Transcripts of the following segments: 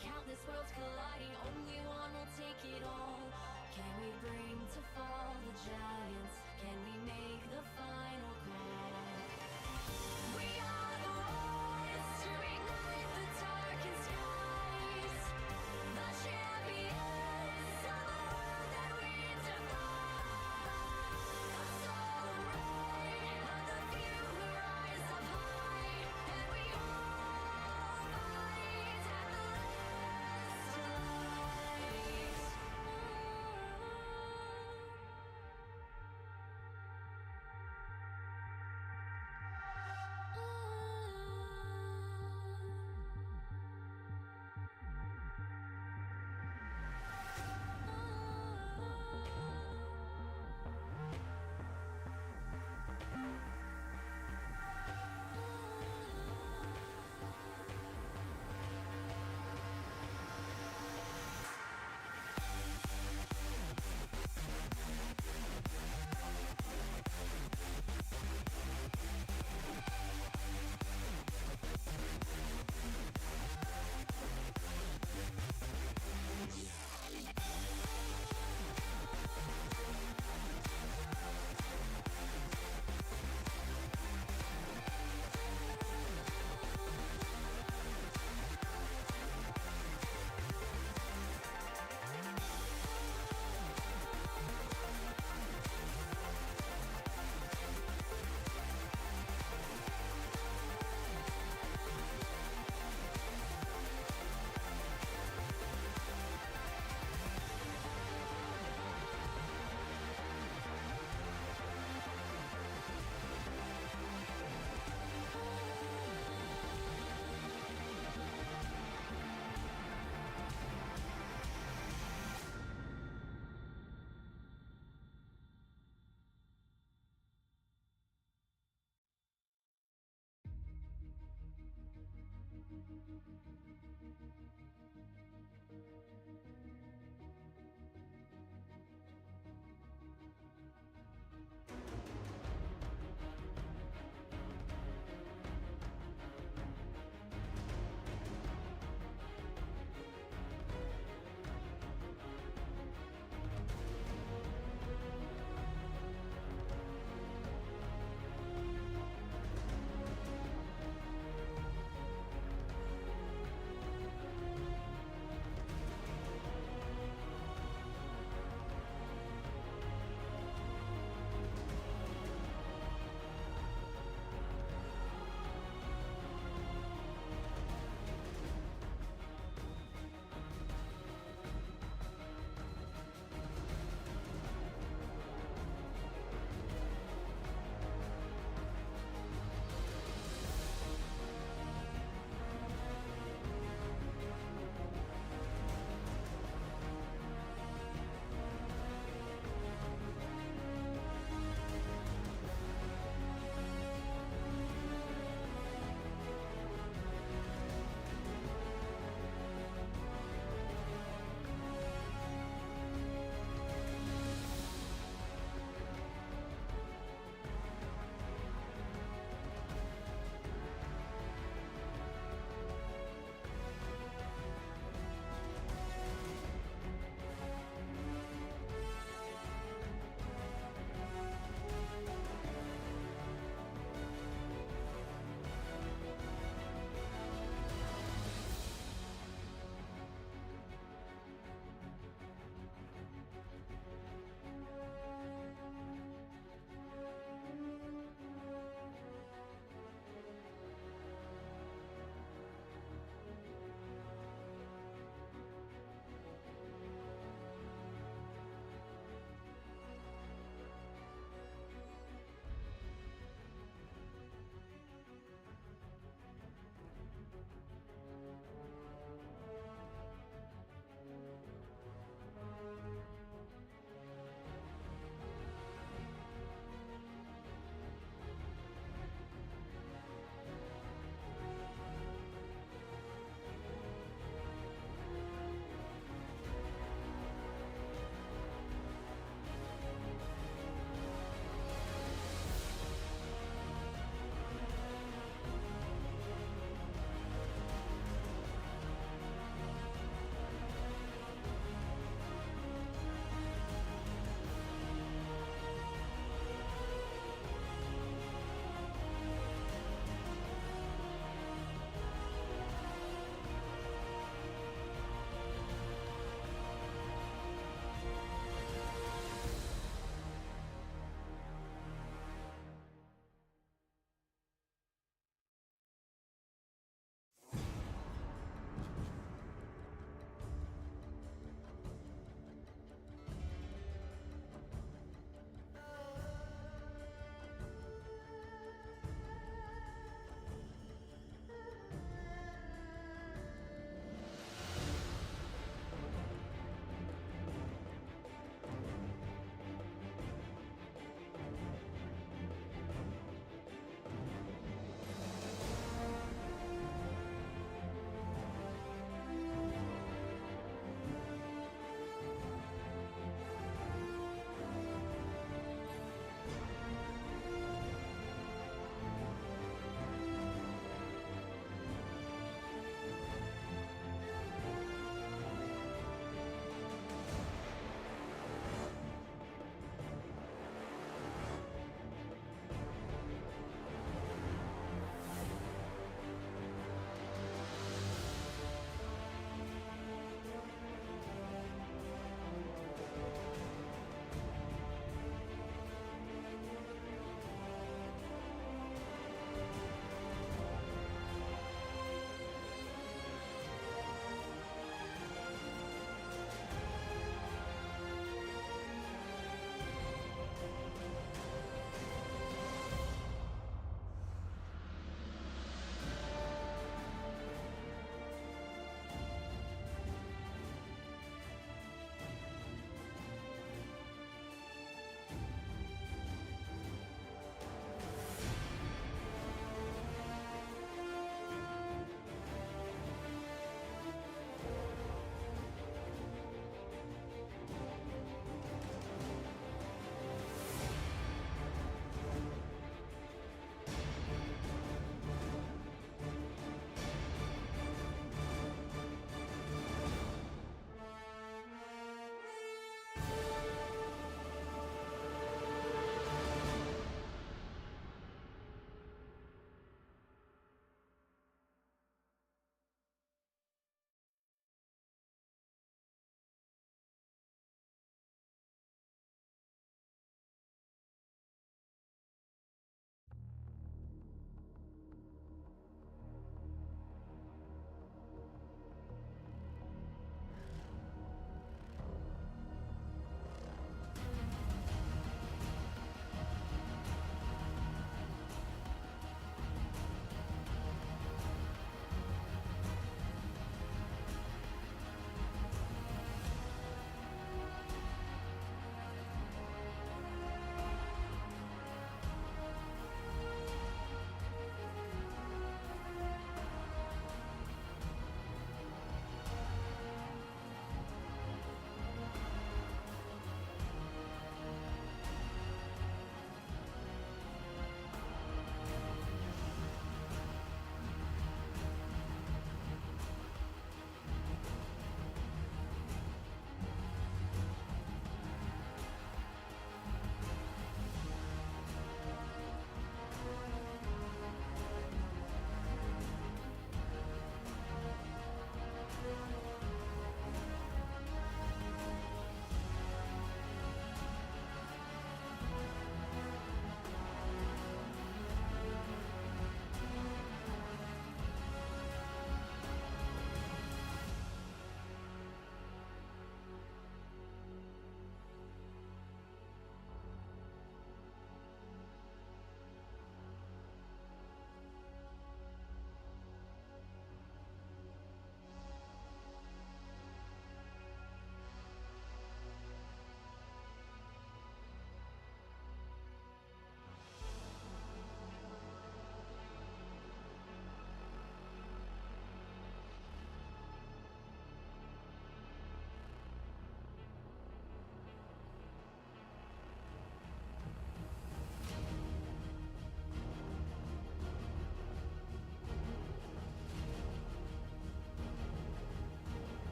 Countless worlds colliding, only one will take it all. Can we bring to fall the giants? Can we make the final call? We are the ones to ignite the darkened skies, the champions of the world that we defy. A solar ray of the few who rise up high, and we all fight at the last light.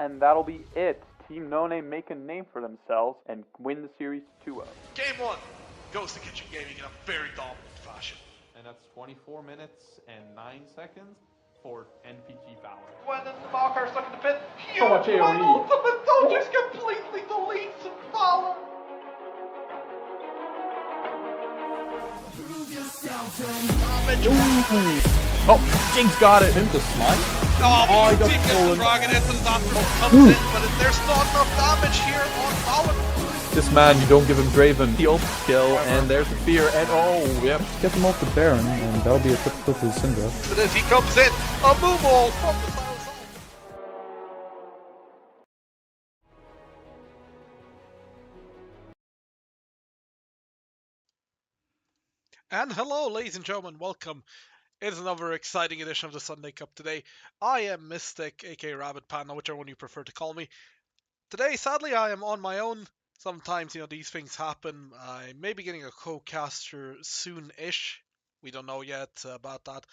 And that'll be it. Team No Name make a name for themselves and win the series 2-0. Game 1 goes to Kitchen Gaming in a very dominant fashion. And that's 24 minutes and 9 seconds for NPG Valor. When the marker stuck in the pit, So much AoE. when Ultimate Though just completely deletes Valor. Oh, Jinx got it. Him to slide. Oh, he you got did get stolen. the dragon into the knot comes in, but there's not enough damage here on Valor. This man, you don't give him Draven. The ult kill, and there's the fear, and oh, yep. Get them off the Baron, and that'll be a quick kill to the Syndra. But as he comes in, a Moomaw from the far side. And hello, ladies and gentlemen, welcome. It is another exciting edition of the Sunday Cup today. I am Mystic, aka Rabbit Panda, whichever one you prefer to call me. Today, sadly, I am on my own. Sometimes, these things happen. I may be getting a co-caster soon-ish. We don't know yet about that.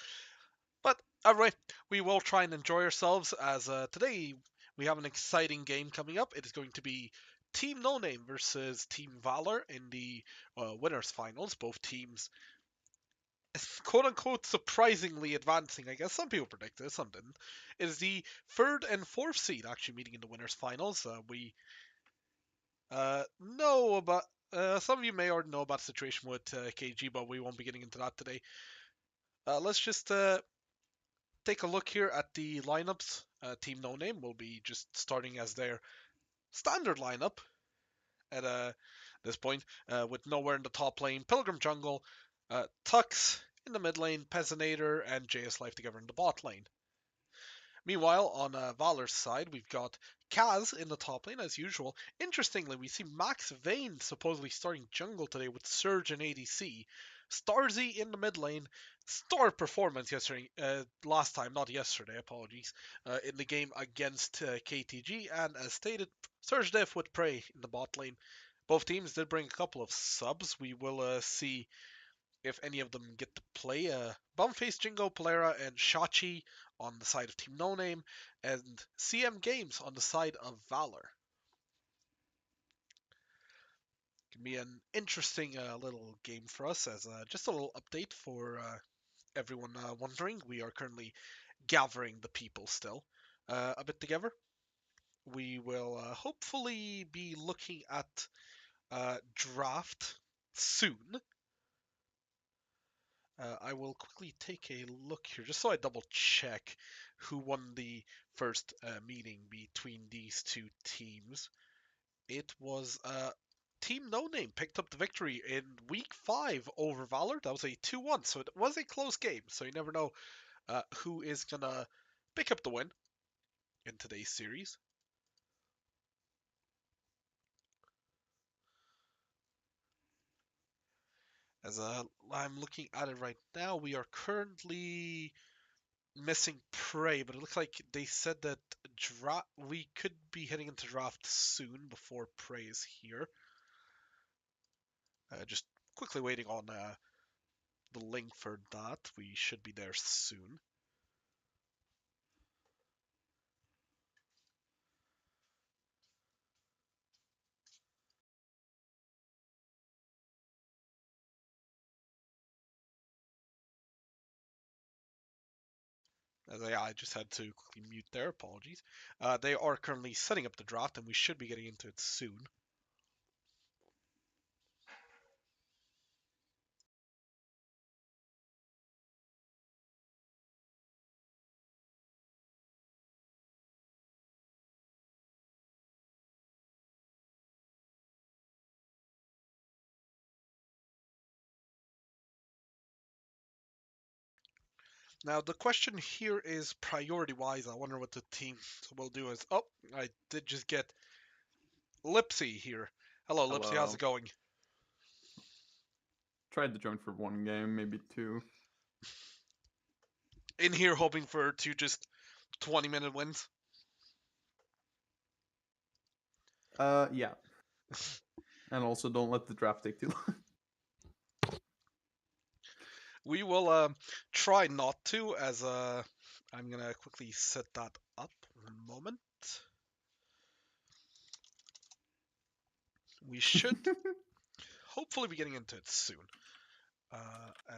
But anyway, we will try and enjoy ourselves as today we have an exciting game coming up. It is going to be Team No Name versus Team Valor in the winners finals. Both teams quote-unquote surprisingly advancing, I guess. Some people predicted it, some didn't. It is the third and fourth seed actually meeting in the winners finals. We know about some of you may already know about the situation with KG, but we won't be getting into that today. Let's just take a look here at the lineups. Team No Name will be just starting as their standard lineup at this point, with Nowhere in the top lane, Pilgrim Jungle, Tux in the mid lane, Peasanator, and JS Life together in the bot lane. Meanwhile, on Valor's side, we've got Kaz in the top lane as usual. Interestingly, we see Max Vayne supposedly starting jungle today with Surge and ADC. Starzy in the mid lane. Star performance yesterday, last time, not yesterday, apologies, in the game against KTG. And as stated, Surge Def with Prey in the bot lane. Both teams did bring a couple of subs. We will see if any of them get to play. Bumface, Jingo, Polera, and Shachi on the side of Team No Name, and CM Games on the side of Valor. Can be an interesting little game for us. As just a little update for everyone wondering, we are currently gathering the people still a bit together. We will hopefully be looking at draft soon. I will quickly take a look here, just so I double check who won the first meeting between these two teams. It was Team No Name picked up the victory in week 5 over Valor. That was a 2-1, so it was a close game. So you never know who is gonna pick up the win in today's series. As I'm looking at it right now, we are currently missing Prey, but it looks like they said that we could be heading into draft soon before Prey is here. Just quickly waiting on the link for that. We should be there soon. As I just had to quickly mute their apologies. They are currently setting up the draft, and we should be getting into it soon. Now, the question here is priority-wise. I wonder what the team will do is... Oh, I did just get Lipsy here. Hello, Lipsy. How's it going? Tried to join for one game, maybe two. In here hoping for 2 just 20-minute wins. Yeah. And also don't let the draft take too long. We will try not to, as I'm gonna quickly set that up. 1 moment. We should hopefully be getting into it soon.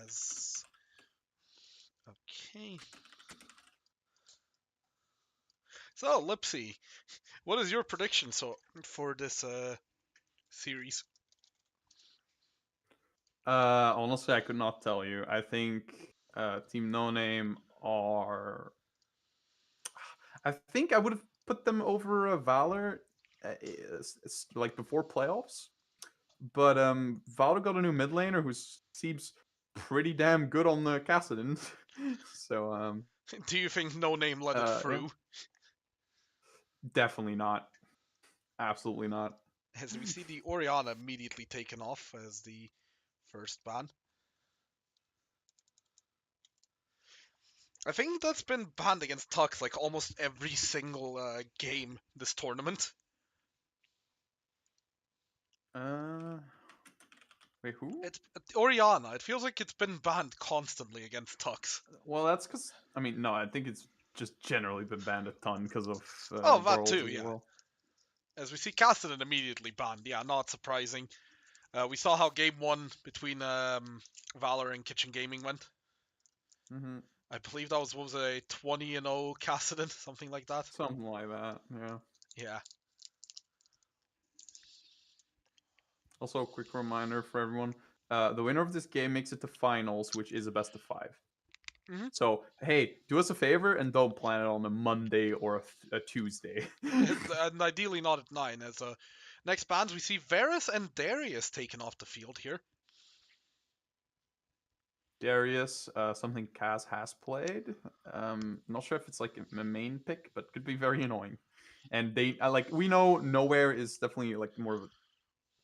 As okay. So, Lipsy, what is your prediction for this series? Honestly, I could not tell you. I think Team No Name are. I think I would have put them over Valor, like before playoffs. But Valor got a new mid laner who seems pretty damn good on the Kassadin. So Do you think No Name let it yeah, through? definitely not. Absolutely not. As we see the Orianna immediately taken off as the first ban. I think that's been banned against Tux like almost every single game this tournament. Wait, who? It's Orianna. It feels like it's been banned constantly against Tux. Well, that's because I mean, no, I think it's just generally been banned a ton because of Oh, that Worlds too, as yeah. well. As we see Cassidy immediately banned. Yeah, not surprising. We saw how game one between Valor and Kitchen Gaming went. Mm-hmm. I believe that was a 20-0 Cassidy, something like that. Something like that, yeah. Yeah. Also, a quick reminder for everyone: the winner of this game makes it to finals, which is a best of 5. Mhm. So, hey, do us a favor and don't plan it on a Monday or a Tuesday. And ideally not at 9. As next bans, we see Varus and Darius taken off the field here. Darius, something Kaz has played. Not sure if it's like a main pick, but could be very annoying. And they like we know Nowhere is definitely like more of a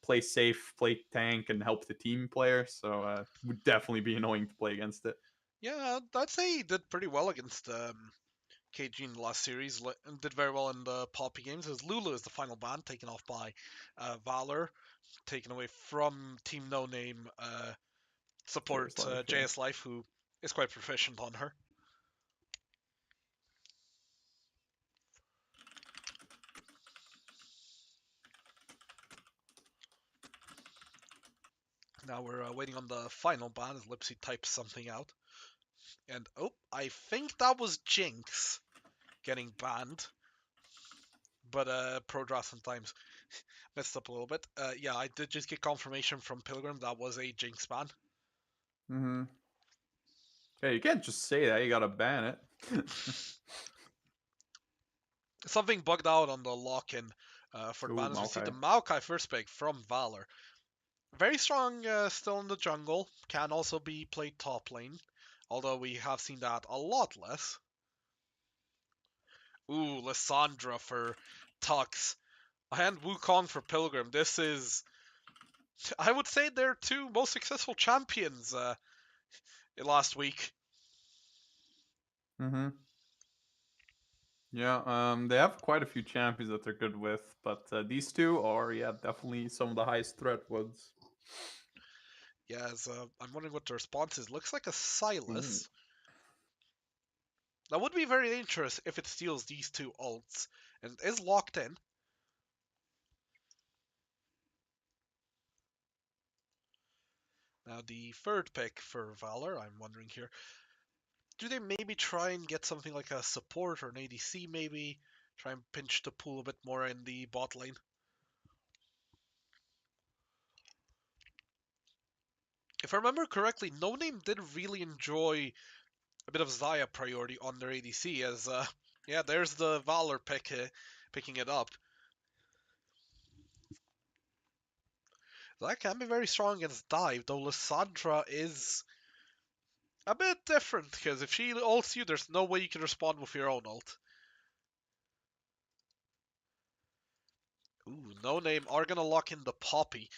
play safe, play tank, and help the team player. So would definitely be annoying to play against it. Yeah, I'd say he did pretty well against KG in the last series. And did very well in the Poppy games. As Lulu is the final ban, taken off by Valor, taken away from Team No Name support JS Life, yeah. JS Life, who is quite proficient on her. Now we're waiting on the final ban as Lipsy types something out. And oh, I think that was Jinx getting banned. But ProDraft sometimes messed up a little bit. Yeah, I did just get confirmation from Pilgrim that was a Jinx ban. Mm-hmm. Okay, you can't just say that. You gotta ban it. Something bugged out on the lock-in for the Ooh, ban. As we see the Maokai. Maokai first pick from Valor. Very strong still in the jungle. Can also be played top lane. Although we have seen that a lot less. Ooh, Lissandra for Tux. And Wukong for Pilgrim. This is, I would say, their two most successful champions last week. Mm-hmm. Yeah, they have quite a few champions that they're good with, but these two are, yeah, definitely some of the highest threat ones. Yeah, I'm wondering what the response is. Looks like a Silas. Ooh. That would be very dangerous if it steals these two ults and is locked in. Now the third pick for Valor, I'm wondering here. Do they maybe try and get something like a support or an ADC maybe? Try and pinch the pool a bit more in the bot lane? If I remember correctly, No Name did really enjoy a bit of Zaya priority on their ADC as, yeah, there's the Valor pick picking it up. That can be very strong against dive, though Lissandra is a bit different, because if she ults you, there's no way you can respond with your own ult. Ooh, No Name are gonna lock in the Poppy.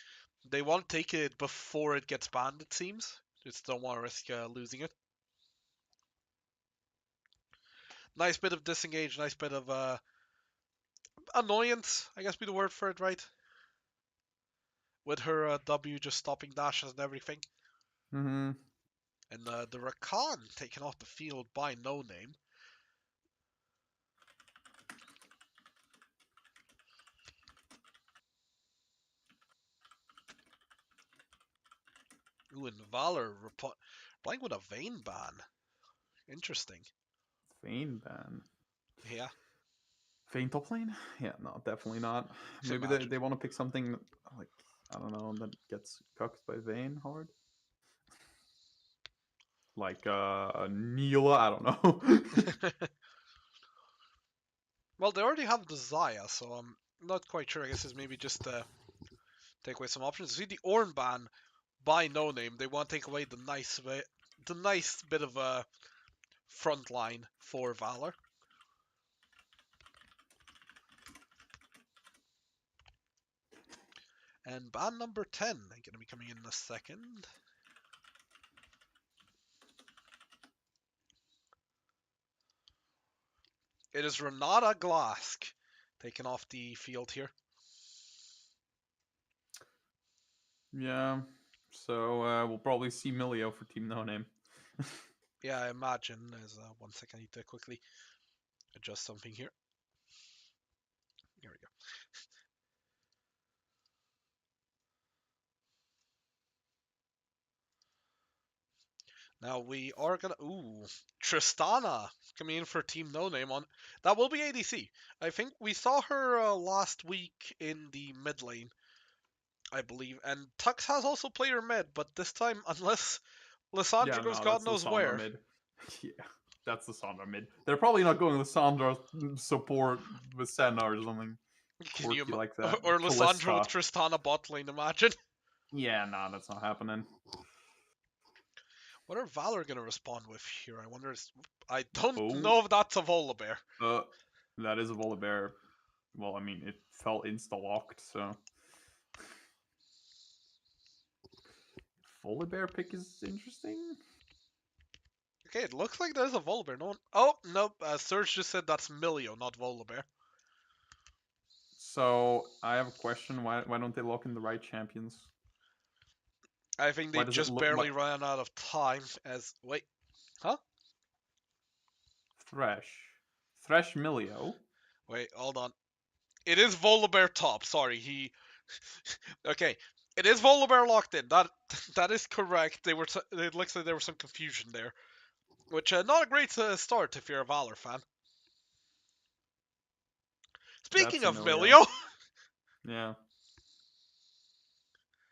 They want to take it before it gets banned, it seems. Just don't want to risk losing it. Nice bit of disengage, nice bit of annoyance, I guess be the word for it, right? With her W just stopping dashes and everything. Mm-hmm. And the Rakan taken off the field by No Name. Ooh, and Valor playing with a Vayne ban. Interesting. Vayne ban. Yeah, Vayne top lane? Yeah, no, definitely not. Maybe imagine. they want to pick something like, I don't know, that gets cucked by Vayne hard. Like Neela, I don't know. Well, they already have the Zaya, so I'm not quite sure. I guess it's maybe just take away some options. See the Ornn ban by No Name. They want to take away the nice bit of a front line for Valor. And ban number 10, going to be coming in a second. It is Renata Glask taken off the field here. Yeah. So we'll probably see Milio for Team No Name. Yeah, I imagine. There's 1 second. I need to quickly adjust something here. Here we go. Now we are gonna Tristana coming in for Team No Name on that will be ADC. I think we saw her last week in the mid lane, I believe, and Tux has also played her mid, but this time unless Lissandra Yeah, goes no, God that's knows Lissandra where. mid. Yeah, that's Lissandra mid. They're probably not going Lissandra support with Senna or something Can you quirky like that. or Lissandra with Callista. Tristana bot lane? Imagine. Yeah, nah, that's not happening. What are Valor gonna respond with here? I wonder. I don't Oh, know if that's a Volibear. that is a Volibear. Well, I mean, it felt insta-locked, so... Volibear pick is interesting. Okay, it looks like there's a Volibear. No one. Oh nope. Serge just said that's Milio, not Volibear. So, I have a question. Why don't they lock in the right champions? I think they Why does it just look... barely ran out of time. As wait, huh? Thresh Milio. Wait, hold on. It is Volibear top. Sorry, he. Okay, it is Volibear locked in. That is correct. It looks like there was some confusion there, which not a great start if you're a Valor fan. Speaking That's of Milio. Milio,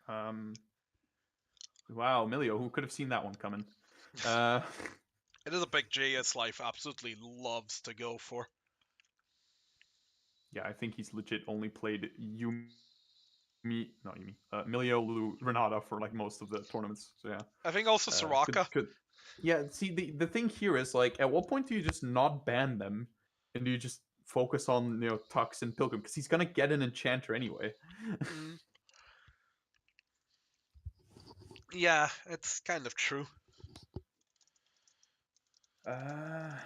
Yeah. Wow, Milio, who could have seen that one coming? it is a big JS Life absolutely loves to go for. Yeah, I think he's legit only played Milio, Lulu, Renata for like most of the tournaments. So yeah. I think also Soraka. Yeah, see the thing here is like, at what point do you just not ban them, and do you just focus on Tux and Pilgrim, because he's gonna get an enchanter anyway. Mm. Yeah, it's kind of true. I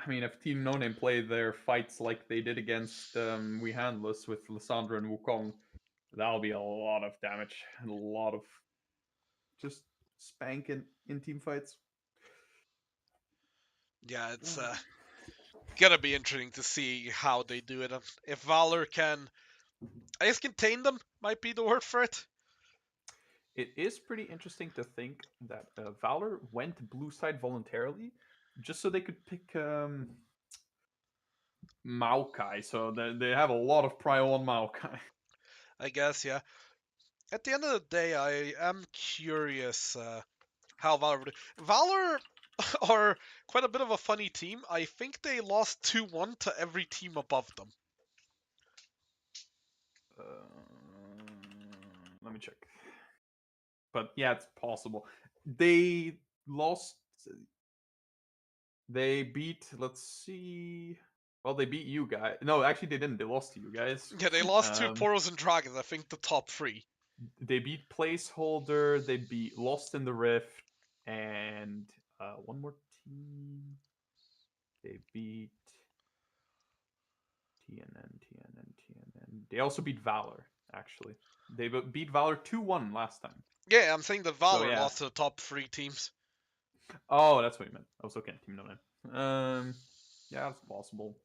mean, if Team No Name play their fights like they did against We Handless with Lissandra and Wukong, that'll be a lot of damage and a lot of just spanking in team fights. Yeah, it's gonna be interesting to see how they do it. If Valor can, I guess, contain them might be the word for it. It is pretty interesting to think that Valor went blue side voluntarily just so they could pick Maokai. So they have a lot of prio on Maokai. I guess, yeah. At the end of the day, I am curious how Valor would do. Valor are quite a bit of a funny team. I think they lost 2-1 to every team above them. Let me check. But yeah, it's possible. They lost. They beat. Let's see. Well, they beat you guys. No, actually, they didn't. They lost to you guys. Yeah, they lost to Poros and Dragons, I think the top three. They beat Placeholder. They beat Lost in the Rift, and one more team. They beat TNN. They also beat Valor. Actually, they beat Valor 2-1 last time. Yeah, I'm saying that Valor yeah. lost to the top three teams. Oh, that's what you meant. I was looking at Team No Name. Yeah, it's possible.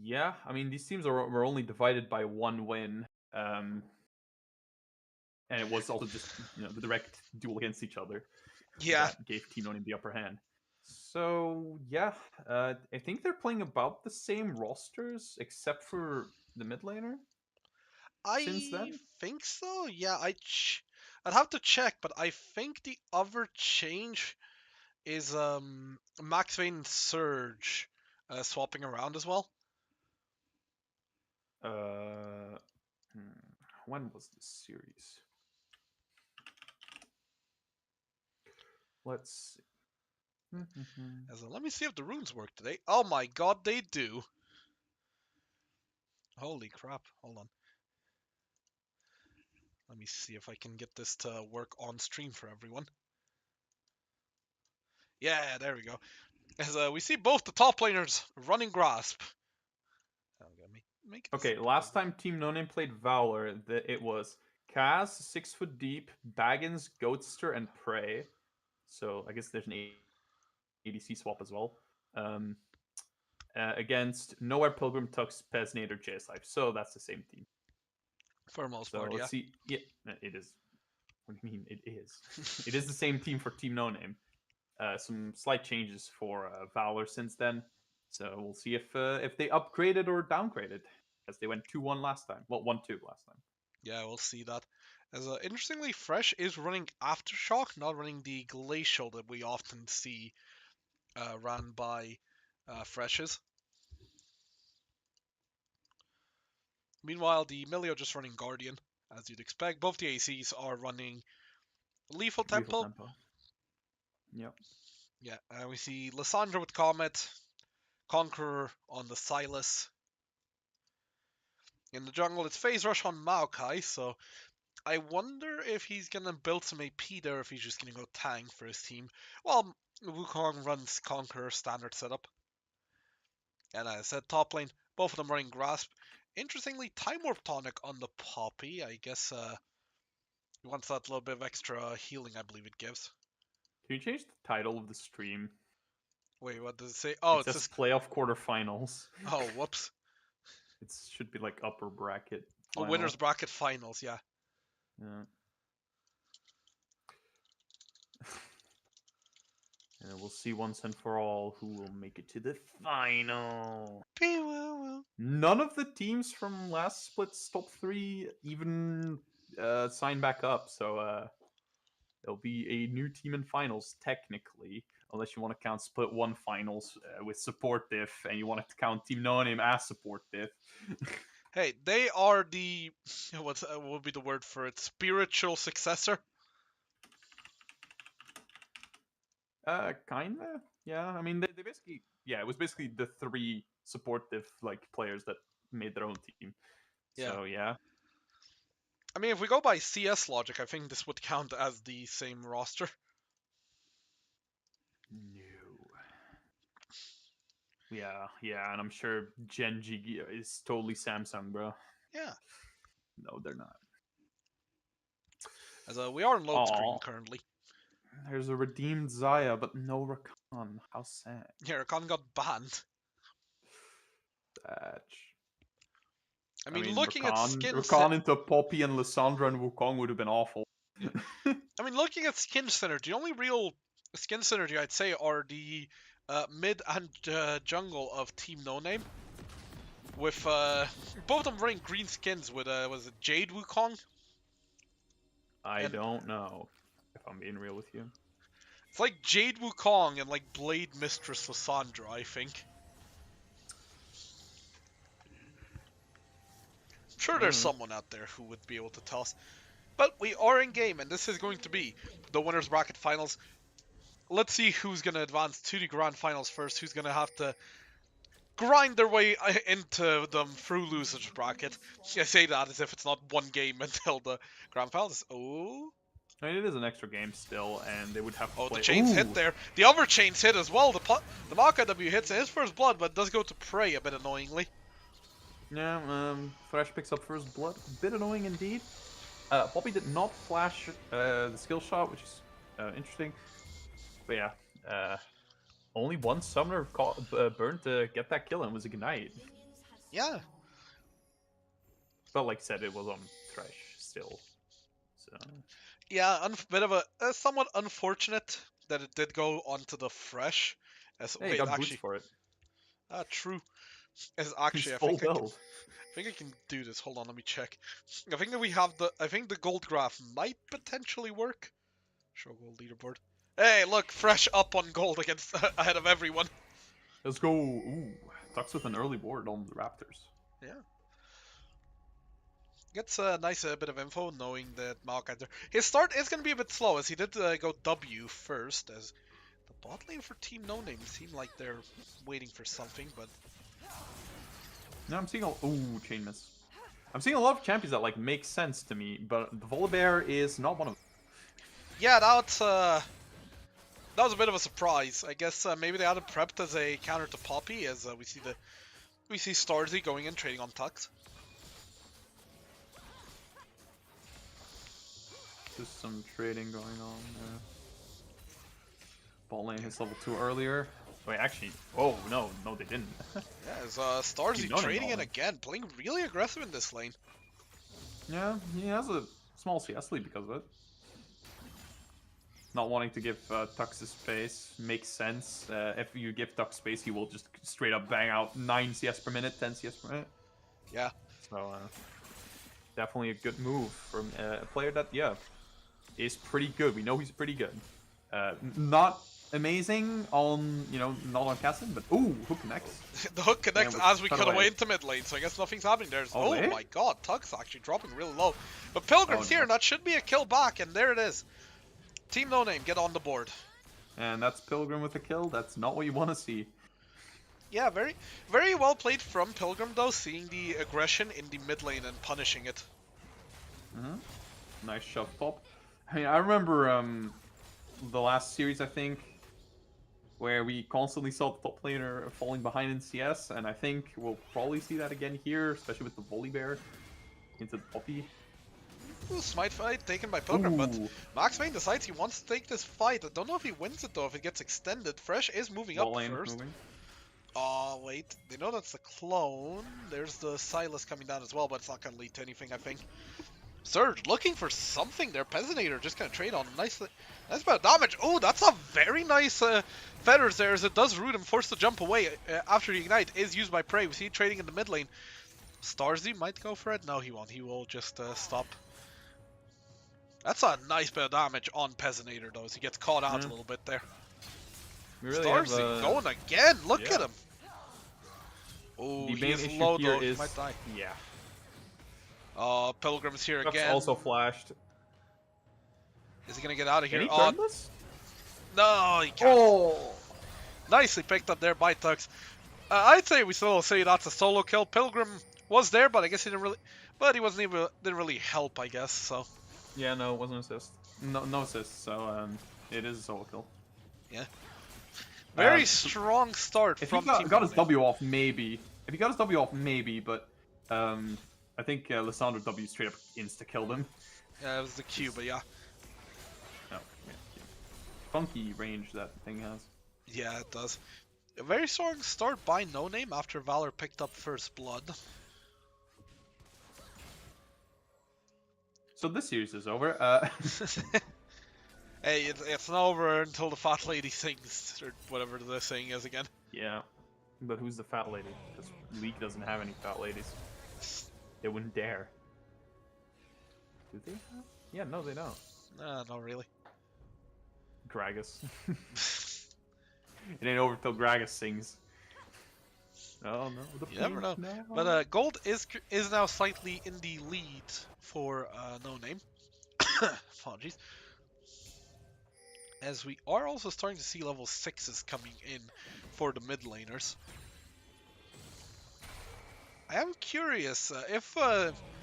Yeah, I mean these teams were only divided by one win, and it was also just the direct duel against each other Yeah, that gave Team Noni the upper hand. So yeah, I think they're playing about the same rosters except for the mid laner since I then. think so. Yeah, I'd have to check, but I think the other change is Max Vayne and Surge swapping around as well. Uh, when was this series? Let's see. Let me see if the runes work today. Oh my god, they do. Holy crap. Hold on. Let me see if I can get this to work on stream for everyone. Yeah, there we go. As we see both the top laners running Grasp. I'm gonna make this Okay, last time Team No Name played Valor, it was Kaz, 6 Foot Deep, Baggins, Goatster, and Prey. So I guess there's an ADC swap as well. Against Nowhere Pilgrim, Tux, Pesnader, JS Life. So that's the same team. for the most So part, yeah. let's see. Yeah, it is. What do you mean? It is. It is the same team for Team No Name. Some slight changes for Valor since then. So we'll see if they upgraded or downgraded, as they went 2-1 last time. Well, 1-2 last time. Yeah, we'll see that. As interestingly, Fresh is running Aftershock, not running the Glacial that we often see ran by Freshes. Meanwhile, the Milio just running Guardian, as you'd expect. Both the ACs are running Lethal Tempo. Tempo. Yep. Yeah, we see Lissandra with Comet, Conqueror on the Silas. In the jungle, it's Phase Rush on Maokai, so I wonder if he's gonna build some AP there, if he's just gonna go tank for his team. Well, Wukong runs Conqueror standard setup. And as I said, top lane, both of them running Grasp. Interestingly, Time Warp Tonic on the Poppy. I guess he wants that little bit of extra healing, I believe it gives. Can you change the title of the stream? Wait, what does it say? Oh, it says says playoff quarterfinals. Oh, whoops. It should be like upper bracket. Oh, Final. winners bracket finals, yeah. Yeah. And we'll see once and for all who will make it to the final. None of the teams from last split's top 3 even signed back up, so there'll be a new team in finals technically, unless you want to count split 1 finals with support diff, and you want to count Team No Name as support diff. Hey, they are the what would be the word for it? Spiritual successor. Kinda. Yeah. I mean, they basically, yeah, it was basically the 3 supportive like players that made their own team. Yeah. So yeah. I mean, if we go by CS logic, I think this would count as the same roster. No. Yeah, and I'm sure Genji is totally Samsung, bro. Yeah. No, they're not. As we are in load screen currently. There's a redeemed Zaya, but no Rakan. How sad. Yeah, Rakan got banned. I mean, looking Rakan, at skin Rakan into Poppy and Lissandra and Wukong would have been awful. I mean, looking at skin synergy, the only real skin synergy I'd say are the mid and jungle of Team No Name. With both of them running green skins with was it Jade Wukong? I don't know, if I'm being real with you. It's like Jade Wukong and like Blade Mistress Lissandra, I think. I'm sure there's someone out there who would be able to tell us. But we are in game, and this is going to be the winners bracket finals. Let's see who's going to advance to the grand finals first, who's going to have to grind their way into them through losers bracket. I say that as if it's not one game until the grand finals. Oh. I mean, it is an extra game still, and they would have to play... the chains hit there. The other chains hit as well. The Maokai W hits his first blood, but does go to Prey a bit annoyingly. Yeah, Thresh picks up first blood. A bit annoying indeed. Poppy did not flash the skill shot, which is interesting. But yeah, only one summoner burned to get that kill, and it was Ignite. Yeah. But like I said, it was on Thresh still. So Yeah, bit of a somewhat unfortunate that it did go onto the fresh. hey, Wait, got boots actually, for it. true. As He's actually, full build. I think I can do this. Hold on, let me check. I think that we have I think the gold graph might potentially work. Show gold leaderboard. Hey, look, fresh up on gold against ahead of everyone. Let's go. Ooh, Tux with an early board on the Raptors. Yeah. Gets a nice bit of info knowing that Maokai there. His start is going to be a bit slow as he did go W first, as the bot lane for Team No Name seem like they're waiting for something, but No, I'm seeing a ooh chain miss. I'm seeing a lot of champions that like make sense to me, but the Volibear is not one of them. yeah, that was a bit of a surprise. I guess maybe they had it prepped as a counter to Poppy, as we see Starzy going in trading on Tux. Just some trading going on there. Ball lane hits level 2 earlier. Wait, actually, oh no, they didn't. Yeah, as Starzy Keep noting trading all in them. again, playing really aggressive in this lane. Yeah, he has a small CS lead because of it. Not wanting to give Tux his space makes sense. If you give Tux space, he will just straight up bang out 9 CS per minute, 10 CS per minute. Yeah. So, definitely a good move from a player that, yeah, is pretty good. We know he's pretty good. Not amazing on, not on Cassin, but ooh, hook connects. The hook connects Yeah, as we cut cut away away. into mid lane, so I guess nothing's happening there. Oh, Oh eh? my god, Tux actually dropping really low. But Pilgrim's Oh, here, no. and that should be a kill back, and there it is. Team No Name, get on the board. And that's Pilgrim with a kill. That's not what you want to see. Yeah, very, very well played from Pilgrim though, seeing the aggression in the mid lane and punishing it. Nice shove top. I mean, I remember the last series, I think, where we constantly saw the top laner falling behind in CS, and I think we'll probably see that again here, especially with the Volibear into the Poppy. Ooh, smite fight taken by Pilgrim, but Ooh. Max Vayne decides he wants to take this fight. I don't know if he wins it though, if it gets extended. Fresh is moving Bot up lane first. moving. Oh, wait. They know that's the clone. There's the Silas coming down as well, but it's not going to lead to anything, I think. Surge looking for something there. Peasinator just going to trade on him. Nice bit of damage. Oh, that's a very nice feathers there, as it does root him, forced to jump away after the ignite is used by Prey. We see it trading in the mid lane. Starzy might go for it. No, he won't. He will just stop. That's a nice bit of damage on Peasinator, though, as he gets caught out a little bit there. We really have, Starzy going again. Look yeah. at him. Oh, the he main is issue low here though, he is, might die. yeah. Pilgrim's here Truck's again. also flashed. Is he gonna get out of Can here? he turn this? No, he can't. Oh! Nicely picked up there by Tux. I'd say we still say that's a solo kill. Pilgrim was there, but I guess he didn't really. But he didn't really help, I guess. So Yeah, no, it wasn't assist. No assist, so it is a solo kill. yeah, very Um, strong start If from he Team got his Nome. W off, maybe. If he got his W off, maybe, but I think Lissandra W straight up insta-killed him. Yeah, it was the Q, but yeah. Oh, yeah. Funky range that thing has. Yeah, it does. A very strong start by No Name after Valor picked up first blood. So this series is over. Hey, it's not over until the fat lady sings, or whatever the saying is again. Yeah. But who's the fat lady? Because League doesn't have any fat ladies. They wouldn't dare. Do they have? Yeah, no, they don't. Nah, not really. Gragas. It ain't over till Gragas sings. Oh no, the You never know. no. But Gold is now slightly in the lead for No Name. Apologies. As we are also starting to see level 6s coming in for the mid laners. I am curious if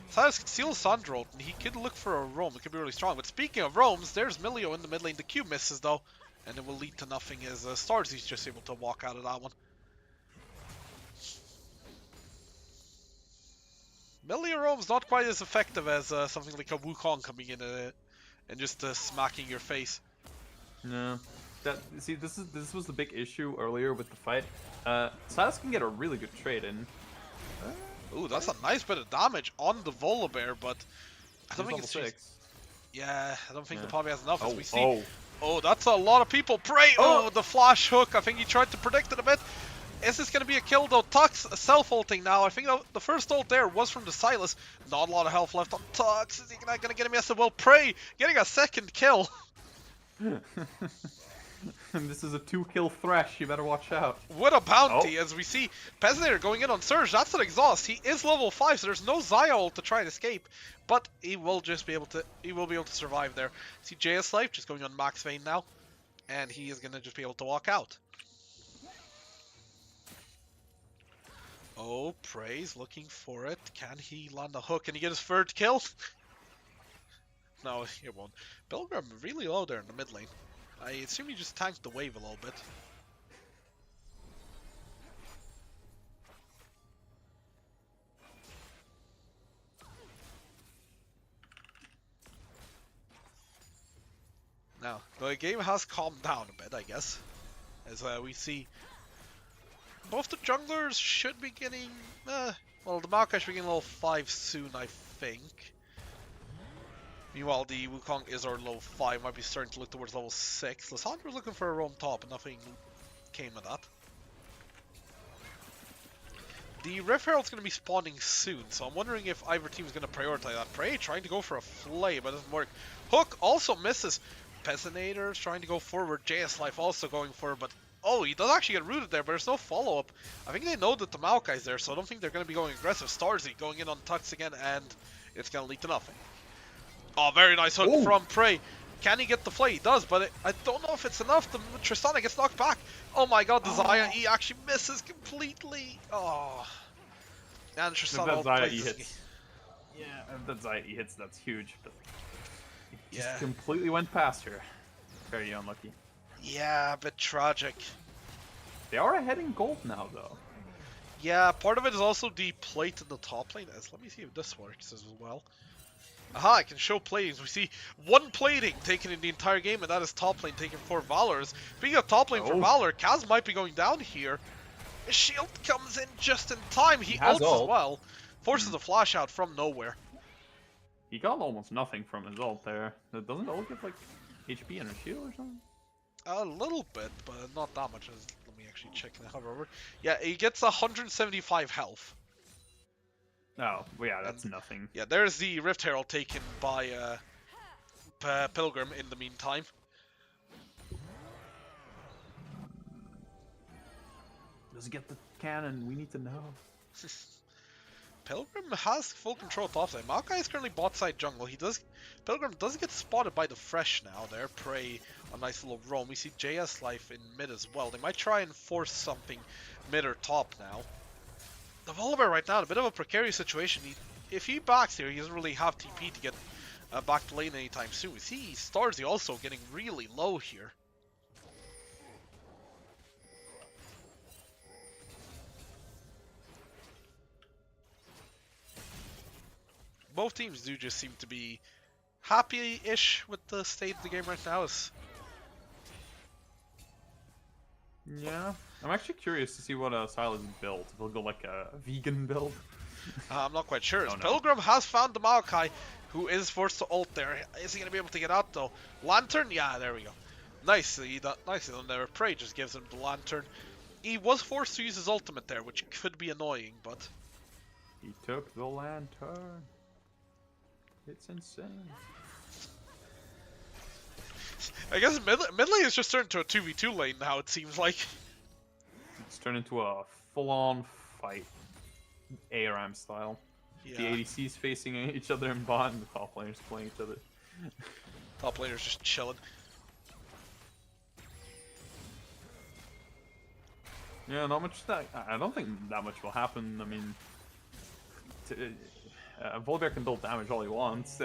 Silas could steal Sandro, he could look for a roam. It could be really strong. But speaking of roams, there's Milio in the mid lane. The Q misses though, and it will lead to nothing as Starzy's just able to walk out of that one. Milio roam's not quite as effective as something like a Wukong coming in and just smacking your face. No. See, this was the big issue earlier with the fight. Silas can get a really good trade in, Ooh, that's a nice bit of damage on the Volibear, but I don't He's think level it's 6. Yeah, I don't think Yeah. the Poppy has enough. As we see, Oh. oh, that's a lot of people. Prey. Oh! Oh, the flash hook. I think he tried to predict it a bit. Is this going to be a kill though? Tux self-ulting now. I think the first ult there was from the Silas. Not a lot of health left on Tux. Is he not going to get him? Yes, it will. Prey getting a second kill. This is a 2-kill Thresh, you better watch out. What a bounty, as we see Peasanator going in on Surge. That's an exhaust. He is level 5, so there's no Xayah ult to try and escape. But he will just be able to survive there. See JS Life just going on Max Vayne now. And he is gonna just be able to walk out. Oh, Prey's looking for it. Can he land a hook? Can he get his third kill? No, he won't. Pilgrim really low there in the mid lane. I assume he just tanked the wave a little bit. Now, the game has calmed down a bit, I guess. As we see both the junglers should be getting... well, the Maokai should be getting level 5 soon, I think. Meanwhile, the Wukong is our level 5, might be starting to look towards level 6. Lysandra looking for a roam top, and nothing came of that. The Rift Herald's going to be spawning soon, so I'm wondering if either team is going to prioritize that. Prey trying to go for a flay, but it doesn't work. Hook also misses. Peasanator's trying to go forward. JS Life also going forward, but oh, he does actually get rooted there, but there's no follow-up. I think they know that the Maokai's there, so I don't think they're going to be going aggressive. Starzy going in on Tux again, and it's going to lead to nothing. Oh, very nice hook from Prey. Can he get the flay? He does, but I don't know if it's enough. The Tristana gets knocked back. Oh my god, the Xayah, he actually misses completely. Oh. And Tristana If that Xayah plays. hits. Yeah, if that Xayah hits, that's huge. But it just Yeah. completely went past her. Very unlucky. Yeah, a bit tragic. They are ahead in gold now, though. Yeah, part of it is also the plate in the top lane. Let me see if this works as well. Aha, I can show platings. We see one plating taken in the entire game, and that is top lane taken for Valor's. Speaking of top lane for Valor, Kaz might be going down here. His shield comes in just in time. He has ults ult. as well. Forces a flash out from nowhere. He got almost nothing from his ult there. Doesn't ult give like HP and a shield or something? A little bit, but not that much. Let me actually check now. However, yeah, he gets 175 health. Oh, well, yeah, that's nothing. Yeah, there's the Rift Herald taken by Pilgrim in the meantime. Does he get the cannon? We need to know. Pilgrim has full control top side. Maokai is currently bot side jungle. Pilgrim does get spotted by the Fresh now. They're Prey, a nice little roam. We see JS Life in mid as well. They might try and force something mid or top now. The Volibear right now in a bit of a precarious situation. If he backs here, he doesn't really have TP to get back to lane anytime soon. We see Starzy also getting really low here. Both teams do just seem to be happy-ish with the state of the game right now. Yeah, I'm actually curious to see what Silas built. If he'll go like a vegan build. I'm not quite sure. Oh, no. Pilgrim has found the Maokai, who is forced to ult there. Is he going to be able to get out though? Lantern? Yeah, there we go. Nicely done there. Prey just gives him the Lantern. He was forced to use his ultimate there, which could be annoying, but... He took the lantern. It's insane. I guess mid lane is just turned to a 2v2 lane now, it seems like. It's turned into a full-on fight. ARM style. Yeah. The ADCs facing each other in bot and the top laners playing each other. Top laner's just chilling. Yeah, not much that. I don't think that much will happen. I mean, Volibear can build damage all he wants.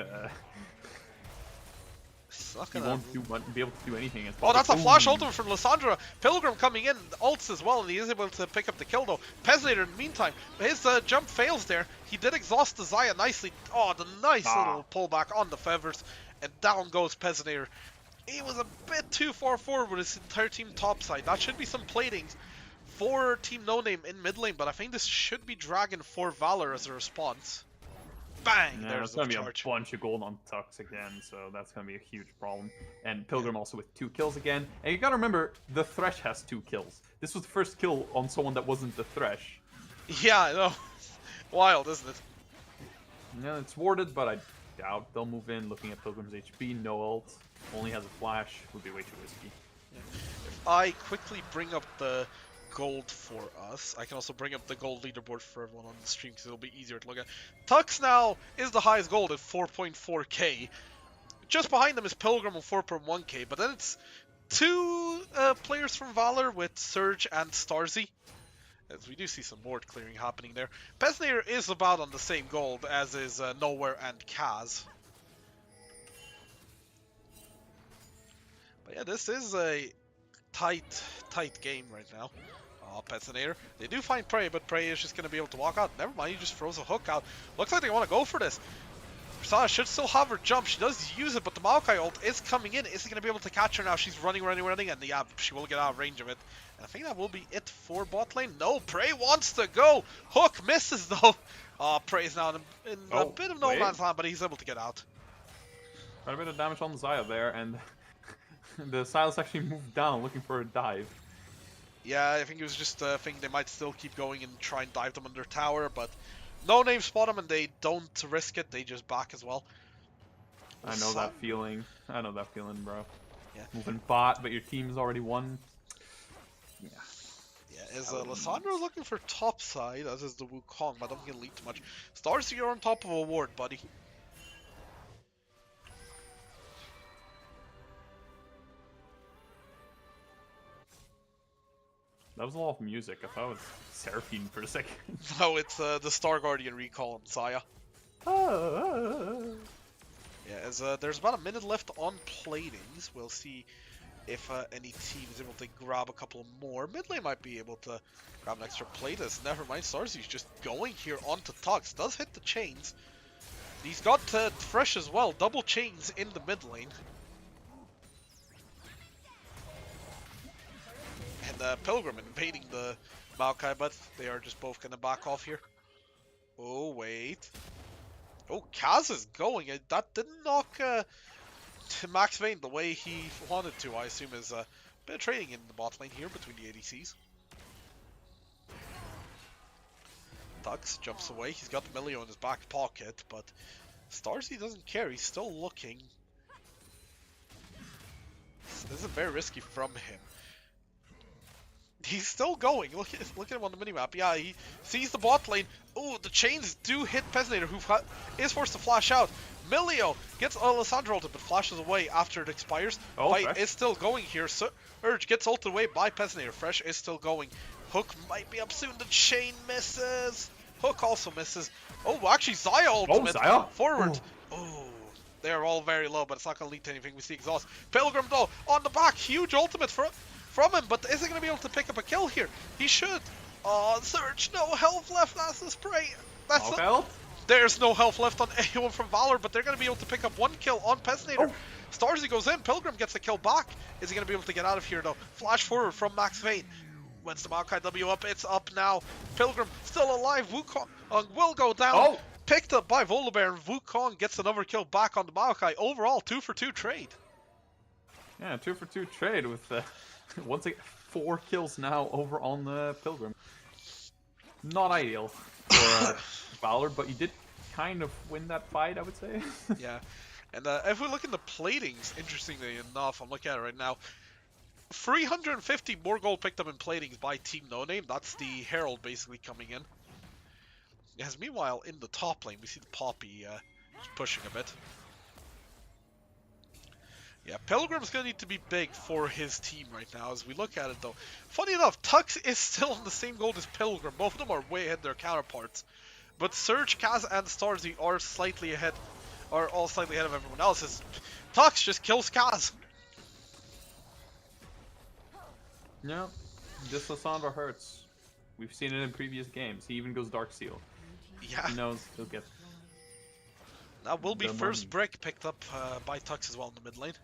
It's not He gonna... won't be able to do anything. It's Oh, that's a probably- flash Ooh. ultimate from Lysandra. Pilgrim coming in, ults as well, and he is able to pick up the kill though. Peasanator in the meantime, his jump fails there. He did exhaust the Xayah nicely. Oh, the nice little pullback on the feathers, and down goes Peasanator. He was a bit too far forward with his entire team topside. That should be some platings for Team No Name in mid lane, but I think this should be Dragon for Valor as a response. Bang! Yeah, There's there's the gonna be charge. a bunch of gold on Tux again, so that's gonna be a huge problem. And Pilgrim also with 2 kills again. And you gotta remember, the Thresh has 2 kills. This was the first kill on someone that wasn't the Thresh. Yeah, I know. Wild, isn't it? Yeah, it's warded, but I doubt they'll move in. Looking at Pilgrim's HP, no ult, only has a flash, would be way too risky. If I quickly bring up the gold for us, I can also bring up the gold leaderboard for everyone on the stream because it'll be easier to look at. Tux now is the highest gold at 4.4k. Just behind them is Pilgrim with 4.1k, but then it's 2 players from Valor with Surge and Starzy. As we do see some board clearing happening there. Pesnair is about on the same gold as is Nowhere and Kaz. But yeah, this is a tight game right now. Oh, Pesnair. They do find Prey, but Prey is just going to be able to walk out. Never mind, he just throws a hook out. Looks like they want to go for this. Persana should still have her jump. She does use it, but the Maokai ult is coming in. Is he going to be able to catch her now? She's running, and yeah, she will get out of range of it. And I think that will be it for bot lane. No, Prey wants to go. Hook misses, though. Oh, Prey's now in a bit of no man's land, but he's able to get out. Quite a bit of damage on Zaya there, and the Silas actually moved down looking for a dive. Yeah, I think it was just thinking they might still keep going and try and dive them under tower, but No Name spot them and they don't risk it. They just back as well. I know that feeling. I know that feeling, bro. Yeah. Moving bot, but your team's already won. Yeah. Yeah, is Lissandro looking for top side, as is the Wukong, but I don't think it'll lead too much. Starzy, you're on top of a ward, buddy. That was a lot of music. I thought it was Seraphine for a second. No, it's the Star Guardian recall on Saya. Yeah, as there's about a minute left on platings. We'll see if any team is able to grab a couple more. Mid lane might be able to grab an extra plate. As never mind, Starzy's just going here onto Tux. Does hit the chains. He's got Fresh as well. Double chains in the mid lane. And Pilgrim invading the Maokai, but they are just both gonna back off here. Oh, wait. Oh, Kaz is going. That didn't knock Max Vayne the way he wanted to, I assume, is a bit of trading in the bot lane here between the ADCs. Tux jumps away. He's got the Milio in his back pocket, but Starzy doesn't care. He's still looking. This is very risky from him. He's still going. Look at him on the minimap. Yeah, he sees the bot lane. Oh, the chains do hit Pesnator, who is forced to flash out. Milio gets Alessandro ulted, but flashes away after it expires. Oh, Fight is still going here. Surge gets ulted away by Pesnator. Fresh is still going. Hook might be up soon. The chain misses. Hook also misses. Oh, actually, Zaya ultimate. Oh, Zaya? Forward. Oh, they're all very low, but it's not going to lead to anything. We see exhaust. Pilgrim, though, on the back. Huge ultimate from him, but is he going to be able to pick up a kill here? He should. Oh, Surge, no health left. That's the spray. That's There's no health left on anyone from Valor, but they're going to be able to pick up 1 kill on Pesnator. Oh. Starzy goes in. Pilgrim gets the kill back. Is he going to be able to get out of here, though? Flash forward from Max Vayne. When's the Maokai W up? It's up now. Pilgrim still alive. Wukong will go down. Oh. Picked up by Volibear, and Wukong gets another kill back on the Maokai. Overall, 2-for-2 trade. Yeah, 2-for-2 trade with once again 4 kills now over on the Pilgrim. Not ideal for Valor, but he did kind of win that fight, I would say. Yeah, and if we look in the platings, interestingly enough, I'm looking at it right now. 350 more gold picked up in platings by Team No Name. That's the Herald basically coming in. Yes, meanwhile, in the top lane, we see the Poppy just pushing a bit. Yeah, Pilgrim's going to need to be big for his team right now as we look at it, though. Funny enough, Tux is still on the same gold as Pilgrim. Both of them are way ahead of their counterparts. But Surge, Kaz, and Starzy are slightly ahead, are all slightly ahead of everyone else. As Tux just kills Kaz. Yeah, this Lissandra hurts. We've seen it in previous games. He even goes Dark Seal. Yeah. He knows he'll get. That will be first brick picked up by Tux as well in the mid lane.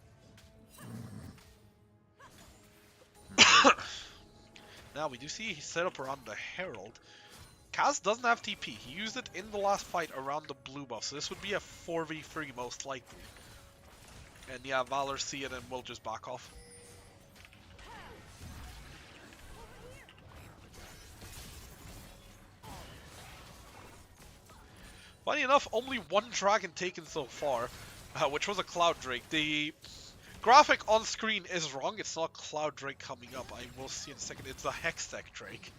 Now we do see he's set up around the Herald. Kaz doesn't have TP. He used it in the last fight around the blue buff, so this would be a 4v3 most likely. And yeah, Valor see it and will just back off. Funny enough, only one dragon taken so far, which was a Cloud Drake. The graphic on screen is wrong. It's not Cloud Drake coming up. I will see in a second. It's a Hextech Drake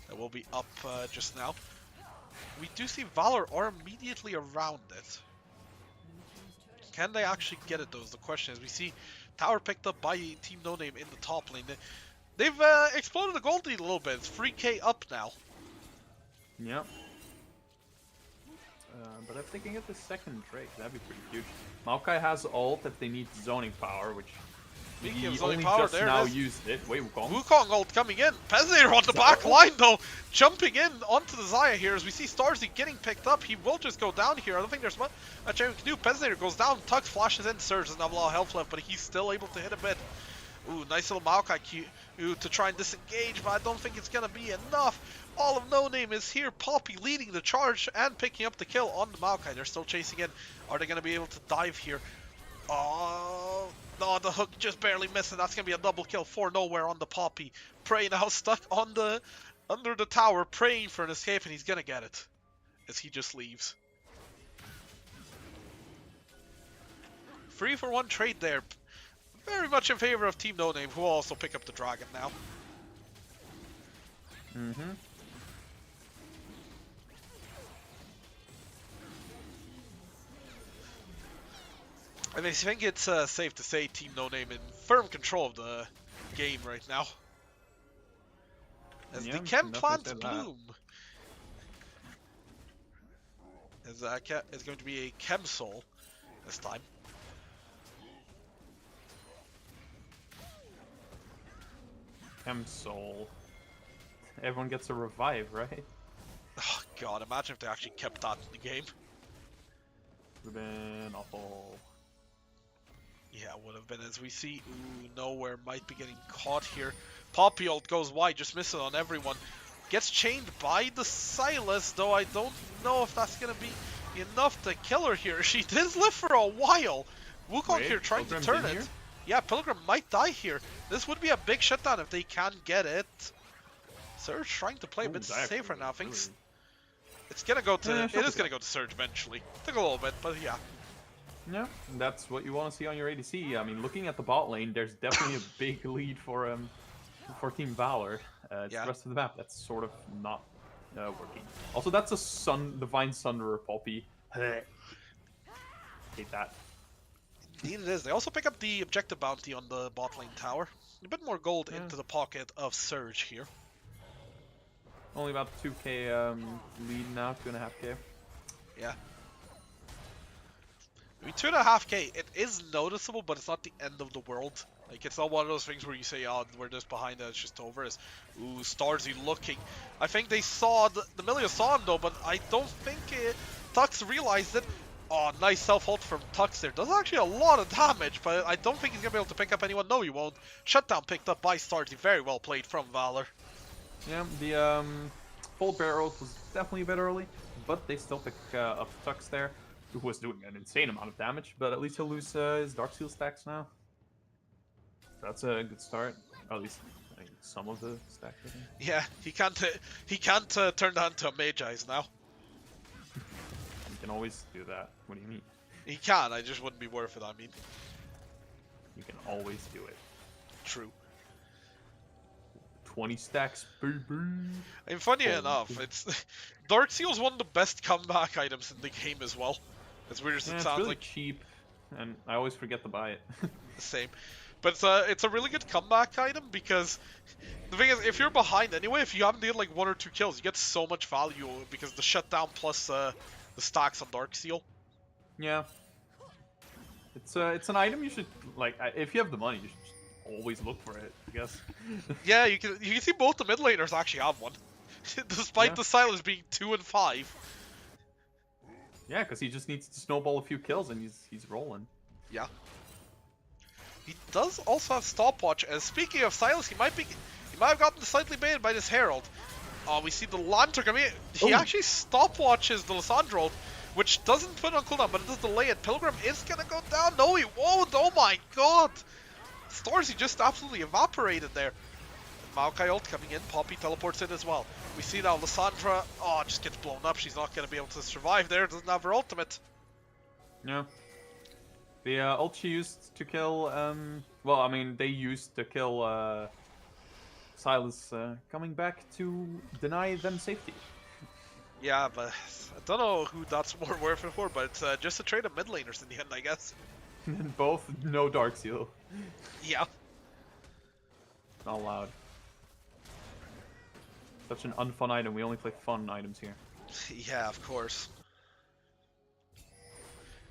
that will be up just now. We do see Valor are immediately around it. Can they actually get it though is the question. As we see tower picked up by Team No Name in the top lane. They've exploded the gold lead a little bit. It's 3k up now. Yep. But if they can get the second Drake, that'd be pretty huge. Maokai has ult if they need zoning power, which Speaking of he zoning only power, just there now it is. used it. Wait, Wukong? Wukong ult coming in. Peznator on the back line though, jumping in onto the Xayah here as we see Starzy getting picked up. He will just go down here. I don't think there's much we can do. Peznator goes down, Tux flashes in, Surge doesn't have a lot of health left, but he's still able to hit a bit. Ooh, nice little Maokai Q to try and disengage, but I don't think it's gonna be enough. All of No Name is here. Poppy leading the charge and picking up the kill on the Maokai. They're still chasing in. Are they gonna be able to dive here? Oh, no, the hook just barely missed, and that's going to be a double kill for Nowhere on the Poppy. Prey now stuck on the under the tower, praying for an escape, and he's going to get it as he just leaves. 3-for-1 trade there. Very much in favor of Team No Name, who will also pick up the dragon now. Mm-hmm. And I think it's safe to say Team No Name in firm control of the game right now. As the Chem plants bloom. As it's going to be a Chem Soul this time. Chem Soul. Everyone gets a revive, right? Oh god, imagine if they actually kept that in the game. Would have been awful. Yeah, would have been. As we see, ooh, Nowhere might be getting caught here. Poppy ult goes wide, just missing on everyone. Gets chained by the Silas, though I don't know if that's going to be enough to kill her here. She did live for a while. Wukong here trying to turn it. Here? Yeah, Pilgrim might die here. This would be a big shutdown if they can get it. Surge trying to play a bit safer now. Thinks it's going to go to... it is going to go to Surge eventually. Took a little bit, but yeah. Yeah, that's what you want to see on your ADC. I mean, looking at the bot lane, there's definitely a big lead for Team Valor. It's the rest of the map that's sort of not working. Also, that's a Divine Sunderer Poppy. Hate that. Indeed it is. They also pick up the objective bounty on the bot lane tower. A bit more gold into the pocket of Surge here. Only about 2k lead now, 2.5k. Yeah. I mean, 2.5k, it is noticeable, but it's not the end of the world. Like, it's not one of those things where you say, oh, we're just behind and it's just over. It's, ooh, Starzy looking. I think they saw, the Millia saw him though, but I don't think Tux realized it. Oh, nice self-ult from Tux there. Does actually a lot of damage, but I don't think he's going to be able to pick up anyone. No, he won't. Shutdown picked up by Starzy. Very well played from Valor. Yeah, the full barrel was definitely a bit early, but they still pick up Tux there, who was doing an insane amount of damage, but at least he'll lose his Dark Seal stacks now. That's a good start. Or at least I think some of the stacks. I think. Yeah, he can't turn that into a Mage Eyes now. You can always do that. What do you mean? He can, I just wouldn't be worth it, I mean. You can always do it. True. 20 stacks, baby. And funny enough, it's Dark Seal's one of the best comeback items in the game as well. As weird as it sounds, it's really like cheap, and I always forget to buy it. the same. But it's a really good comeback item because the thing is, if you're behind anyway, if you haven't done like 1 or 2 kills, you get so much value because the shutdown plus the stacks on Dark Seal. Yeah. It's an item you should, like, if you have the money, you should just always look for it, I guess. Yeah, you can see both the mid laners actually have one. Despite the Silas being 2 and 5. Yeah, because he just needs to snowball a few kills and he's rolling. Yeah. He does also have stopwatch. As speaking of Silas, he might might have gotten slightly baited by this Herald. Oh, we see the Lantern coming in. He Ooh. actually stopwatches the Lissandra ult, which doesn't put it on cooldown, but it does delay it. Pilgrim is gonna go down. No, he won't. Oh my god. Storzy just absolutely evaporated there. Maokai ult coming in. Poppy teleports in as well. We see now Lissandra, oh, just gets blown up. She's not going to be able to survive there. Doesn't have her ultimate. Yeah. The ult she used to kill, well, I mean, they used to kill Silas coming back to deny them safety. Yeah, but I don't know who that's more worth it for, but it's just a trade of mid laners in the end, I guess. Both no Dark Seal. Yeah. Not allowed. Such an unfun item. We only play fun items here. Yeah, of course.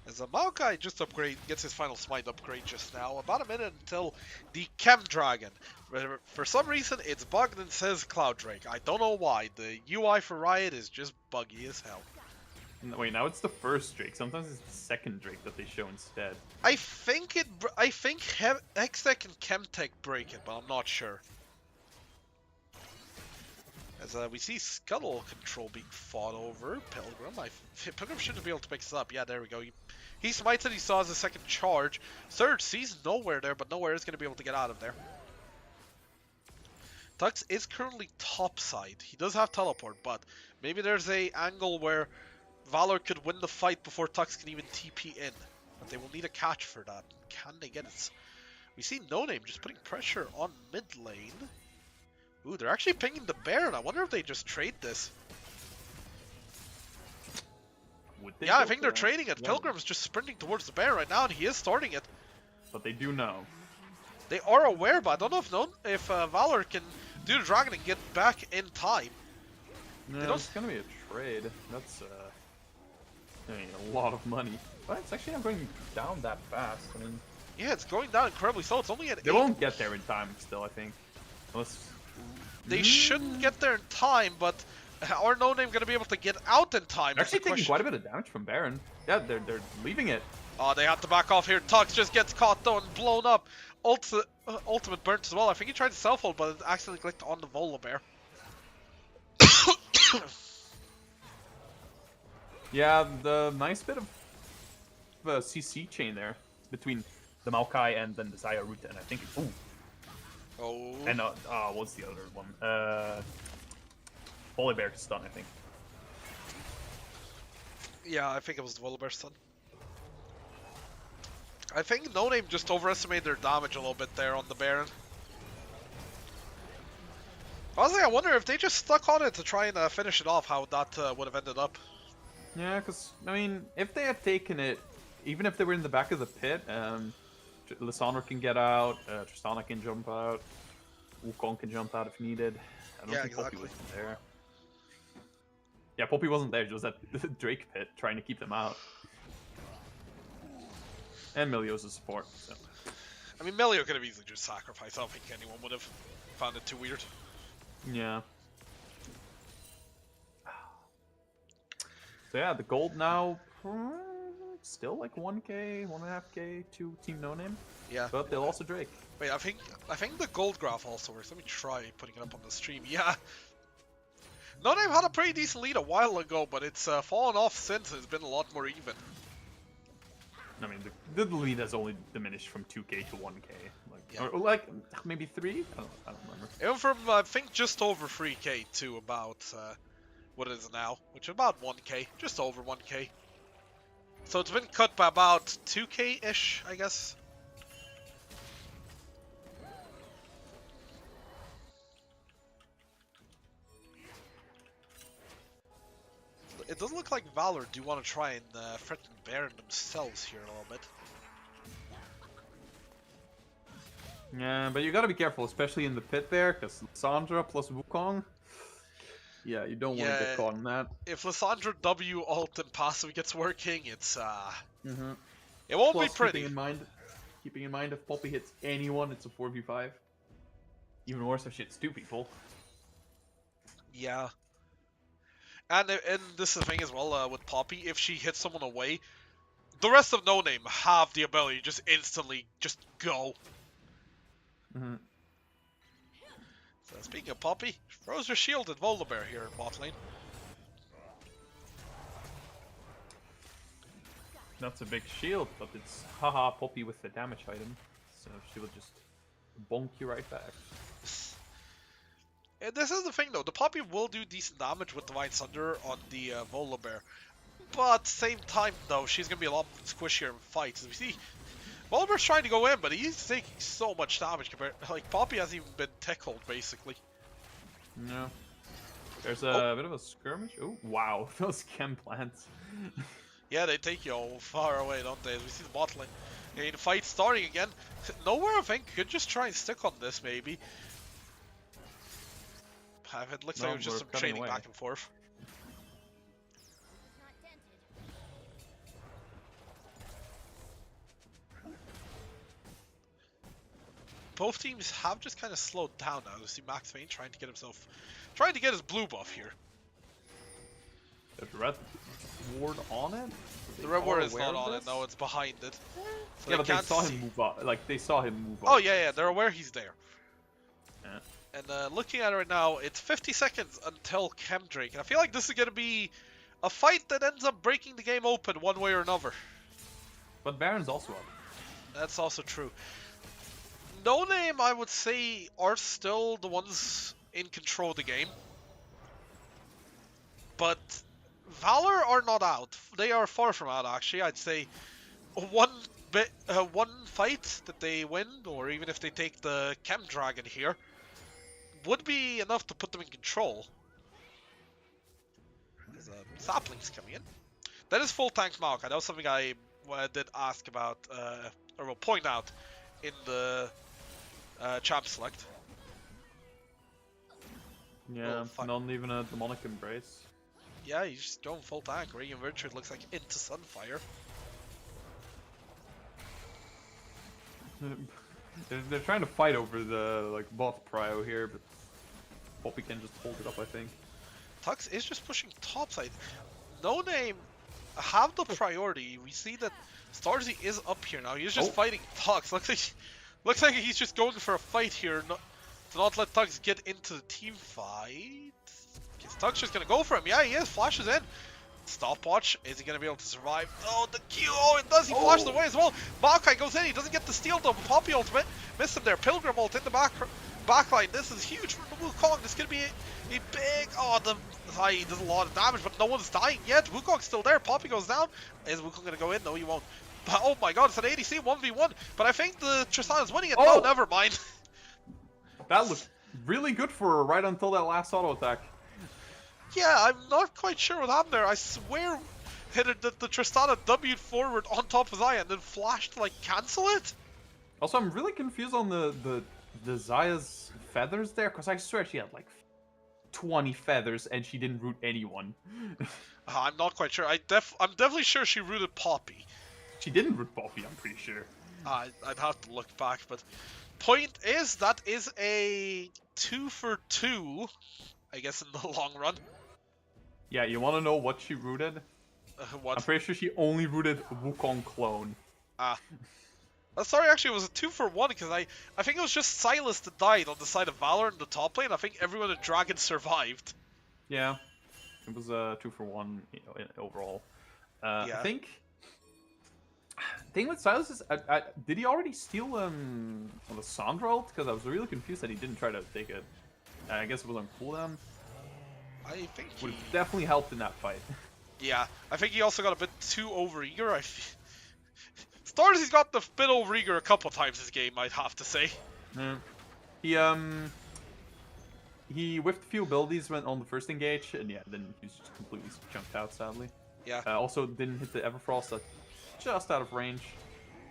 As a Maokai just gets his final smite upgrade just now. About a minute until the Chem Dragon. For some reason, it's bugged and says Cloud Drake. I don't know why. The UI for Riot is just buggy as hell. Wait, now it's the first Drake. Sometimes it's the second Drake that they show instead. I think Hextech and Chemtech break it, but I'm not sure. As we see Scuttle control being fought over. Pilgrim. Pilgrim shouldn't be able to pick this up. Yeah, there we go. He smites it, he saw as a second charge. Surge sees nowhere there, but nowhere is going to be able to get out of there. Tux is currently topside. He does have teleport, but maybe there's a angle where Valor could win the fight before Tux can even TP in. But they will need a catch for that. Can they get it? We see No Name just putting pressure on mid lane. Ooh, they're actually pinging the Baron. I wonder if they just trade this. Yeah, I think they're trading it. Yeah. Pilgrim's just sprinting towards the Baron right now, and he is starting it. But they do know. They are aware, but I don't know if Valor can do the Dragon and get back in time. No, it's gonna be a trade. That's I mean, a lot of money. But it's actually not going down that fast. I mean, Yeah, it's going down incredibly slow. It's only at they 8. won't get there in time still, I think. Unless... They shouldn't get there in time, but are No Name going to be able to get out in time? They're That's the actually taking question. quite a bit of damage from Baron. Yeah, they're leaving it. Oh, they have to back off here. Tux just gets caught though and blown up. Ultimate burnt as well. I think he tried to self-hold, but it accidentally clicked on the Volibear. Yeah, the nice bit of CC chain there between the Maokai and then the Zaya route, and I think... Ooh. Oh. And what's the other one? Volibear stun, I think. Yeah, I think it was the Volibear stun. I think No Name just overestimated their damage a little bit there on the Baron. Honestly, I wonder if they just stuck on it to try and finish it off, how that would have ended up. Yeah, because, I mean, if they had taken it, even if they were in the back of the pit, Lissandra can get out, Tristana can jump out, Wukong can jump out if needed. I don't think Poppy wasn't there. Yeah, Poppy wasn't there, just at the Drake pit, trying to keep them out. And Milio's a support, so. I mean, Melio could have easily just sacrificed. I don't think anyone would have found it too weird. Yeah. So yeah, the gold now, still like 1k, 1.5k to Team No Name. Yeah. But they'll also Drake. Wait, I think the gold graph also works. Let me try putting it up on the stream. Yeah. No Name had a pretty decent lead a while ago, but it's fallen off since. It's been a lot more even. I mean, the lead has only diminished from 2k to 1k. Like, Yeah. or like, maybe 3? I don't remember. It went from, I think, just over 3k to about what it is now, which is about 1k, just over 1k. So it's been cut by about 2k-ish, I guess. It does look like Valor do want to try and threaten Baron themselves here a little bit. Yeah, but you gotta be careful, especially in the pit there, because Sandra plus Wukong. Yeah, you don't want to get caught in that. If Lissandra W ult and passive gets working, it's Mm-hmm. it won't Plus, be pretty. keeping in mind if Poppy hits anyone, it's a 4v5. Even worse if she hits 2 people. Yeah. And this is the thing as well with Poppy, if she hits someone away, the rest of No Name have the ability to just instantly just go. Mm-hmm. So speaking of Poppy, throws her shield at Volibear here in bot lane. That's a big shield, but it's haha Poppy with the damage item, so she will just bonk you right back. And this is the thing though, the Poppy will do decent damage with Divine Thunder on the Volibear. But same time though, she's going to be a lot squishier in fights. As we see, Volibear's trying to go in, but he's taking so much damage compared. Like, Poppy hasn't even been tech-hold, basically. No. There's a bit of a skirmish. Oh, wow. Those chem plants. Yeah, they take you all far away, don't they? As we see the bot lane. Okay, the fight starting again. Nowhere, I think. Could just try and stick on this, maybe. It looks like it was just some trading back and forth. Both teams have just kind of slowed down now. You see Max Vayne trying to get his blue buff here. There's red ward on it? The red ward is not on it, no, it's behind it. So yeah, but they saw him move up. Like, they saw him move up. Oh, yeah, they're aware he's there. Yeah. And looking at it right now, it's 50 seconds until Chemdrake. And I feel like this is going to be a fight that ends up breaking the game open one way or another. But Baron's also up. That's also true. No Name, I would say, are still the ones in control of the game. But Valor are not out. They are far from out, actually. I'd say one fight that they win, or even if they take the Chem Dragon here, would be enough to put them in control. There's a Sapling's coming in. That is full tank Maokai. That was something I did ask about, or will point out in the champ select. Yeah, not even a demonic embrace. Yeah, he's just going full tank. Radiant Virtue looks like into Sunfire. They're trying to fight over the like bot prio here, but Poppy can just hold it up, I think. Tux is just pushing topside. No Name have the priority. We see that Starzy is up here now. He's just fighting Tux. Looks like he's just going for a fight here, to not let Tux get into the team fight. Is Tux just gonna go for him? Yeah, he is. Flashes in. Stopwatch. Is he gonna be able to survive? Oh, the Q. Oh, it does. He flashes away as well. Maokai goes in. He doesn't get the steal though. Poppy ultimate. Missed him there. Pilgrim ult in the backline. This is huge for the Wukong. This could be a big. Oh, the Zai does a lot of damage, but no one's dying yet. Wukong's still there. Poppy goes down. Is Wukong gonna go in? No, he won't. But, oh my god, it's an ADC 1v1. But I think the Tristana's winning it. Oh. No, never mind. That looked really good for her right until that last auto attack. Yeah, I'm not quite sure what happened there. I swear that the Tristana W'd forward on top of Xayah and then flashed to like cancel it. Also, I'm really confused on the Xayah's feathers there, because I swear she had like 20 feathers and she didn't root anyone. I'm not quite sure. I'm definitely sure she rooted Poppy. She didn't root Poppy, I'm pretty sure. I'd have to look back, but point is that is a 2 for 2, I guess, in the long run. Yeah, you want to know what she rooted? What? I'm pretty sure she only rooted Wukong clone. Sorry, actually, it was a 2 for 1 because I think it was just Silas that died on the side of Valor in the top lane. I think everyone at Dragon survived. Yeah, it was a 2 for 1 overall. Yeah. I think. Thing with Silas is, did he already steal the Sandra ult? Because I was really confused that he didn't try to take it. I guess it was on cooldown. I think Would have definitely helped in that fight. Yeah, I think he also got a bit too overeager. Starzy's got the bit overeager a couple times this game, I'd have to say. Yeah. He whiffed a few abilities when on the first engage, and yeah, then he was just completely chunked out, sadly. Yeah. Also didn't hit the Everfrost, just out of range.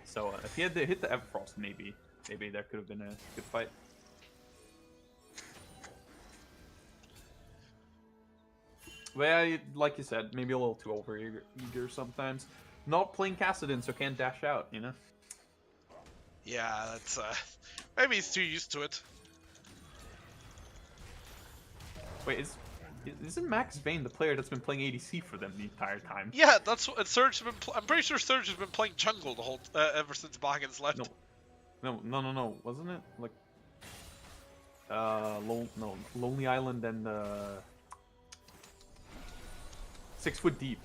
So if he had to hit the Everfrost, maybe there could have been a good fight. Well, yeah, like you said, maybe a little too overeager sometimes. Not playing Kassadin, so can't dash out, you know? Yeah, that's maybe he's too used to it. Wait, isn't Max Vayne the player that's been playing ADC for them the entire time? Yeah, that's what Surge has been. I'm pretty sure Surge has been playing jungle the whole ever since Baggins left. No, wasn't it? Like, Lonely Island and 6 Foot Deep.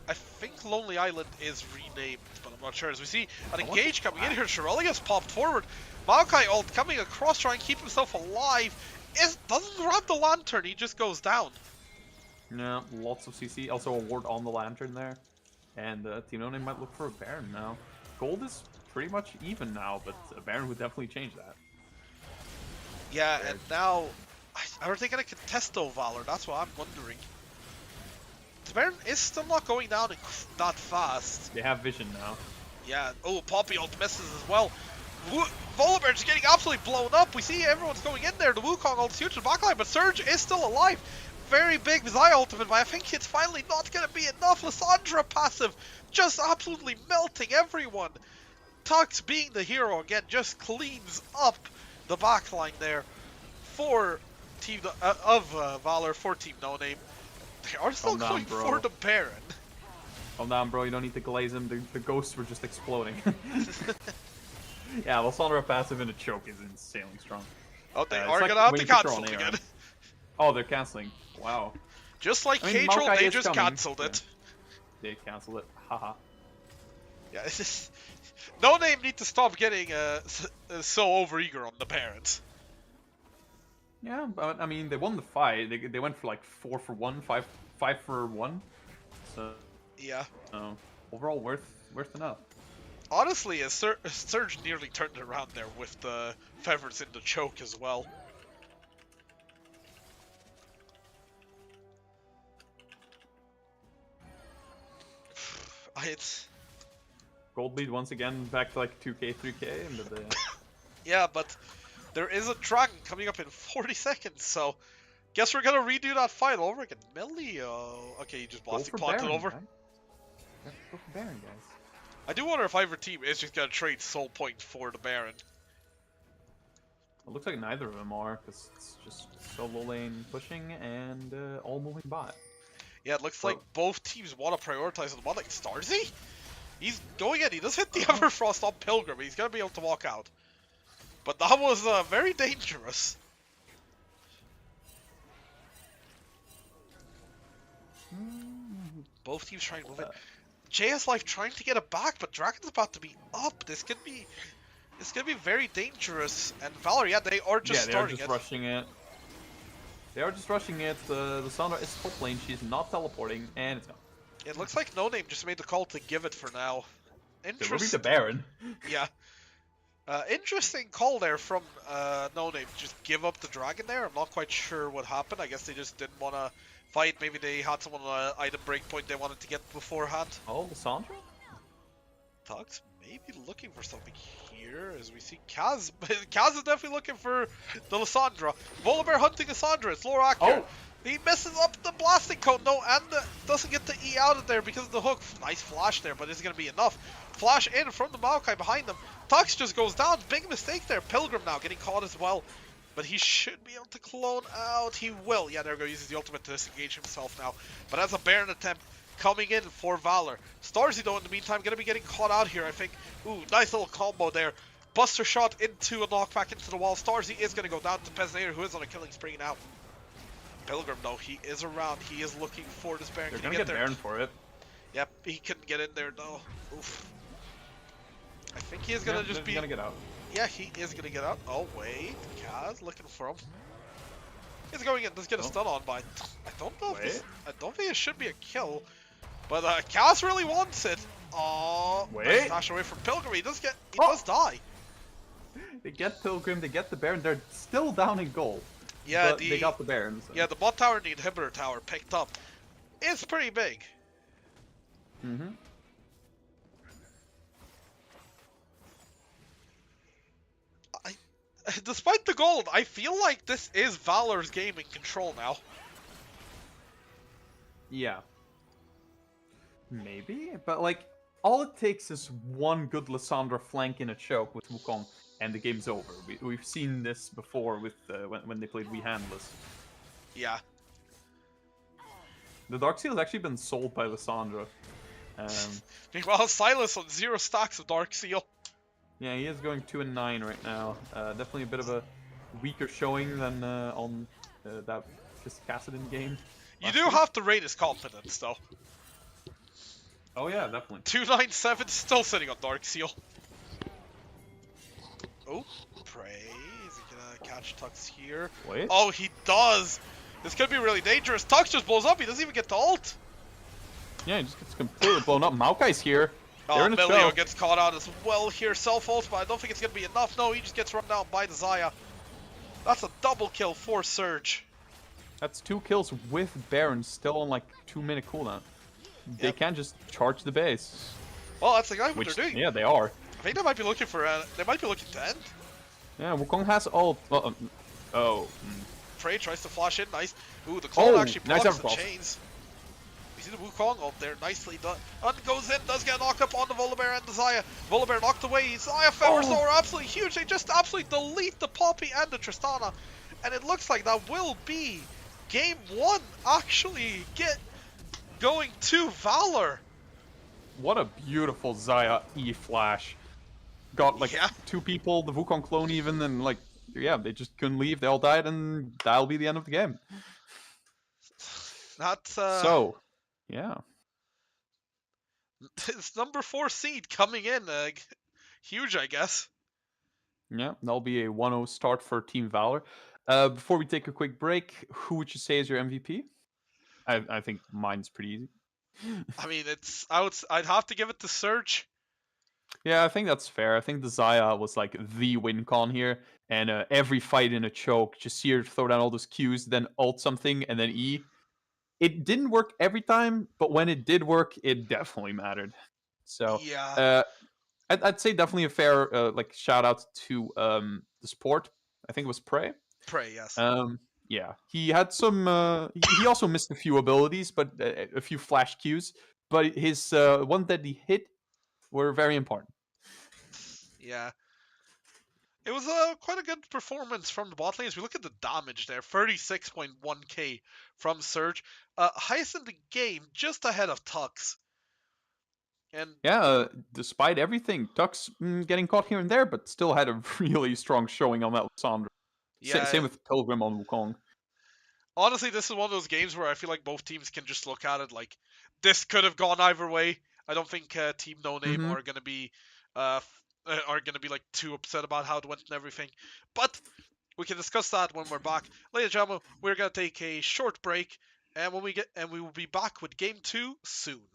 I think Lonely Island is renamed, but I'm not sure. As we see an I want engage to- coming in here, Shirelli has popped forward. Maokai ult coming across, trying to keep himself alive. Doesn't grab the lantern, he just goes down. Yeah, lots of CC. Also a ward on the lantern there. And Team No Name might look for a Baron now. Gold is pretty much even now, but a Baron would definitely change that. Yeah, and now, are they going to contest though, Valor? That's what I'm wondering. The Baron is still not going down that fast. They have vision now. Yeah, oh, Poppy ult misses as well. Volibear's getting absolutely blown up. We see everyone's going in there. The Wukong ult's huge to the backline, but Surge is still alive. Very big Zai ultimate, but I think it's finally not going to be enough. Lissandra passive, just absolutely melting everyone. Tux, being the hero again, just cleans up the backline there for Team Valor, for Team No Name. They are still Calm down, going bro. for the Baron. Calm down, bro. You don't need to glaze him. The ghosts were just exploding. Yeah, Lissandra passive in a choke is insanely strong. Oh, they It's are like going to have when to you control cancel an AR. again. Oh, they're canceling. Wow. Just like I mean, Caedrel, Maokai they is just coming. cancelled it. They canceled it. Haha. Yeah, it's just... No Name need to stop getting so overeager on the parents. Yeah, but I mean, they won the fight. They went for like 4 for 1, 5 for 1. So Yeah. overall, worth enough. Honestly, Surge nearly turned it around there with the feathers in the choke as well. It's... Gold lead once again back to like 2k, 3k, and Yeah, but there is a dragon coming up in 40 seconds, so guess we're gonna redo that fight all over again. Melio. Okay, you just blasted planted over. Right? Yeah, go for Baron, guys. I do wonder if either team is just gonna trade soul point for the Baron. It looks like neither of them are, because it's just solo lane pushing and all moving bot. Yeah, it looks like both teams want to prioritize the one, like Starzy. He's going in. He does hit the Uh-huh. Everfrost on Pilgrim. He's gonna be able to walk out. But that was very dangerous. Both teams trying to move it. JS Life trying to get it back, but Dragon's about to be up. This could be very dangerous. And Valor, yeah, they are just starting just it. rushing it. They are just rushing it. The Sandra is top lane. She's not teleporting, and it's gone. It looks like No Name just made the call to give it for now. They will beat the Interesting. Baron. Yeah. Interesting call there from No Name. Just give up the dragon there. I'm not quite sure what happened. I guess they just didn't want to fight. Maybe they had someone on an item breakpoint they wanted to get beforehand. Oh, Lissandra? Tux maybe looking for something here, as we see Kaz. Kaz is definitely looking for the Lissandra. Volibear hunting Lissandra. It's lower accurate. Oh! He messes up the blasting code, no, and doesn't get the E out of there because of the hook. Nice flash there, but is it going to be enough? Flash in from the Maokai behind them. Tux just goes down. Big mistake there. Pilgrim now getting caught as well. But he should be able to clone out. He will. Yeah, there we go. Uses the ultimate to disengage himself now. But as a Baron attempt coming in for Valor. Starzy, though, in the meantime, going to be getting caught out here, I think. Ooh, nice little combo there. Buster shot into a knockback into the wall. Starzy is going to go down to Peznator, who is on a killing spree now. Pilgrim, though, he is around. He is looking for this Baron. They're Can gonna he get there? Baron for it. Yep, he couldn't get in there, though. Oof. I think he is going to just be... gonna get out. Yeah, he is going to get out. Oh, wait. Kaz looking for him. He's going in. Let's get a stun on by... I don't know if this... I don't think it should be a kill. But Kaz really wants it. Oh, nice dash away from Pilgrim. He does get... He does die. They get Pilgrim, they get the Baron. They're still down in gold. Yeah, but they got the Baron. So. Yeah, the bot tower and the inhibitor tower picked up. It's pretty big. Mm-hmm. Despite the gold, I feel like this is Valor's game in control now. Yeah. Maybe, but like, all it takes is one good Lissandra flank in a choke with Wukong, and the game's over. We've seen this before with when they played We Handless. Yeah. The Darkseal has actually been sold by Lissandra. Meanwhile, Silas on 0 stacks of Darkseal. Yeah, he is going 2 and 9 right now. Definitely a bit of weaker showing than on that Kassadin game. You last do week. have to rate his confidence, though. Oh yeah, definitely. 297 still sitting on Dark Seal. Oh, Prey. Is he gonna catch Tux here? Wait. Oh, he does! This could be really dangerous. Tux just blows up. He doesn't even get to ult. Yeah, he just gets completely blown up. Maokai's here. They're Oh, in a Milio choke. gets caught out as well here. Self ult, but I don't think it's gonna be enough. No, he just gets run down by the Zaya. That's a double kill for Surge. That's 2 kills with Baron still on like 2-minute cooldown. They Yep. can just charge the base. Well, that's exactly what Which, they're doing. yeah, they are. I think they might be looking for. They might be looking to end. Yeah, Wukong has ult. Oh. Prey tries to flash in. Nice. Ooh, the clone Oh, actually nice blocks the overcross. chains. You see the Wukong ult there, nicely done. And goes in, does get knocked up on the Volibear and the Zaya. Volibear knocked away. Zaya Feather Soar absolutely huge. They just absolutely delete the Poppy and the Tristana. And it looks like that will be game 1 actually get going to Valor. What a beautiful Zaya E-flash. Got like Yeah. 2 people, the Wukong clone even, and like, yeah, they just couldn't leave. They all died, and that'll be the end of the game. That's So, yeah. it's number 4 seed coming in. Huge, I guess. Yeah, that'll be a 1-0 start for Team Valor. Before we take a quick break, who would you say is your MVP? I think mine's pretty easy. I mean, I'd have to give it to Surge. Yeah, I think that's fair. I think the Zaya was like the win con here, and every fight in a choke, just see her throw down all those Qs, then ult something, and then E. It didn't work every time, but when it did work, it definitely mattered. So, Yeah. I'd say definitely a fair like shout out to the support. I think it was Prey. Prey, yes. Yeah, he had some. He also missed a few abilities, but a few flash Qs. But his one that he hit were very important. Yeah. It was quite a good performance from the bot lane. As we look at the damage there, 36.1k from Surge. Highest in the game, just ahead of Tux. And Yeah, despite everything, Tux getting caught here and there, but still had a really strong showing on that Lissandra. yeah, Same with Pilgrim on Wukong. honestly, this is one of those games where I feel like both teams can just look at it like, this could have gone either way. I don't think Team No Name Mhm. are gonna be like too upset about how it went and everything. But we can discuss that when we're back. Ladies and gentlemen, we're gonna take a short break, and we will be back with game 2 soon.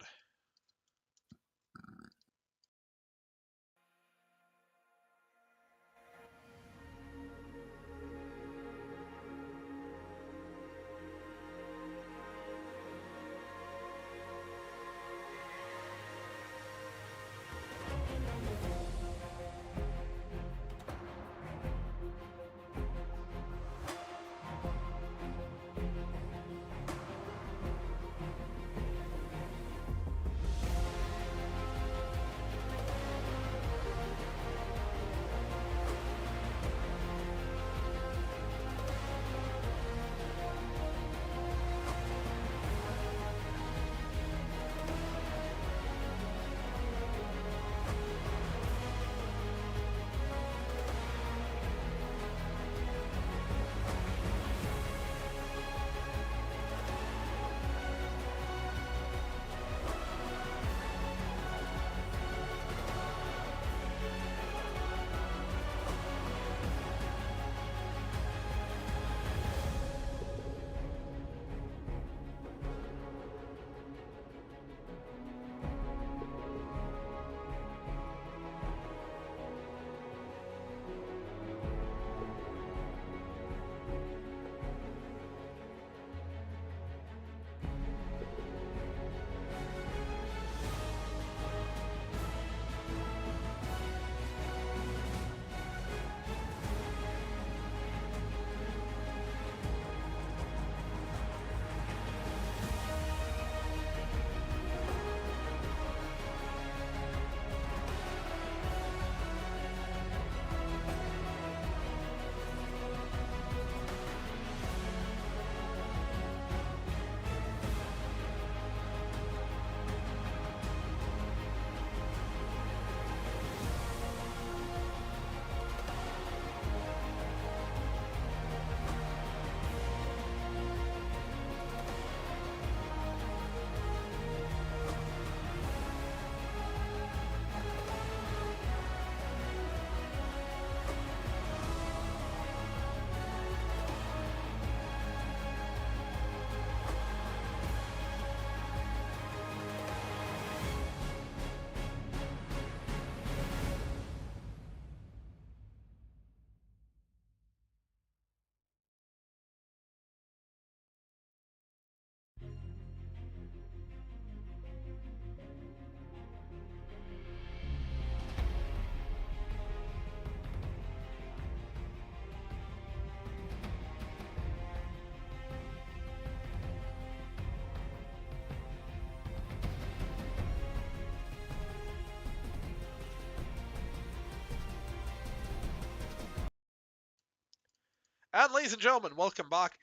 And ladies and gentlemen, welcome back.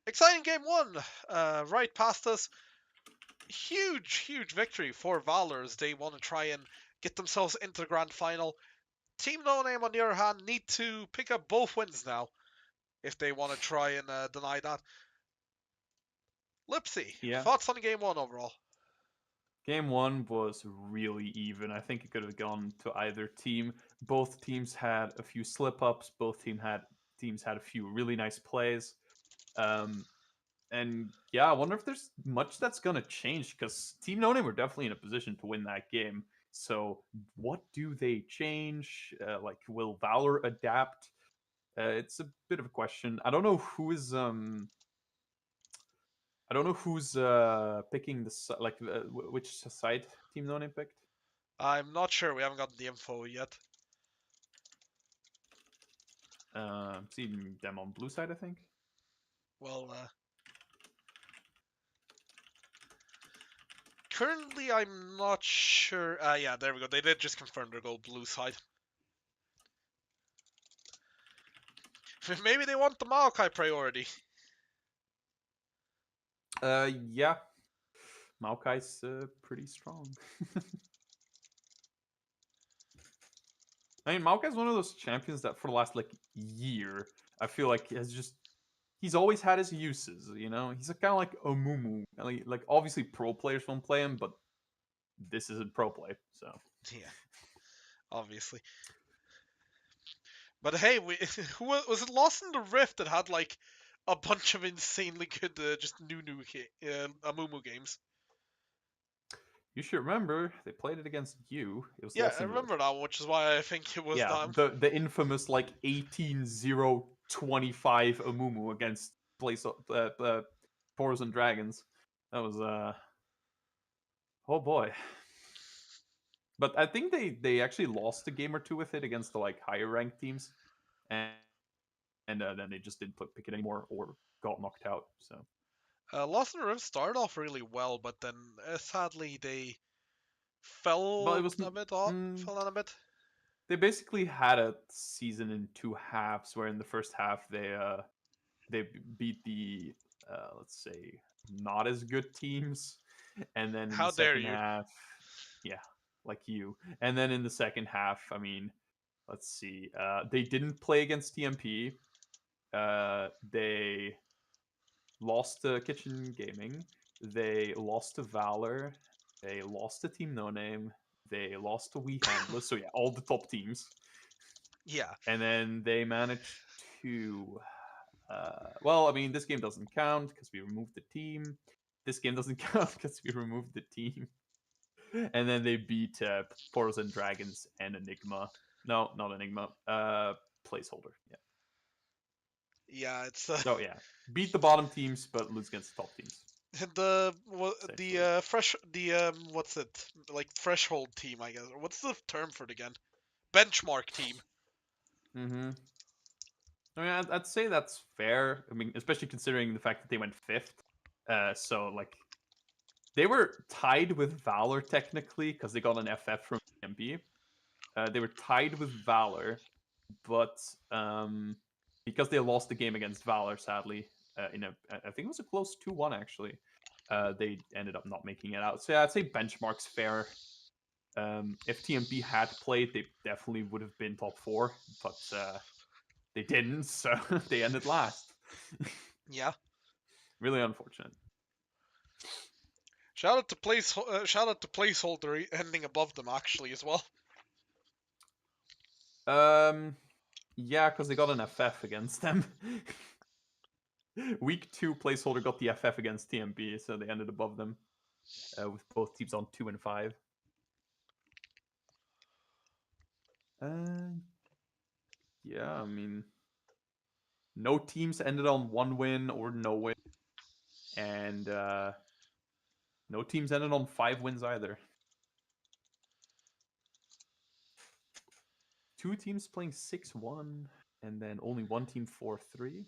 Exciting game one, right past us. Huge victory for Valor as they want to try and get themselves into the grand final. Team No Name, on the other hand, need to pick up both wins now if they want to try and deny that. Lipsy, Yeah. thoughts on game one overall? Game one was really even. I think it could have gone to either team. Both teams had a few slip ups. Both teams had a few really nice plays. And yeah, I wonder if there's much that's gonna change because Team No Name were definitely in a position to win that game. So what do they change? Like, will Valor adapt? It's a bit of a question. I don't know who's picking the which side Team No Name picked. I'm not sure. We haven't gotten the info yet. Seeing them on blue side, I think. Well, currently I'm not sure. Yeah, there we go. They did just confirm their goal blue side. Maybe they want the Maokai priority. Yeah. Maokai's pretty strong. I mean, Maokai's one of those champions that for the last like year, I feel like he's always had his uses. You know, he's kind of like a Mumu. Like obviously pro players won't play him, but this isn't pro play, so Yeah, obviously. But hey, who was it? Lost in the Rift that had like a bunch of insanely good just Amumu games. you should remember they played it against you. It was Yeah, Lost I in the remember Rift. that one, which is why I think it was Yeah, them. the infamous like 18-0-25 Amumu against Boars and Dragons. That was oh boy. But I think they actually lost a game or two with it against the like higher ranked teams, and then they just didn't pick it anymore or got knocked out. So Lost in the Rift started off really well, but then sadly they well, it fell was a bit off. Fell down a bit. they basically had a season in two halves, where in the first half they beat the let's say not as good teams, and then in How the dare second you? half, yeah, like you, and then in the second half, I mean, let's see, they didn't play against TMP. They lost to Kitchen Gaming. They lost to Valor. They lost to Team No Name. They lost to We Handless. So yeah, all the top teams. Yeah. And then they managed to. Well, I mean, this game doesn't count because we removed the team. This game doesn't count because we removed the team. And then they beat Poros and Dragons and Enigma. No, not Enigma. Placeholder. Yeah. Yeah, it's So yeah, beat the bottom teams, but lose against the top teams. what's it, like, threshold team, I guess. What's the term for it again? Benchmark team. Mm-hmm. I mean, I'd say that's fair. I mean, especially considering the fact that they went fifth. So like, they were tied with Valor technically because they got an FF from MB. They were tied with Valor, but because they lost the game against Valor, sadly, I think it was a close 2-1 actually. They ended up not making it out. So yeah, I'd say benchmark's fair. If TMP had played, they definitely would have been top 4, but they didn't, so they ended last. Yeah. Really unfortunate. Shout out to placeholder ending above them actually as well. Yeah, because they got an FF against them. Week 2 placeholder got the FF against TMP, so they ended above them with both teams on 2 and 5. Yeah, I mean, no teams ended on 1 win or no win, and no teams ended on 5 wins either. 2 teams playing 6-1, and then only 1 team 4-3.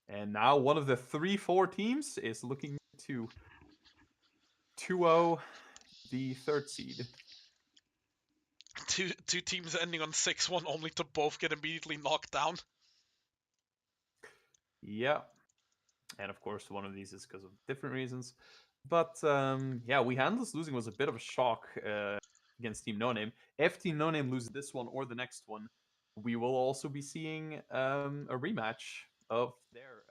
And now one of the 3-4 teams is looking to 2-0 the 3rd seed. Two teams ending on 6-1 only to both get immediately knocked down. Yeah. And of course, one of these is because of different reasons. But yeah, We Handless losing was a bit of a shock against Team No Name. If Team No Name loses this one or the next one, we will also be seeing a rematch of their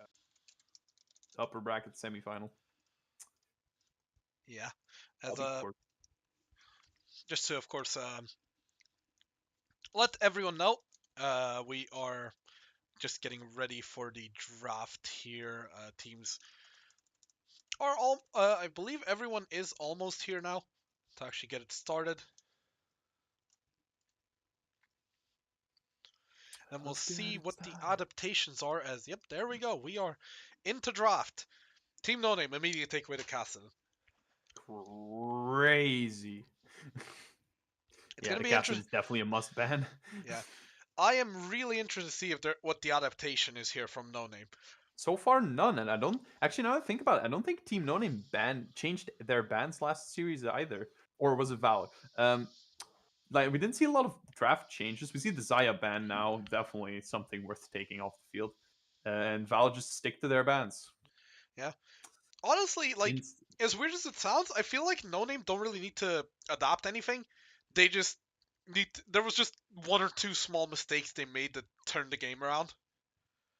upper bracket semifinal. Yeah. That'll As be cool. just to, of course, let everyone know, we are just getting ready for the draft here. Teams are all, I believe everyone is almost here now to actually get it started. Then we'll Let's get see it what the started. adaptations are. As yep, there we go. We are into draft. Team No Name immediately take away the castle. Crazy. It's Yeah, gonna the be captain interesting. is definitely a must ban. Yeah, I am really interested to see if what the adaptation is here from No Name. So far, none, and I don't actually. Now that I think about it, I don't think Team No Name changed their bans last series either, or was it Valor? Like we didn't see a lot of draft changes. We see the Zaya ban now, definitely something worth taking off the field, and Valor just stick to their bans. Yeah, honestly, like Inst- as weird as it sounds, I feel like No Name don't really need to adapt anything. They just there was just one or two small mistakes they made that turned the game around.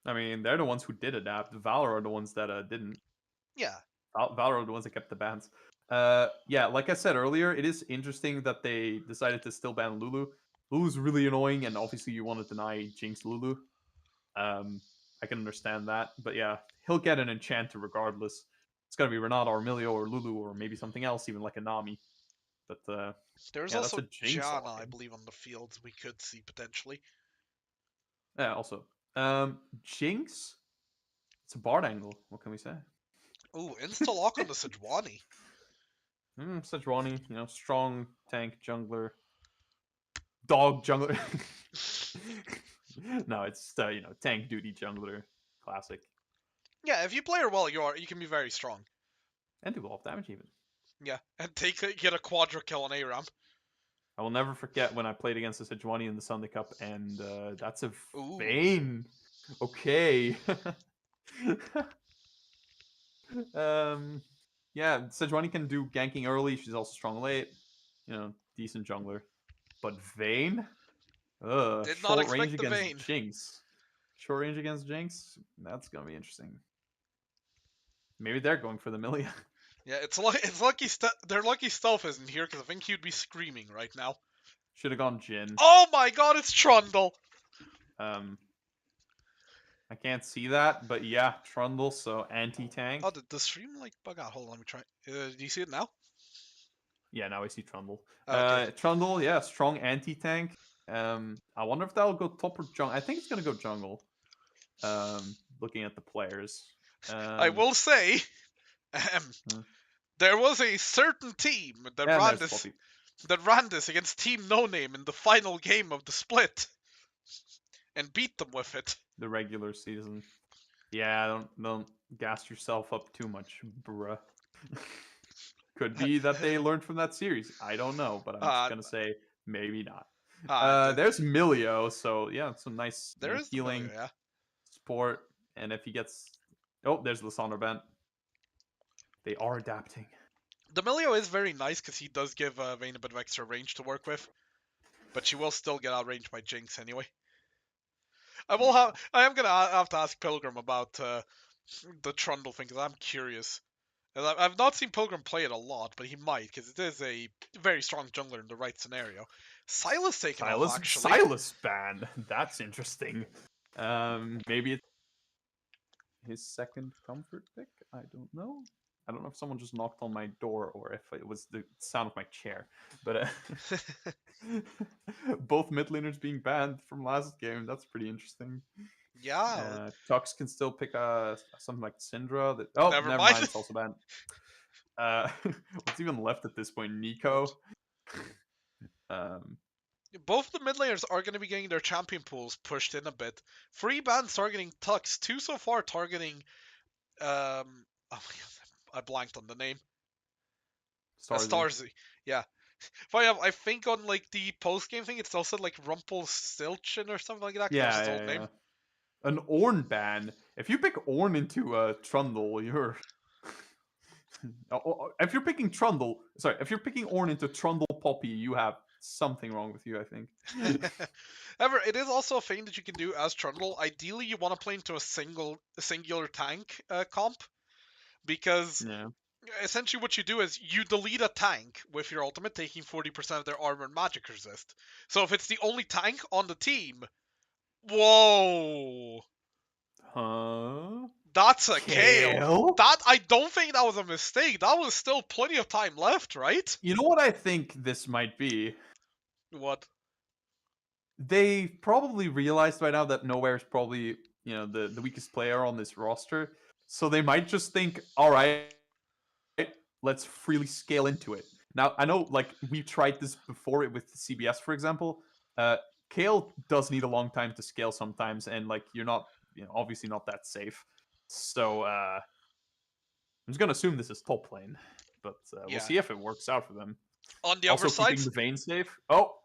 I mean, they're the ones who did adapt. Valor are the ones that didn't. Yeah, Valor are the ones that kept the bans. Yeah, like I said earlier, it is interesting that they decided to still ban Lulu. Lulu's really annoying, and obviously you want to deny Jinx Lulu. I can understand that, but yeah, he'll get an enchanter regardless. It's gonna be Renata or Emilio or Lulu or maybe something else, even like a Nami. But there's yeah, that's also a Jinx Jana, all I game. believe, on the fields we could see potentially. Yeah, also Jinx. It's a Bard angle. What can we say? Ooh, insta lock on the Sejuani. Sejuani, strong tank jungler, dog jungler. No, it's tank duty jungler, classic, Yeah, if you play her well, you can be very strong. and do a lot of damage even. Yeah, and get a quadra kill on ARAM. I will never forget when I played against the Sejuani in the Sunday Cup, and that's a Ooh. Vayne. Okay. Yeah, Sejuani can do ganking early. She's also strong late. Decent jungler. But Vayne? Did not Short range expect the against Vayne. Jinx. Short range against Jinx? That's gonna be interesting. Maybe they're going for the Milia. Yeah, it's lucky their lucky stealth isn't here because I think he'd be screaming right now. Should have gone Jin. Oh my god, it's Trundle. I can't see that, but yeah, Trundle, so anti-tank. Oh, did the stream like bug out? Hold on, let me try. Do you see it now? Yeah, now I see Trundle. Okay. Trundle, yeah, strong anti-tank. I wonder if that'll go top or jungle. I think it's gonna go jungle. Looking at the players. I will say, Hmm. there was a certain team that And ran there's this Fluffy. against Team No Name in the final game of the split, and beat them with it. The regular season. Yeah, don't gas yourself up too much, bruh. Could be that they learned from that series. I don't know, but I'm just Uh, gonna say maybe not. uh, There's Milio, so yeah, some nice there is the healing Milio, yeah. support, and if he gets, there's Lissandra Bent. They are adapting. The Milio is very nice because he does give Vayne a bit of extra range to work with, but she will still get outranged by Jinx anyway. I am gonna have to ask Pilgrim about the Trundle thing because I'm curious. And I've not seen Pilgrim play it a lot, but he might because it is a very strong jungler in the right scenario. Silas taken off actually. Silas ban. That's interesting. Maybe it's his second comfort pick. I don't know. I don't know if someone just knocked on my door or if it was the sound of my chair. But both mid laners being banned from last game. That's pretty interesting. Yeah, Tux can still pick something like Syndra. never Never mind. mind. It's also banned. What's even left at this point? Nico. Both the mid laners are going to be getting their champion pools pushed in a bit. 3 bans targeting Tux, 2 so far targeting oh my god, I blanked on the name. Starzy. Yeah. I think on like the post game thing, it's also like Rumpelstiltskin or something like that. 'Cause that was his old name. An Ornn ban. If you pick Ornn into Trundle, you're. If you're picking Trundle, sorry, if you're picking Ornn into Trundle Poppy, you have something wrong with you, I think. However, it is also a thing that you can do as Trundle. Ideally, you want to play into a singular tank comp, because Yeah. essentially what you do is you delete a tank with your ultimate, taking 40% of their armor and magic resist. So if it's the only tank on the team, whoa, Huh? that's a KO. Kale? That, I don't think that was a mistake. That was still plenty of time left, right? You know what I think this might be? What? They probably realized by now that Nowhere is probably, the weakest player on this roster. So they might just think, all right, let's freely scale into it. Now, I know, like, we've tried this before with CBS, for example. Kale does need a long time to scale sometimes, and, like, you're not, obviously not that safe. So, I'm just going to assume this is top lane, but we'll Yeah. see if it works out for them. On the Also other side, keeping the Vayne safe. Oh,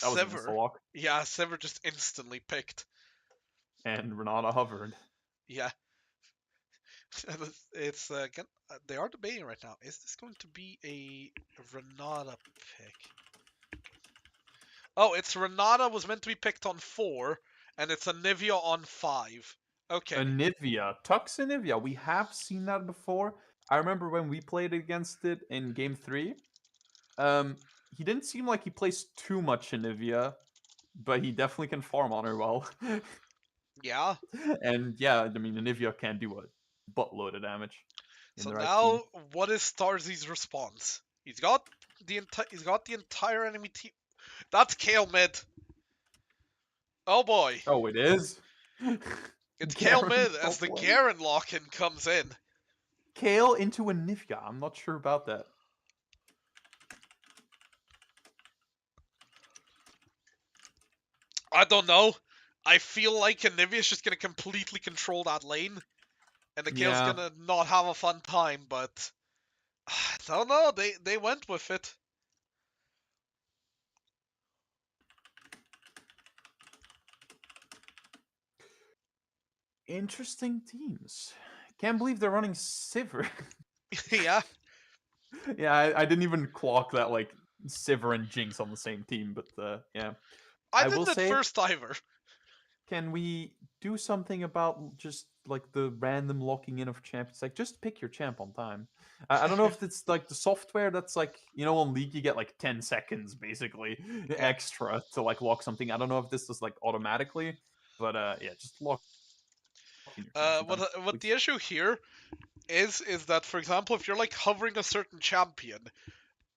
that was an Sever. insta-lock. Yeah, Sever just instantly picked. And Renata hovered. Yeah. It's they are debating right now. Is this going to be a Renata pick? Oh, it's Renata was meant to be picked on 4, and it's Anivia on 5. Okay. Anivia. Tux Anivia. We have seen that before. I remember when we played against it in game 3. He didn't seem like he plays too much Anivia, but he definitely can farm on her well. Yeah. And yeah, I mean, Anivia can do a buttload of damage in So the right now, team. what is Starzy's response? He's got the entire enemy team. That's Kale mid. Oh boy. Oh, it is? It's Kale Garen mid as the top lane? Garen lock-in comes in. Kale into Anivia. I'm not sure about that. I don't know. I feel like Anivia's just gonna completely control that lane, and the Kale's Yeah. gonna not have a fun time. But I don't know. They went with it. Interesting teams. Can't believe they're running Sivir. Yeah. Yeah, I didn't even clock that, like, Sivir and Jinx on the same team, but yeah. I I will didn't at say, first either. can we do something about just, like, the random locking in of champions? Like, just pick your champ on time. I don't know if it's, like, the software that's, like, on League you get, like, 10 seconds, basically, extra to, like, lock something. I don't know if this does, like, automatically, but, yeah, just lock in your champs on time, What the please. issue here is that, for example, if you're like hovering a certain champion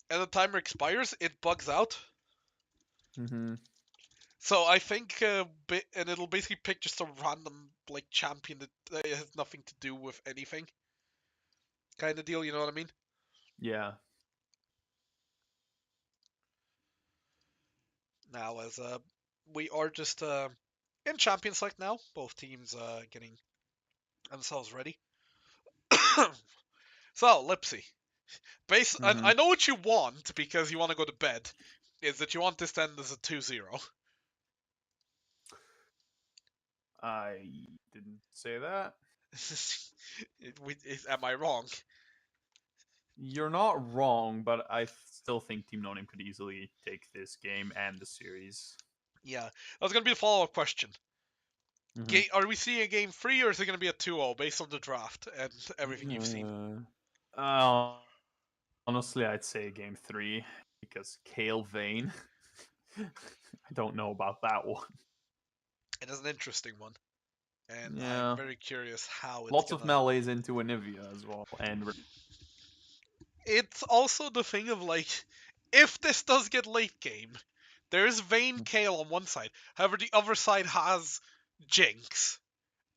and the timer expires, it bugs out. Mm-hmm. So I think, and it'll basically pick just a random like champion that has nothing to do with anything, kind of deal. You know what I mean? Yeah. Now, as we are just in Champions Select now, both teams getting themselves ready. So, Lipsy, Mm-hmm. I know what you want because you want to go to bed. Is that you want this to end as a 2-0? I didn't say that. Am I wrong? You're not wrong, but I still think Team No Name could easily take this game and the series. Yeah, that was gonna be a follow-up question. Mhm. Are we seeing a game 3 or is it gonna be a 2-0 based on the draft and everything you've seen? Honestly, I'd say game 3 because Kale Vayne. I don't know about that one. It is an interesting one, and I'm Yeah, very curious how it's lots of gonna. melees into Anivia as well, and It's also the thing of like, if this does get late game, there's Vayne Kale on one side. However, the other side has Jinx,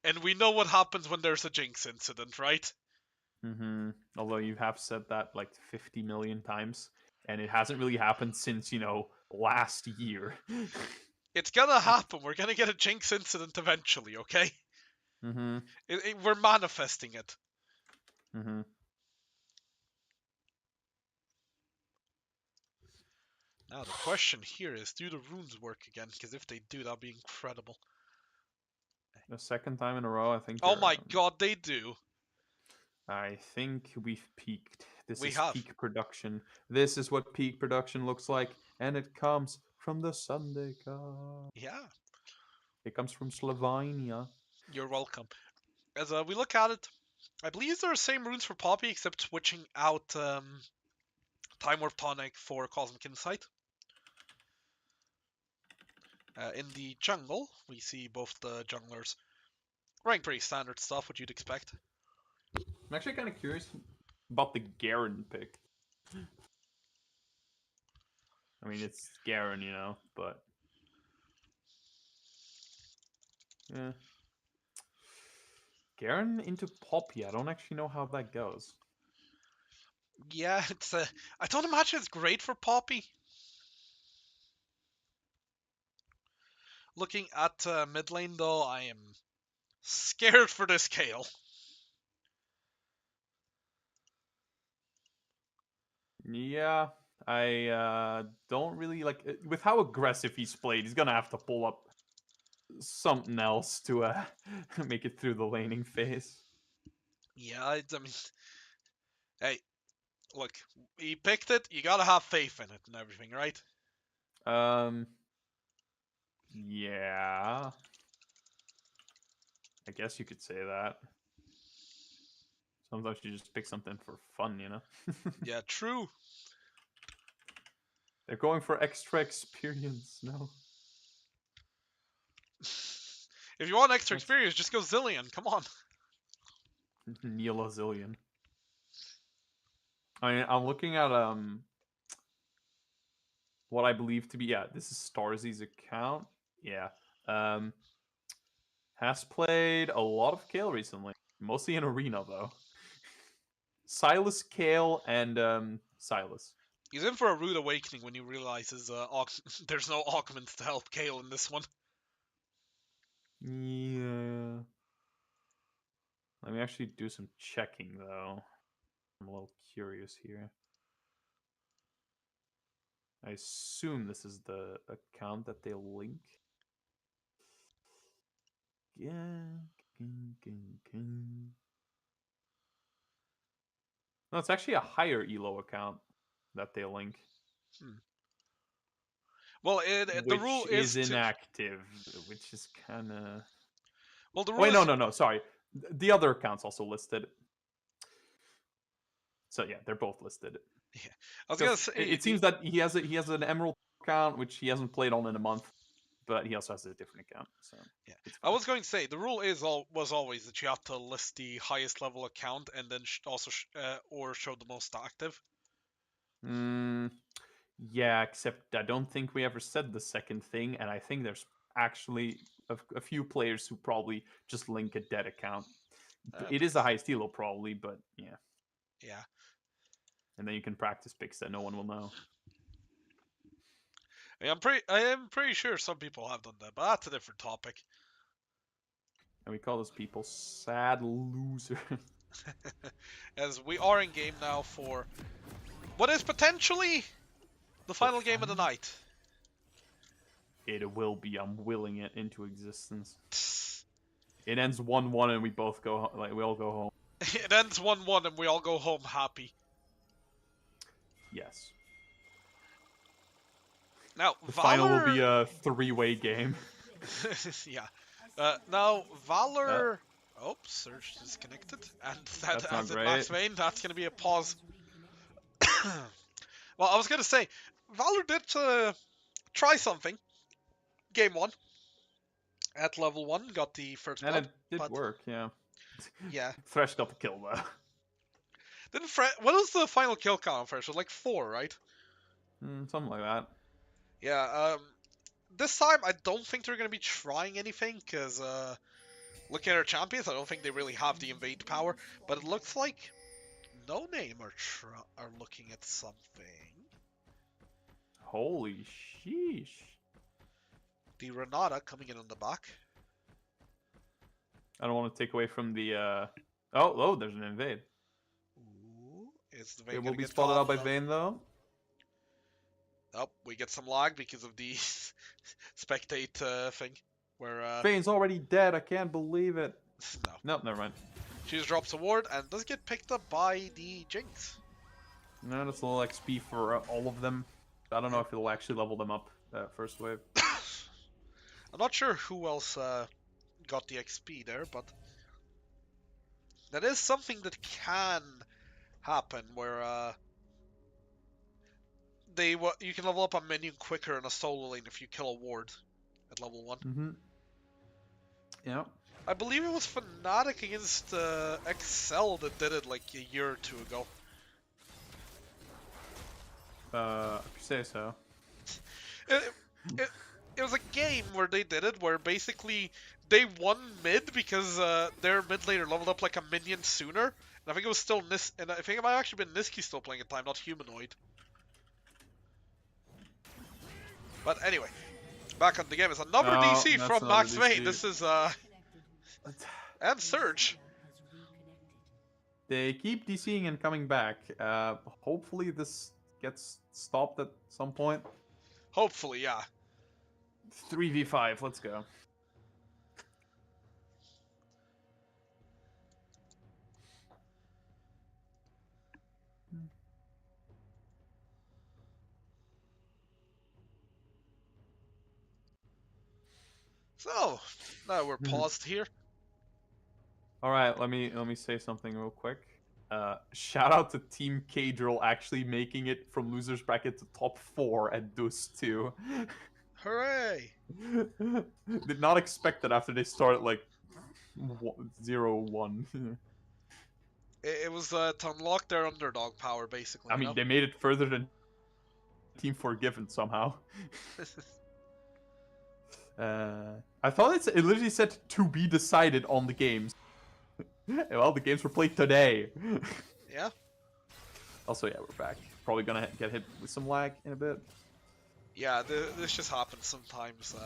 and we know what happens when there's a Jinx incident, right? Mm-hmm. Although you have said that like 50 million times, and it hasn't really happened since last year. It's gonna happen. We're gonna get a Jinx incident eventually, okay? Mm-hmm. We're manifesting it. Mm-hmm. Now the question here is, do the runes work again? Because if they do, that'd be incredible. A second time in a row, I think. Oh my god, they do. I think we've peaked. This We is have. peak production. This is what peak production looks like, and it comes from the Sunday Cup. Yeah, It comes from Slovenia. you're welcome. As we look at it, I believe there are same runes for Poppy, except switching out Time Warp Tonic for Cosmic Insight. In the jungle, we see both the junglers wearing pretty standard stuff, what you'd expect. I'm actually kind of curious about the Garen pick. I mean, it's Garen, you know, but yeah. Garen into Poppy. I don't actually know how that goes. Yeah, it's I don't imagine it's great for Poppy. Looking at mid lane though, I am scared for this Kale. Yeah, I don't really like with how aggressive he's played. He's gonna have to pull up something else to make it through the laning phase. Yeah, I mean, hey, look, he picked it. You gotta have faith in it and everything, right? Yeah, I guess you could say that. Sometimes you just pick something for fun, you know? Yeah, true. They're going for extra experience, no? If you want extra That's- experience, just go Zillion. Come on. Neela Zillion. I mean, I'm looking at what I believe to be this is Starzy's account. Yeah. Has played a lot of Kale recently. Mostly in Arena though. Silas, Kale, and Silas. He's in for a rude awakening when he realizes there's no augments to help Kale in this one. Yeah. Let me actually do some checking though. I'm a little curious here. I assume this is the account that they link. Yeah. No, it's actually a higher ELO account that they link. Well, the rule is inactive, which is kind of. Well, the rule Wait, is no. Sorry, the other account's also listed. So yeah, they're both listed. Yeah. I was gonna say it seems that he has an Emerald account which he hasn't played on in a month, but he also has a different account. So yeah, I was going to say the rule was always that you have to list the highest level account and then or show the most active. Yeah, except I don't think we ever said the second thing, and I think there's actually a few players who probably just link a dead account. It is a high elo probably, but yeah. Yeah. And then you can practice picks that no one will know. I am pretty sure some people have done that, but that's a different topic. And we call those people sad losers. As we are in game now for what is potentially the final game of the night. It will be. I'm willing it into existence. It ends 1-1 and we both go we all go home. It ends 1-1 and we all go home happy. Yes. Now, the Valor... final will be a 3-way game. Yeah. Now, Valor... Oh, Surge disconnected. And that as in Max Vayne, that's going to be a pause. Well, I was going to say, Valor did try something. Game 1. At level 1, got the first blood. And it did work, yeah. Yeah. Thresh got the kill, though. What was the final kill count on Thresh? It was like 4, right? Something like that. Yeah, this time I don't think they're going to be trying anything, because looking at our champions, I don't think they really have the invade power, but it looks like No Name are looking at something. Holy sheesh. The Renata coming in on the back. I don't want to take away from the... Oh, there's an invade. Ooh, is the Vayne It will be get spotted caught? out by Vayne, though. Oh, we get some lag because of the spectate thing. Where Fane's already dead. I can't believe it. no, Nope, never mind. she just drops a ward and does get picked up by the Jinx. No, that's a little XP for all of them. I don't know if it'll actually level them up first wave. I'm not sure who else got the XP there, but that is something that can happen where you can level up a minion quicker in a solo lane if you kill a ward at level 1. Mm-hmm. Yeah. I believe it was Fnatic against XL that did it like a year or two ago. If you say so. It was a game where they did it, where basically they won mid because their mid laner leveled up like a minion sooner. And I think it was still and I think it might have actually been Niski still playing at the time, not Humanoid. But anyway, back on the game. It's another DC that's from another Max DC. Vayne. This is and Surge. They keep DCing and coming back. Hopefully this gets stopped at some point. Hopefully, yeah. 3v5, let's go. So now we're paused here. All right, let me say something real quick. Shout out to Team Cadril actually making it from losers bracket to top 4 at Dus 2. Hooray! Did not expect that after they started like 0-1. It was to unlock their underdog power, basically. I mean, they made it further than Team Forgiven somehow. I thought it literally said to be decided on the games. Well, the games were played today. Yeah. Also, yeah, we're back. Probably gonna get hit with some lag in a bit. Yeah, this just happens sometimes.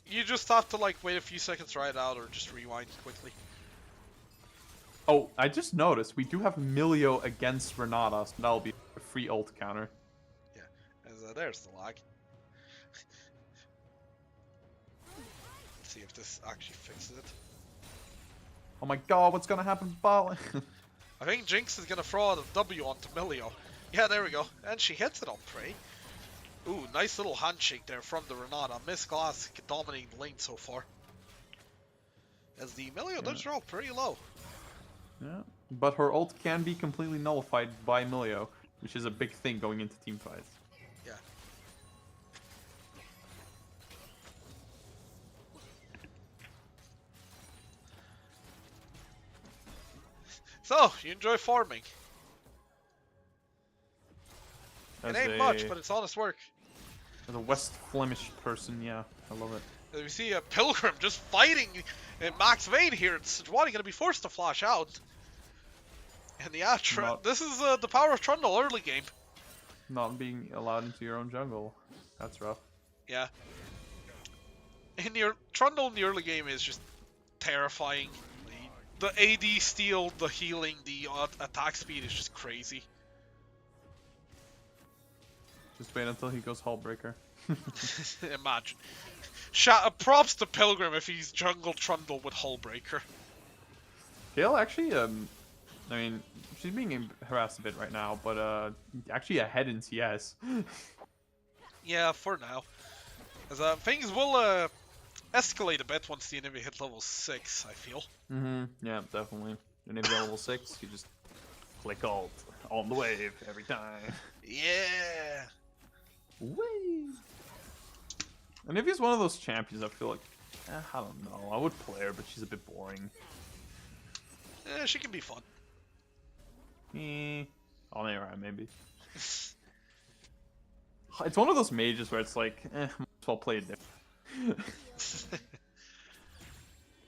You just have to like wait a few seconds, try it out, or just rewind quickly. Oh, I just noticed we do have Milio against Renata, so that'll be a free ult counter. Yeah, as there's the lag. Let's see if this actually fixes it. Oh my god, what's gonna happen, Ball? I think Jinx is gonna throw out a W onto Milio. Yeah, there we go. And she hits it on Prey. Ooh, nice little handshake there from the Renata. Miss Glass dominating the lane so far. As the Milio does drop pretty low. Yeah, but her ult can be completely nullified by Milio, which is a big thing going into team fights. Yeah. So, you enjoy farming. It ain't much, but it's honest work. As a West Flemish person, yeah, I love it. We see a Pilgrim just fighting Max Vayne here. It's Sejuani gonna be forced to flash out. And yeah, this is the power of Trundle early game. Not being allowed into your own jungle. That's rough. Yeah. And your Trundle in the early game is just terrifying. The AD steal, the healing, the attack speed is just crazy. Just wait until he goes Hullbreaker. Imagine. Props to Pilgrim if he's jungle Trundle with Hullbreaker. Gale actually, I mean, she's being harassed a bit right now, but actually ahead in CS. Yeah, for now. As things will escalate a bit once the enemy hit level 6, I feel. Mm-hmm. Yeah, definitely. And if you're level 6, you just click alt on the wave every time. Yeah. Whee! And if he's one of those champions, I feel like, I don't know. I would play her, but she's a bit boring. She can be fun. On AR, maybe. It's one of those mages where it's like, might as well play it different.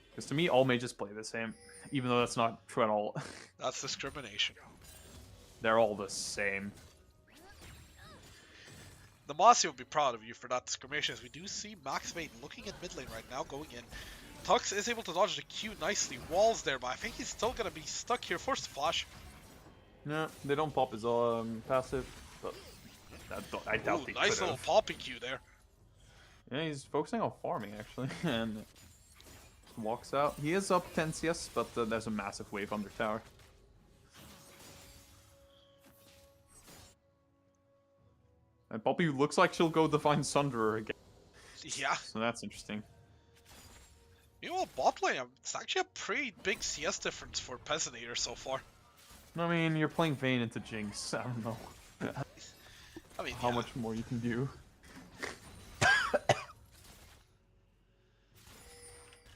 Because to me, all mages play the same, even though that's not true at all. That's discrimination. They're all the same. The Mossy will be proud of you for that discrimination, as we do see Max Vayne looking at mid lane right now, going in. Tux is able to dodge the Q nicely, walls there, but I think he's still going to be stuck here. Forced to flash. No, they don't pop his passive, but I doubt they Ooh, nice could've. little poppy Q there. Yeah, he's focusing on farming actually, and walks out. He is up 10 CS, but there's a massive wave under tower. And Poppy looks like she'll go Divine Sunderer again, Yeah. so that's interesting. Meanwhile, bot lane, it's actually a pretty big CS difference for Peasanator so far. I mean, you're playing Vayne into Jinx. I don't know I mean, how yeah. much more you can do.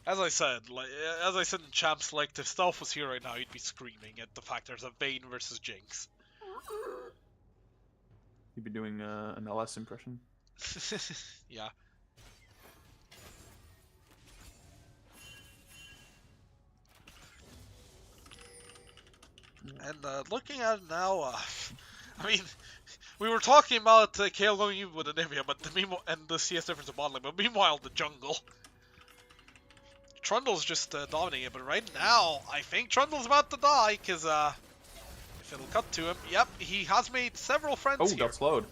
As I said in Champs, like, if Stealth was here right now, he'd be screaming at the fact there's a Vayne versus Jinx. You'd be doing an LS impression. Yeah. And looking at it now, I mean, we were talking about Kayle going in with Anivia, but and the CS difference of modeling, but meanwhile the jungle. Trundle's just dominating it, but right now, I think Trundle's about to die, because if it'll cut to him, yep, he has made several friends Oh, here. got slowed.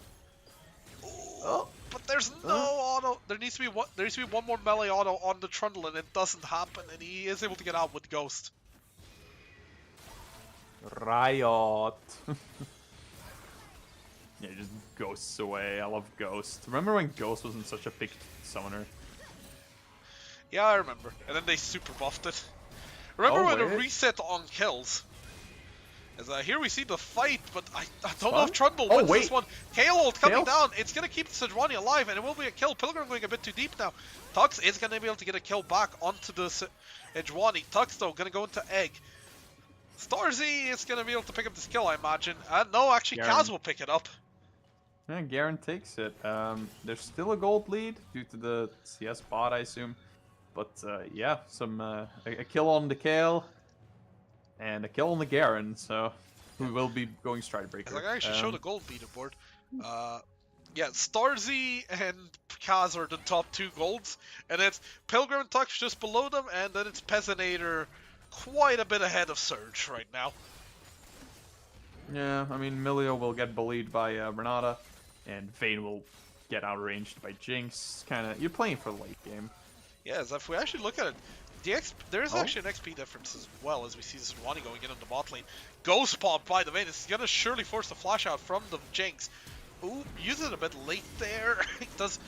Oh, but there's no auto. There needs to be one more melee auto on the Trundle, and it doesn't happen, and he is able to get out with Ghost. Riot. Yeah, he just ghosts away. I love Ghost. Remember when Ghost wasn't such a big summoner? Yeah, I remember. And then they super buffed it. Remember when wait. it reset on kills? As here we see the fight, but I don't know Huh? if Trundle Oh, wins wait. this one. Kayle ult coming Kayle? down. It's going to keep Sejuani alive, and it will be a kill. Pilgrim going a bit too deep now. Tux is going to be able to get a kill back onto the Sejuani. Tux, though, going to go into Egg. Starzy is going to be able to pick up this kill, I imagine. No, actually, Garen. Kaz will pick it up. Yeah, Garen takes it. There's still a gold lead due to the CS bot, I assume. But yeah, a kill on the Kayle and a kill on the Garen, so we will be going Stridebreaker. I can actually show the gold leaderboard. Yeah, Starzy and Kaz are the top 2 golds, and it's Pilgrim and Tux just below them, and then it's Peasanator quite a bit ahead of Surge right now. Yeah, I mean, Milio will get bullied by Renata, and Vayne will get outranged by Jinx. You're playing for late game. Yes, if we actually look at it, there is actually an XP difference as well, as we see Sejuani going in on the bot lane. Ghost pop by the Vayne. It's going to surely force the flash out from the Jinx. Ooh, uses it a bit late there. It does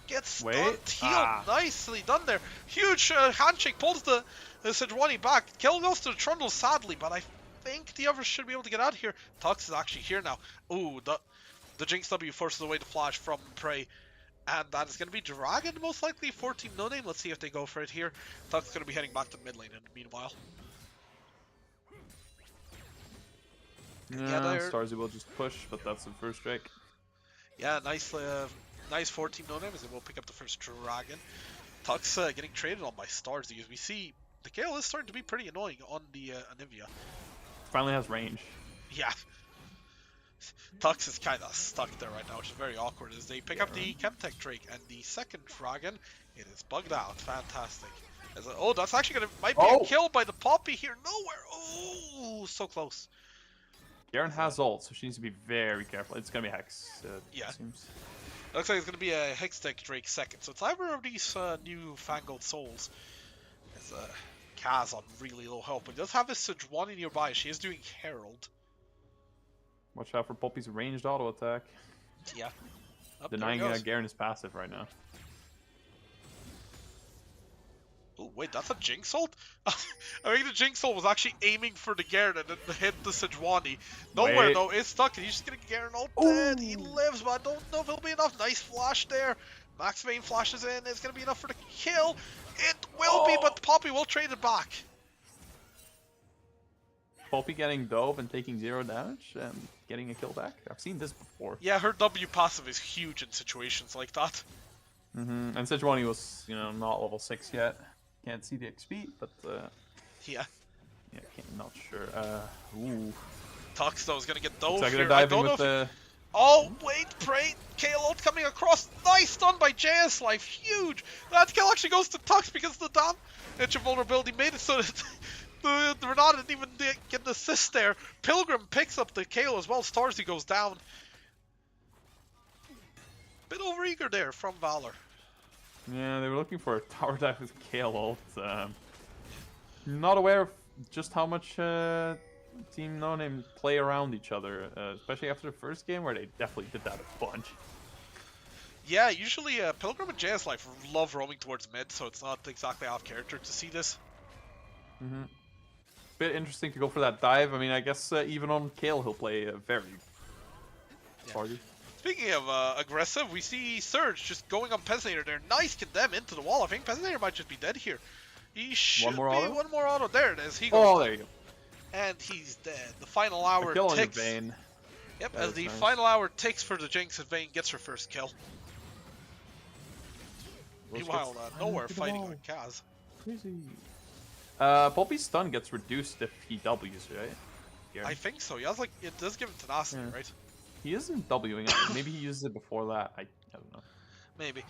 get stunned. Healed. Nicely done there. Huge handshake pulls the Sejuani back. Kill goes to the Trundle, sadly, but I think the others should be able to get out of here. Tux is actually here now. Ooh, the Jinx W forces away the flash from Prey. And that is going to be Dragon, most likely, for Team No Name. Let's see if they go for it here. Tux is going to be heading back to mid lane in the meanwhile. Yeah, Starzy will just push, but that's the first strike. Yeah, nice for Team No Name, as they will pick up the first Dragon. Tux getting traded on by Starzy, as we see the Kayle is starting to be pretty annoying on the Anivia. Finally has range. Yeah. Tux is kind of stuck there right now, which is very awkward, as they pick up the Chemtech Drake, and the second Dragon, it is bugged out. Fantastic. Oh, that's actually might be a kill by the Poppy here. Nowhere. Oh, so close. Garen has ult, so she needs to be very careful. It's gonna be Hex. Yeah. It seems. It looks like it's going to be a Hextech Drake second. So it's either of these new Fangled Souls. It's Kaz on really low health, but he does have his Sejuani nearby. She is doing Herald. Watch out for Poppy's ranged auto attack. Yeah. Denying Garen is passive right now. Oh, wait, that's a Jinx ult? I think the Jinx ult was actually aiming for the Garen and then hit the Sejuani. Nowhere, though. It's stuck. He's just going to Garen ulted. He lives, but I don't know if it'll be enough. Nice flash there. Max Vayne flashes in. It's going to be enough for the kill. It will be, but Poppy will trade it back. Poppy getting dove and taking 0 damage and getting a kill back. I've seen this before. Yeah, her W passive is huge in situations like that. And Sejuani was, not level 6 yet. Can't see the XP, but Yeah. Yeah, not sure. Ooh. Tux though is gonna get dove Looks like here. they're I diving don't know with the. Oh wait, Prey, Kayle ult coming across. Nice stun by JS Life, huge. That kill actually goes to Tux because the damage vulnerability made it so that the Renata didn't even get an assist there. Pilgrim picks up the Kayle as well. Starzy goes down. Bit overeager there from Valor. Yeah, they were looking for a tower dive with Kale ult. Not aware of just how much Team No Name play around each other, especially after the first game where they definitely did that a bunch. Yeah, usually Pilgrim and JS Life love roaming towards mid, so it's not exactly off character to see this. Mm-hmm. Bit interesting to go for that dive. I mean, I guess even on Kale he'll play very target. Speaking of aggressive, we see Surge just going on Pezzinator there. Nice condemn into the wall. I think Pezzinator might just be dead here. He should more be auto? one more auto. There it is. He goes Oh, down. there you go. And he's dead. The final hour A kill on your ticks. Vayne. Yep, That as is the nice. final hour ticks for the Jinx, and Vayne gets her first kill. Let's Meanwhile, get nowhere to the fighting wall. on Kaz. Crazy. Poppy's stun gets reduced if he W's, right? Yeah. I think so. He has, like, it does give him tenacity, Yeah. right? He isn't Wing it. Maybe he uses it before that. I don't know. Maybe.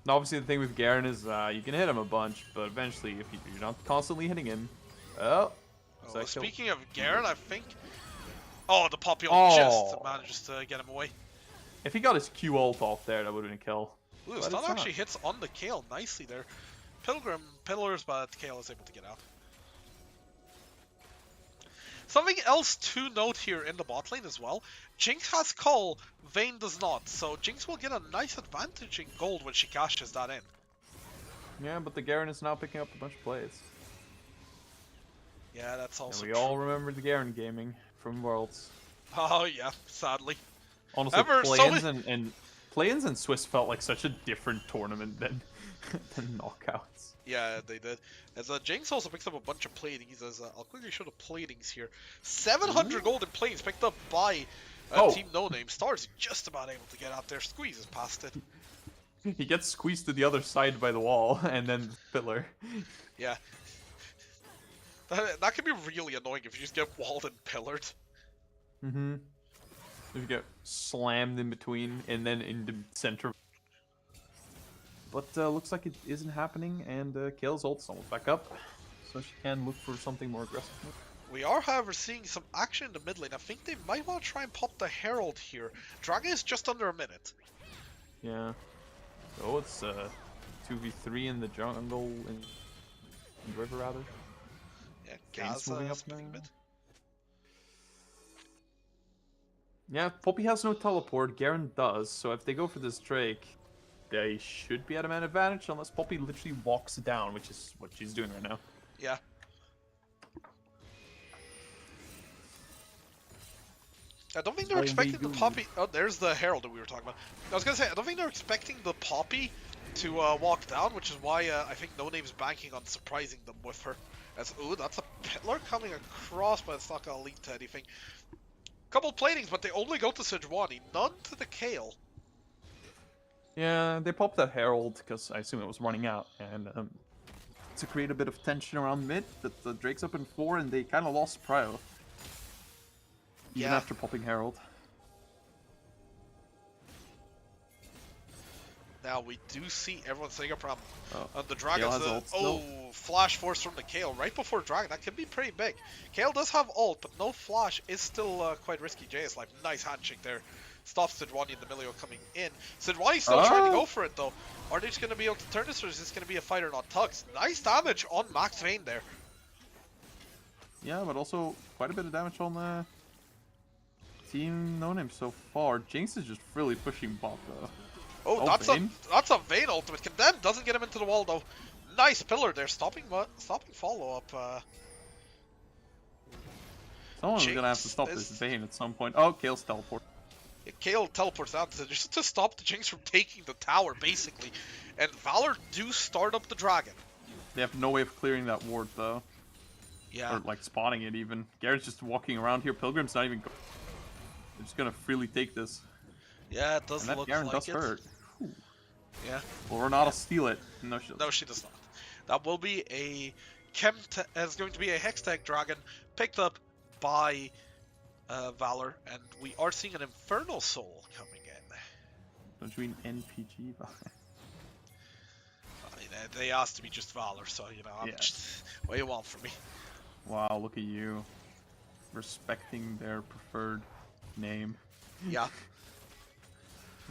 Now, obviously, the thing with Garen is you can hit him a bunch, but eventually, if you're not constantly hitting him, Oh, is that kill? speaking of Garen, I think. Oh, the Poppy ult Oh. just manages to get him away. If he got his Q ult off there, that would have been a kill. Ooh, But stun it's not. actually hits on the Kale nicely there. Pilgrim pillars, but Kale is able to get out. Something else to note here in the bot lane as well. Jinx has Cull, Vayne does not, so Jinx will get a nice advantage in gold when she cashes that in. Yeah, but the Garen is now picking up a bunch of plays. Yeah, that's And also we true. all remember the Garen gaming from Worlds. Oh yeah, sadly. Honestly, Ever so play-ins many- and play-ins and Swiss felt like such a different tournament than than knockouts. Yeah, they did. As Jinx also picks up a bunch of platings, as I'll quickly show the platings here. 700 golden platings picked up by Team No Name. Stars just about able to get out there, squeezes past it. He gets squeezed to the other side by the wall, and then the pillar. Yeah. That can be really annoying if you just get walled and pillared. Mm-hmm. If you get slammed in between, and then in the center. But looks like it isn't happening, and Kale's ult's almost back up. So she can look for something more aggressive. We are, however, seeing some action in the mid lane. I think they might want to try and pop the Herald here. Dragon is just under a minute. Yeah. Oh, it's 2v3 in the jungle, in the river, rather. Yeah, Vayne's Kaz moving up splitting now. mid. Yeah, Poppy has no teleport, Garen does, so if they go for this Drake, they should be at a man advantage, unless Poppy literally walks down, which is what she's doing right now. Yeah. I don't think they're Oh, expecting they the do. Poppy. Oh, there's the Herald that we were talking about. I was gonna say, I don't think they're expecting the Poppy to walk down, which is why I think No Name's banking on surprising them with her. As ooh, that's a pillar coming across, but it's not gonna lead to anything. Couple platings, but they only go to Sejuani, none to the Kale. Yeah, they popped that Herald, because I assume it was running out, and to create a bit of tension around mid, that the Drake's up in 4, and they kind of lost prio. Even Yeah. after popping Herald. Now we do see everyone setting up around Oh, the Dragon. Kale has ult Oh, still. flash force from the Kale right before Dragon. That could be pretty big. Kale does have ult, but no flash is still quite risky. JS Life, nice handshake there. Stops Sejuani and Emilio coming in. Sejuani's still trying to go for it though. Are they just going to be able to turn this, or is this going to be a fight or not? Tugs, nice damage on Max Vayne there. Yeah, but also quite a bit of damage on the Team No Name so far. Jinx is just really pushing bot though. Oh, Oh, that's Vayne. a Vayne ultimate. Condemn doesn't get him into the wall though. Nice pillar there, stopping follow up. Someone's gonna have to Jinx stop is- this Vayne at some point. Oh, Kale's teleport. Kale teleports out just to stop the Jinx from taking the tower, basically. And Valor do start up the Dragon. They have no way of clearing that ward though. Yeah. Or like spawning it even. Garrett's just walking around here. Pilgrim's not even go. They're just gonna freely take this. Yeah, it does And that look Garen like does it. hurt. Yeah. Well, Renata steal it. No, she doesn't. No, she does not. That will be a it's going to be a Hextech Dragon picked up by Valor, and we are seeing an Infernal Soul coming in. Don't you mean NPG? I mean, they asked to be just Valor, so you know, I'm Yeah. just, what do you want from me? Wow, look at you. Respecting their preferred name. Yeah.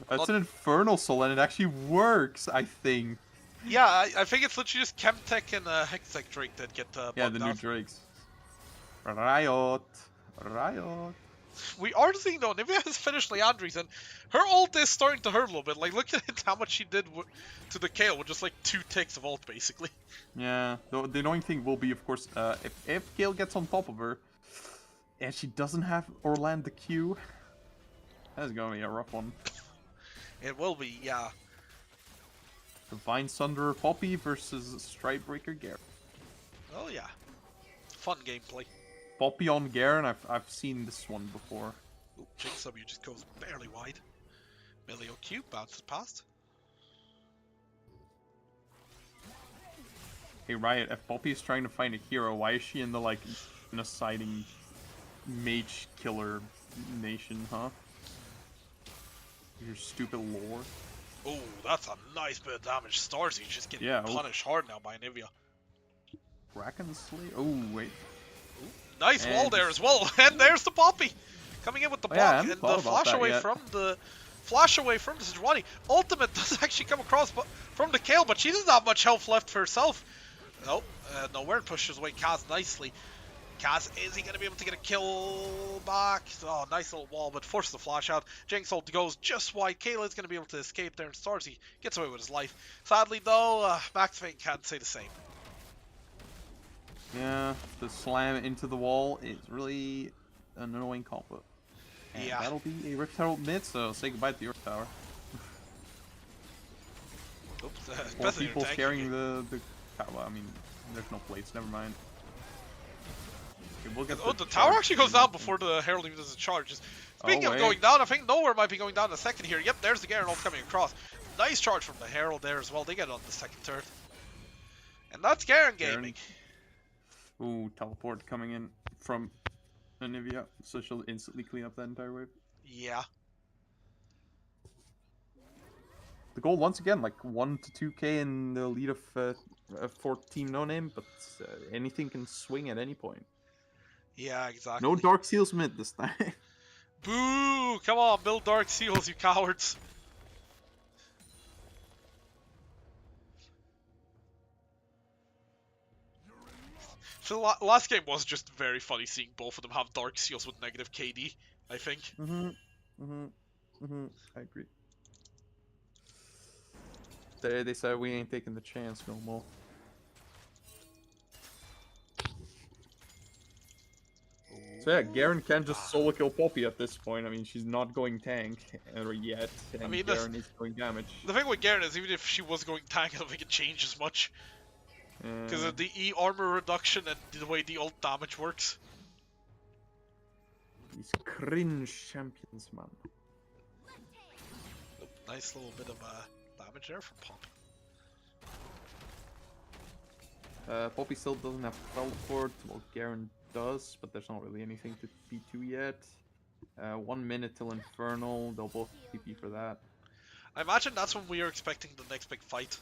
That's an Infernal Soul, and it actually works, I think. Yeah, I think it's literally just Chemtech and Hextech Drake that get Yeah, bugged the new out. Drakes. Riot. We are seeing though, Nivea has finished Leandri's, and her ult is starting to hurt a little bit. Like, look at how much she did to the Kayle with just like 2 ticks of ult, basically. Yeah, the annoying thing will be, of course, if Kayle gets on top of her, and she doesn't have Orland the Q, that's gonna be a rough one. It will be, yeah. Divine Sunderer Poppy versus Strikebreaker Garen. Oh yeah, fun gameplay. Poppy on Garen, I've seen this one before. Ooh, Jinx W just goes barely wide. Milio Q bounces past. Hey Riot, if Poppy is trying to find a hero, why is she in the like genociding mage killer nation, huh? Your stupid lore. Oh, that's a nice bit of damage. Starsy just getting Yeah, punished hard now by Nivea. Kraken Slay? Oh wait. Nice And wall there as well, and there's the Poppy coming in with the block, yeah, and the flash away from the Sejuani. Ultimate does actually come across from the Kayle, but she doesn't have much health left for herself. Nope, nowhere, pushes away Kaz nicely. Kaz, is he going to be able to get a kill back? Oh, nice little wall, but forces the flash out. Jinx ult goes just wide. Kayle is going to be able to escape there, and Starsy gets away with his life. Sadly, though, Max Fane can't say the same. Yeah, the slam into the wall is really an annoying combo. And Yeah. that'll be a Rift Herald mid, so say goodbye to the Earth Tower. Oops, More especially people tanking carrying it. the well, I mean, there's no plates, never mind. Okay, we'll get Oh, the tower charge actually goes soon, down I think. before the Herald even does a charge. Speaking of wait. going down, I think Nowhere might be going down in a second here. Yep, there's the Garen ult coming across. Nice charge from the Herald there as well. They get it on the second turret. And that's Garen gaming. Ooh, teleport coming in from Anivia, so she'll instantly clean up that entire wave. Yeah. The goal once again, like 1 to 2k in the lead of for Team No Name, but anything can swing at any point. Yeah, exactly. No Dark Seals mid this time. Boo! Come on, build Dark Seals, you cowards. So the last game was just very funny seeing both of them have Dark Seals with negative KD, I think. I agree. They said we ain't taking the chance no more. So yeah, Garen can just solo kill Poppy at this point. I mean, she's not going tank yet, and I mean, Garen is doing damage. The thing with Garen is even if she was going tank, I don't think it changes much. Because of the E armor reduction and the way the ult damage works. These cringe champions, man. Nice little bit of damage there from Poppy. Poppy still doesn't have teleport. Well, Garen does, but there's not really anything to P2 yet. 1 minute till Infernal. They'll both TP for that. I imagine that's when we are expecting the next big fight.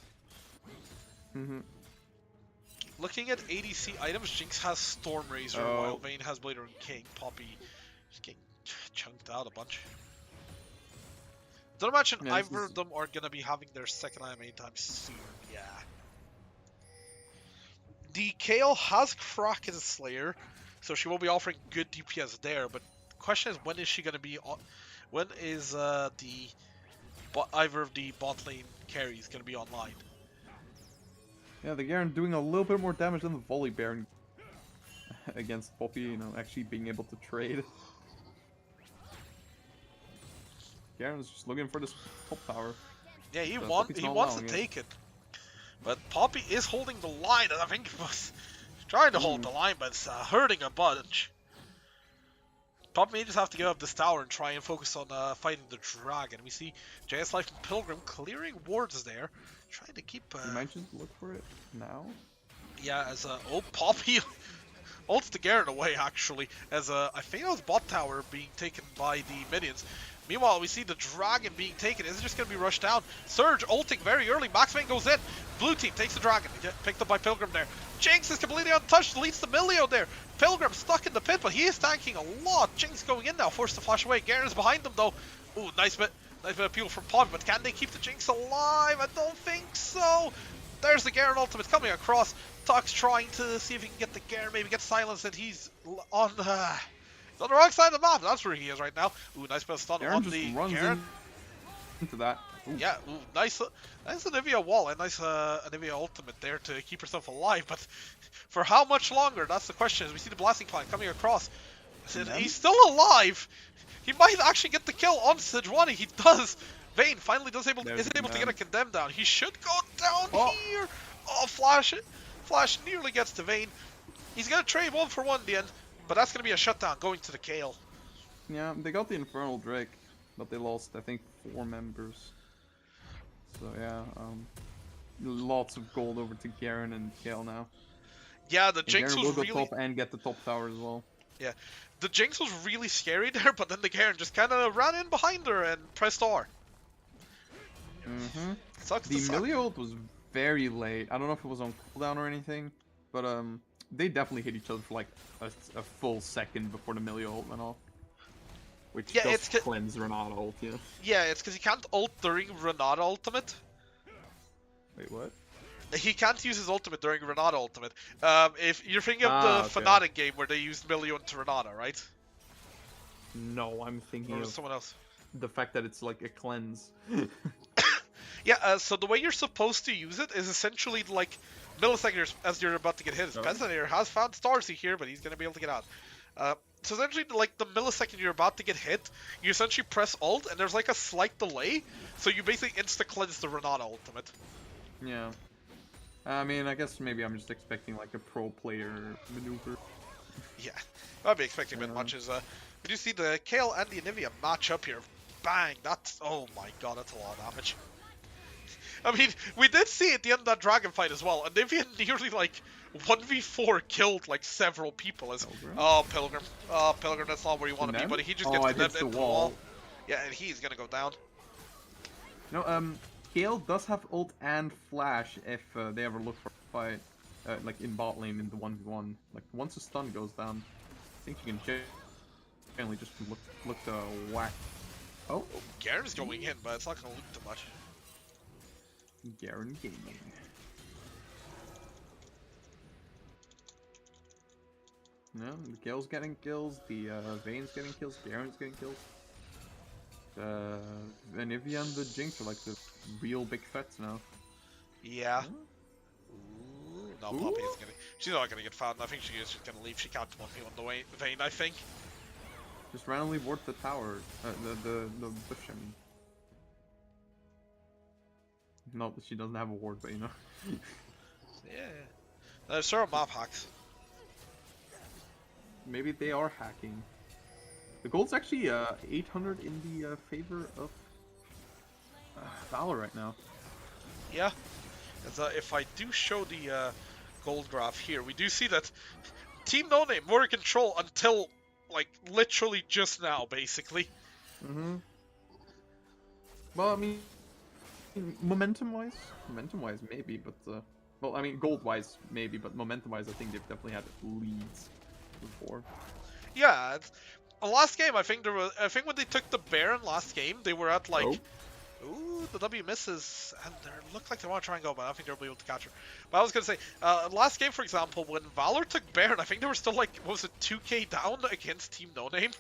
Looking at ADC items, Jinx has Storm Razor, while Vayne has Blader and King. Poppy is getting chunked out a bunch. Don't imagine either of them are gonna be having their second item anytime soon. Yeah. The Kayle has Kraken Slayer, so she will be offering good DPS there. But the question is, when is she gonna be? When is either of the bot lane carries gonna be online? Yeah, the Garen doing a little bit more damage than the Volley Baron against Poppy, you know, actually being able to trade. Garen's just looking for this top tower. Yeah, he So wants Poppy's not to allowing it. take it. But Poppy is holding the line, and I think he was trying to hold the line, but it's hurting a bunch. Poppy may just have to give up this tower and try and focus on fighting the dragon. We see JS Life and Pilgrim clearing wards there, trying to keep... You might just look for it now. Yeah, as Poppy ults the Garen away, actually, as I think it was bot tower being taken by the minions. Meanwhile, we see the dragon being taken. Is it just going to be rushed down? Surge ulting very early. Max Vayne goes in. Blue team takes the dragon. Picked up by Pilgrim there. Jinx is completely untouched. Leads to Milio there. Pilgrim stuck in the pit, but he is tanking a lot. Jinx going in now. Forced to flash away. Garen is behind them, though. Ooh, nice bit. Nice bit of appeal from Pog, but can they keep the Jinx alive? I don't think so. There's the Garen ultimate coming across. Tuck's trying to see if he can get the Garen, maybe get silenced, and he's on the wrong side of the map. That's where he is right now. Ooh, nice bit of stun Garen on just the runs Garen. into that. Ooh. Yeah, ooh, nice Anivia wall and nice Anivia ultimate there to keep herself alive. But for how much longer? That's the question. As we see the blasting plant coming across, he's still alive. He might actually get the kill on Sejuani. He does. Vayne finally is able to get a condemn down. He should go down here. Oh, Flash nearly gets to Vayne. He's gonna trade 1-for-1 in the end, but that's gonna be a shutdown going to the Kale. Yeah, they got the Infernal Drake, but they lost, I think, 4 members. So yeah, lots of gold over to Garen and Kale now. Yeah, the And Jinx Garen was will go really top and get the top tower as well. yeah, the Jinx was really scary there, but then the Garen just kind of ran in behind her and pressed R. Mm-hmm. Sucks The to suck. melee ult was very late. I don't know if it was on cooldown or anything, but they definitely hit each other for like a full second before the melee ult went off. Which Yeah, does it's cleanse Renata ult, yeah. Yeah, it's because he can't ult during Renata ultimate. Wait, what? He can't use his ultimate during Renata ultimate. If you're thinking of the Okay. Fnatic game where they used melee into Renata, right? No, I'm thinking Or of someone else. the fact that it's like a cleanse. Yeah, so the way you're supposed to use it is essentially like milliseconds as you're about to get hit. Oh. Peasant here has found Starsy here, but he's going to be able to get out. So essentially, like the millisecond you're about to get hit, you essentially press ult, and there's like a slight delay, so you basically insta-cleanse the Renata ultimate. Yeah. I mean, I guess maybe I'm just expecting like a pro player maneuver. Yeah, I'd be expecting a bit much. As we do see the Kale and the Anivia match up here. Bang! That's, oh my god, that's a lot of damage. I mean, we did see at the end of that dragon fight as well. Anivia nearly like 1v4 killed like several people. As Pilgrim? Pilgrim, that's not where you want to be, Condemned? buddy. He just Oh, gets I condemned ditched the into the wall. wall. Yeah, and he's gonna go down. No, Gale does have ult and flash if they ever look for a fight, like in bot lane in the 1v1. Like once the stun goes down, I think you can generally just look to whack. Oh, Garen's going in, but it's not gonna look too much. Garen gaming. No, the Gale's getting kills, the Vayne's getting kills, Garen's getting kills. Anivia and the Jinx are like the real big threats now. Yeah. Ooh, no, Ooh. Poppy is gonna. She's not gonna get found. I think she is just gonna leave. She can't 1v on the way. Vayne, I think. Just randomly ward the tower, the bush, I mean. Not that she doesn't have a ward, but you know. Yeah. There's several map hacks. Maybe they are hacking. The gold's actually 800 in the favor of Valor right now. Yeah. As, if I do show the gold graph here, we do see that Team No Name were in control until like literally just now, basically. Mm-hmm. Well, I mean, momentum-wise maybe, but well, I mean, gold-wise maybe, but momentum-wise, I think they've definitely had leads before. Yeah. Last game, I think when they took the Baron last game, they were at like. Oh. Ooh, the W misses, and they look like they want to try and go, but I don't think they'll be able to catch her. But I was going to say, last game, for example, when Valor took Baron, I think they were still like, what was it, 2k down against Team No Name?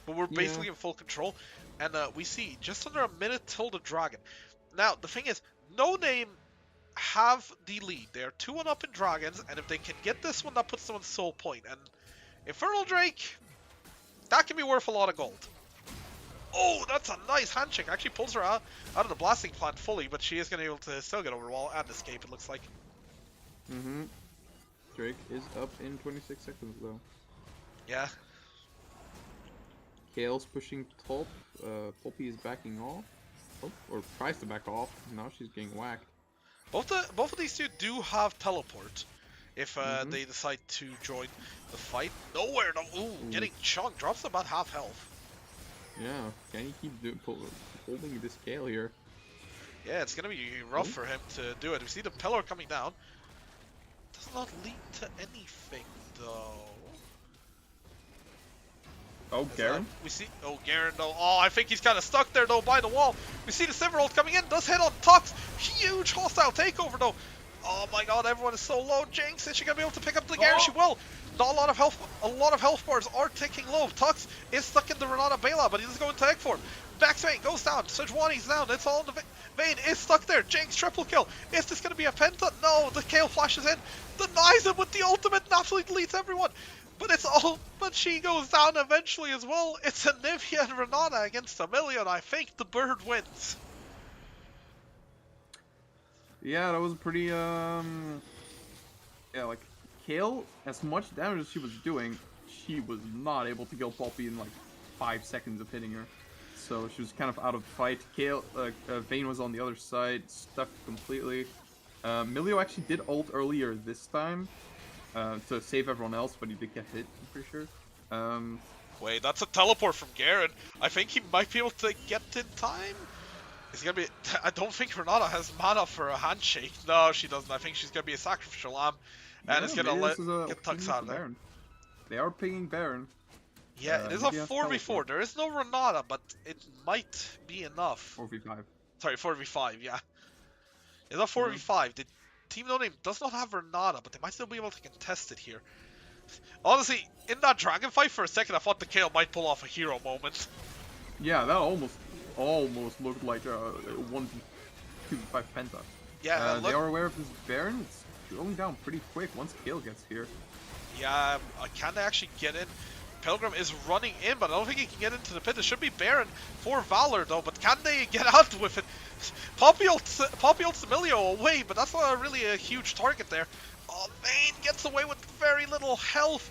But we're basically in full control, and we see just under a minute till the Dragon. Now, the thing is, No Name have the lead. They're 2-1 up in Dragons, and if they can get this one, that puts them on Soul Point. And Infernal Drake, that can be worth a lot of gold. Oh, that's a nice handshake. Actually pulls her out of the blasting plant fully, but she is going to be able to still get over the wall and escape, it looks like. Mm-hmm. Drake is up in 26 seconds, though. Yeah. Kale's pushing top. Poppy is backing off. Oh, or tries to back off. Now she's getting whacked. Both of these two do have teleport. If they decide to join the fight. Nowhere, no. Ooh, getting chunked. Drops about half health. Yeah, can he keep holding this Kale here? Yeah, it's gonna be rough for him to do it. We see the pillar coming down. Does not lead to anything though. Oh, As, Garen? we see, Garen though. Oh, I think he's kind of stuck there though by the wall. We see the Silverhold coming in, does hit on Tux. Huge hostile takeover though. Oh my god, everyone is so low. Jinx, is she gonna be able to pick up the Garen? She will. Not a lot of health. A lot of health bars are ticking low. Tux is stuck in the Renata bailout, but he doesn't go into egg form. Max Vayne goes down. Sejuani's down. It's all in the Vayne is stuck there. Jinx triple kill. Is this gonna be a penta? No. The Kale flashes in, denies him with the ultimate, and absolutely deletes everyone. But it's all. But she goes down eventually as well. It's Anivia and Renata against Amelia, and I think the bird wins. Yeah, that was pretty, yeah, like, Kale, as much damage as she was doing, she was not able to kill Poppy in, like, 5 seconds of hitting her. So she was kind of out of the fight. Kale, Vayne was on the other side, stuck completely. Milio actually did ult earlier this time, to save everyone else, but he did get hit, I'm pretty sure. Wait, that's a teleport from Garen. I think he might be able to get in time. Is he gonna be? I don't think Renata has mana for a handshake. No, she doesn't. I think she's gonna be a sacrificial lamb, and it's gonna get Tux out of there. Baron. They are pinging Baron. Yeah, it is a 4v4. There is no Renata, but it might be enough. 4v5. Sorry, 4v5. Yeah, it's a 4v5. The Team No Name does not have Renata, but they might still be able to contest it here. Honestly, in that dragon fight for a second, I thought the Kale might pull off a hero moment. Yeah, that almost looked like a 1v5 penta. Yeah, they are aware of this Baron. It's going down pretty quick once Kale gets here. Yeah, can they actually get in? Pilgrim is running in, but I don't think he can get into the pit. It should be Baron for Valor though, but can they get out with it? Poppy ults Emilio away, but that's not really a huge target there. Oh, Vayne gets away with very little health.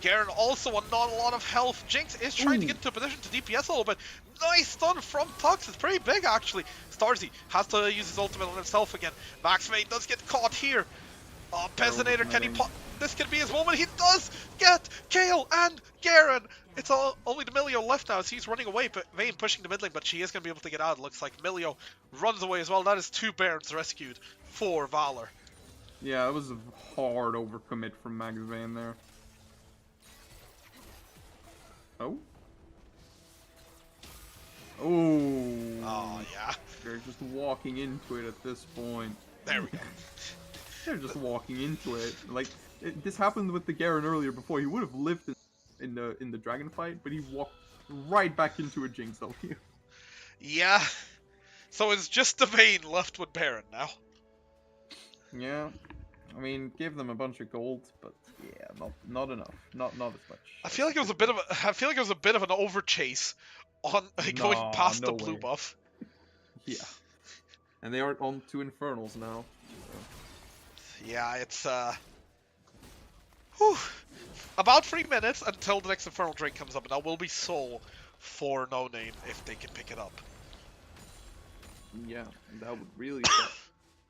Garen also on not a lot of health. Jinx is trying to get into a position to DPS a little bit. Nice stun from Tux. It's pretty big actually. Starzy has to use his ultimate on himself again. Max Vayne does get caught here. Oh, Pezzinator, can he pop? This could be his moment. He does get Kale and Garen. It's only the Milio left now as he's running away. But Vayne pushing the mid lane, but she is going to be able to get out. It looks like Milio runs away as well. That is 2 Barons rescued for Valor. Yeah, it was a hard overcommit from Max Vayne there. Oh? Oh. Oh, yeah. They're just walking into it at this point. There we go. They're just walking into it. Like, this happened with the Garen earlier before. He would have lived in the dragon fight, but he walked right back into a Jinx W. Yeah. So it's just the Vayne left with Baron now. Yeah. I mean, give them a bunch of gold, but yeah, not enough. Not as much. I feel like it was a bit of an overchase on going past the blue buff. Yeah. And they are on 2 Infernals now. Yeah, it's whew. About 3 minutes until the next Infernal Drake comes up, and that will be soul for No Name if they can pick it up. Yeah, that would really suck.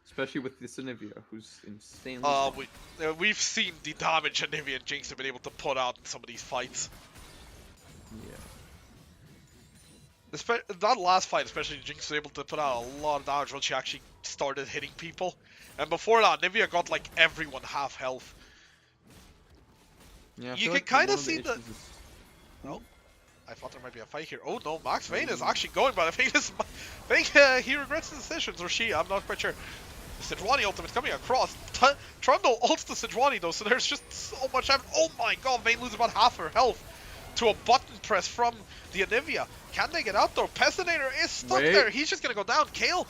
Especially with this Anivia, who's insanely we've seen the damage Anivia and Jinx have been able to put out in some of these fights. Yeah. That last fight, especially, Jinx was able to put out a lot of damage when she actually started hitting people. And before that, Anivia got like everyone half health. Yeah, you can kind of see the... Oh, I thought there might be a fight here. Oh no, Max Vayne is actually going, but I think he regrets his decisions, or she, I'm not quite sure. The Sejuani ultimate coming across. Trundle ults the Sejuani though, so there's just so much damage. Oh my god, Vayne loses about half her health to a button press from the Anivia. Can they get out though? Pezzinator is stuck there. He's just gonna go down. Kale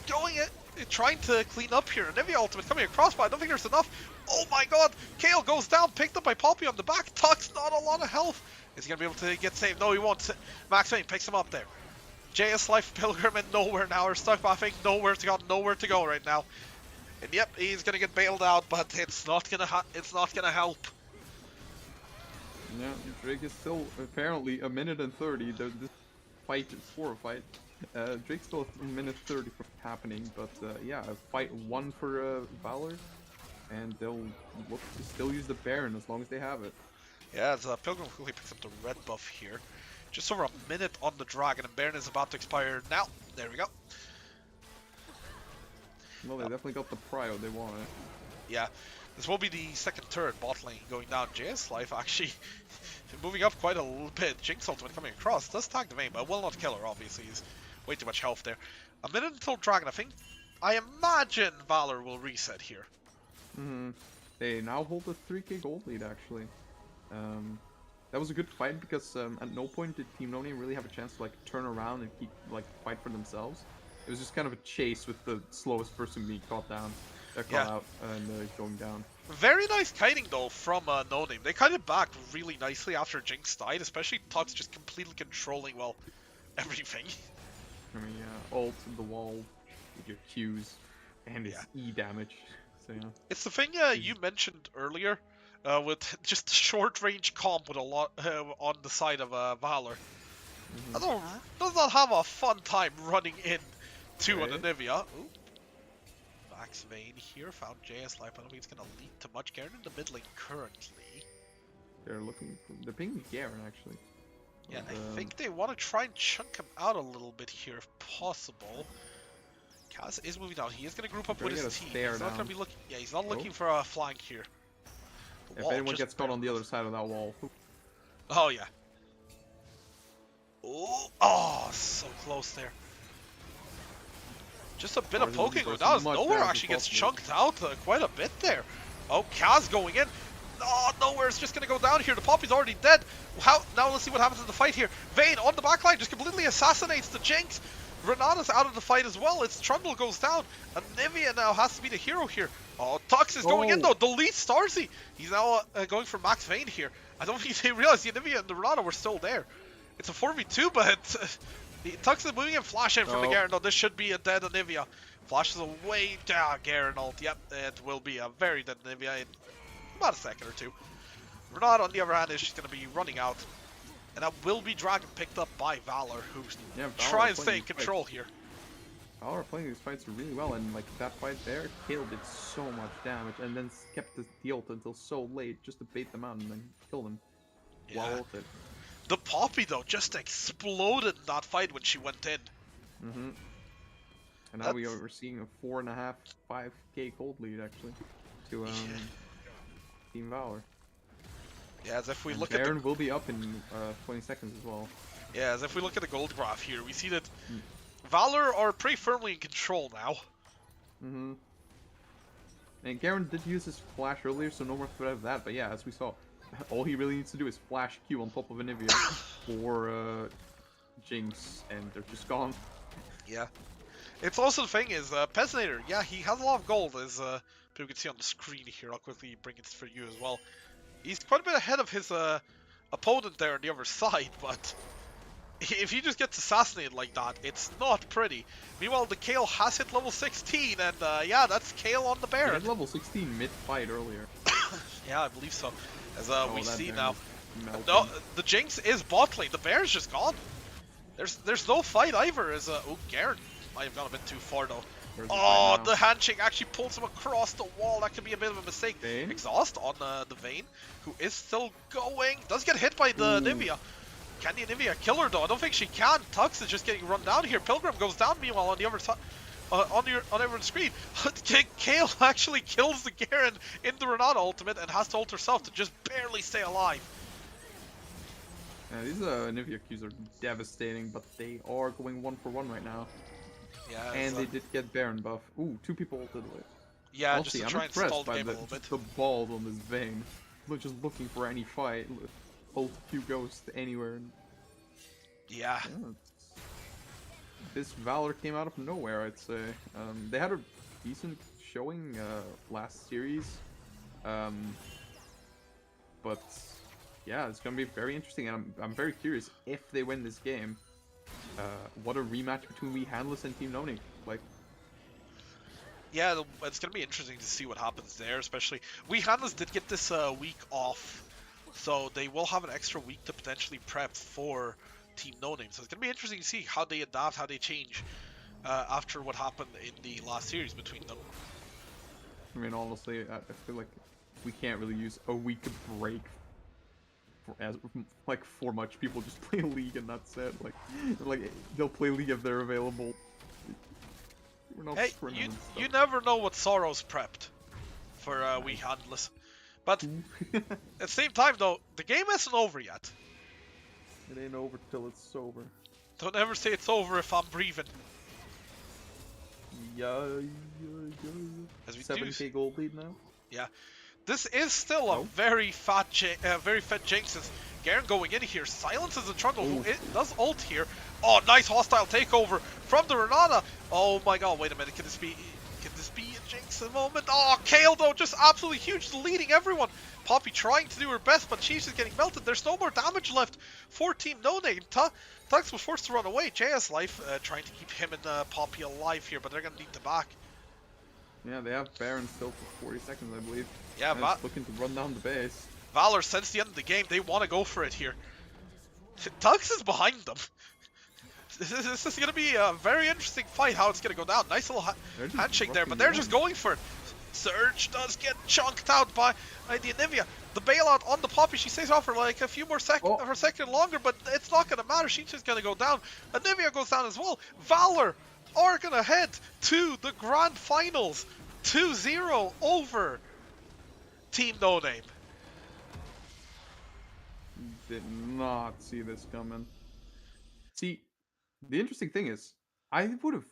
going it, trying to clean up here. Anivia ultimate coming across, but I don't think there's enough. Oh my god, Kale goes down, picked up by Poppy on the back. Tux, not a lot of health. Is he gonna be able to get saved? No, he won't. Max Vayne picks him up there. JS Life Pilgrim and nowhere now. Are stuck, but I think nowhere to go right now. And yep, he's gonna get bailed out, but it's not gonna help. Yeah, Drake is still apparently a minute and 30. This fight is for a fight. Drake's still a minute 30 from happening, but yeah, fight 1 for Valor, and they'll look to still use the Baron as long as they have it. Yeah, as Pilgrim quickly picks up the red buff here. Just over a minute on the Dragon, and Baron is about to expire now. There we go. Well, they definitely got the prio they wanted. Yeah, this will be the second turret bot lane going down. JS Life actually moving up quite a little bit. Jinx ultimate coming across. Does tag the Vayne, but will not kill her, obviously. He's way too much health there. A minute until Dragon. I imagine Valor will reset here. They now hold a 3k gold lead, actually. That was a good fight because at no point did Team Noni really have a chance to like turn around and keep like fight for themselves. It was just kind of a chase with the slowest person being caught down, caught out and going down. Very nice kiting though from No Name. They kited back really nicely after Jinx died, especially Tux just completely controlling everything. I mean, ult the wall with your Qs and his E damage. So yeah. It's the thing you mentioned earlier with just short range comp with a lot on the side of Valor. Does not have a fun time running in to an Anivia. Ooh. Max Vayne here found JS Life. I don't think it's gonna lead to much. Garen in the mid lane currently. They're pinging Garen actually. Yeah, But, I think they want to try and chunk him out a little bit here if possible. Kaz is moving down. He is going to group up with his team. He's not going to be looking. Yeah, he's not looking for a flank here. If anyone gets caught on the other side of that wall. Oh yeah. Oh, so close there. Just a bit of poking going down. Nowhere actually gets chunked out quite a bit there. Oh, Kaz going in. Oh, Nowhere's just gonna go down here. The Poppy's already dead. Now let's see what happens in the fight here. Vayne on the backline just completely assassinates the Jinx. Renata's out of the fight as well. Its Trundle goes down. Anivia now has to be the hero here. Oh, Tux is going in though. Deletes Starsy. He's now going for Max Vayne here. I don't think they realized the Anivia and the Renata were still there. It's a 4v2, but Tux is moving and Flash in from the Garen. No, this should be a dead Anivia. Flashes away. Garen ult. Yep, it will be a very dead Anivia in about a second or two. Renata, on the other hand, is just going to be running out. And that will be Dragon picked up by Valor, who's trying to stay in control here. Valor are playing these fights really well, and like that fight there, Kale did so much damage, and then kept the ult until so late just to bait them out and then kill them. While ulted. The Poppy though just exploded in that fight when she went in. And now we're seeing a 4.5, 5k gold lead actually to Team Valor. Yeah, as if we look Baron will be up in 20 seconds as well. Yeah, as if we look at the gold graph here, we see that Valor are pretty firmly in control now. And Garen did use his flash earlier, so no more threat of that. But yeah, as we saw, all he really needs to do is flash Q on top of Anivia for Jinx, and they're just gone. Yeah. It's also the thing is, Pesinator, yeah, he has a lot of gold, as people can see on the screen here. I'll quickly bring it for you as well. He's quite a bit ahead of his opponent there on the other side, but if he just gets assassinated like that, it's not pretty. Meanwhile, the Kale has hit level 16, and yeah, that's Kale on the Baron. He hit level 16 mid-fight earlier. Yeah, I believe so. As we see now. No, the Jinx is bot lane. The Baron's just gone. There's no fight either. As oh, Garen might have gone a bit too far though. Oh, the handshake actually pulls him across the wall. That could be a bit of a mistake. Vayne? Exhaust on the Vayne, who is still going. Does get hit by the Anivia. Can the Anivia kill her though? I don't think she can. Tux is just getting run down here. Pilgrim goes down meanwhile on the other side. On everyone's screen. Kale actually kills the Garen in the Renata ultimate and has to ult herself to just barely stay alive. Yeah, these Anivia Qs are devastating, but they are going 1-for-1 right now. Yeah, and they did get Baron buff. Ooh, 2 people ulted away. Yeah, Honestly, just to try and stall the game a little bit. The balls on this Vayne. Look, just looking for any fight. Ult Q goes to anywhere. Yeah. This Valor came out of nowhere, I'd say. They had a decent showing last series. But yeah, it's gonna be very interesting, and I'm very curious if they win this game. What a rematch between We Handless and Team Noni like. Yeah, it's gonna be interesting to see what happens there, especially We Handless did get this week off, so they will have an extra week to potentially prep for Team No Name. So it's gonna be interesting to see how they adapt, how they change after what happened in the last series between them. I mean, honestly, I feel like we can't really use a week break for much. People just play League and that's it. Like they'll play League if they're available. We're not hey, you never know what Sorrow's prepped for We Handless. But at the same time, though, the game isn't over yet. It ain't over till it's sober. Don't ever say it's over if I'm breathing. Yeah. As we do, 7k gold lead now. this is still a Oh. very fat Jinx. As Garen going in here, silences the Trundle, who does ult here. Oh, nice hostile takeover from the Renata. Oh my god, wait a minute, can this be a Jinx a moment? Oh, Kale though, just absolutely huge, leading everyone. Poppy trying to do her best, but she's just getting melted. There's no more damage left for Team No Name. Tux was forced to run away. JS Life trying to keep him and Poppy alive here, but they're gonna need to back. Yeah, they have Baron still for 40 seconds, I believe. Yeah, And it's looking to run down the base. Valor, since the end of the game, they want to go for it here. Tux is behind them. This is going to be a very interesting fight, how it's going to go down. Nice little They're just handshake there, but rushing they're in. just going for it. Surge does get chunked out by the Anivia. The bailout on the Poppy, she stays off for like a few more seconds, Oh. for a second longer, but it's not going to matter. She's just going to go down. Anivia goes down as well. Valor are going to head to the grand finals. 2-0 over Team No Name. Did not see this coming. See, the interesting thing is, I would have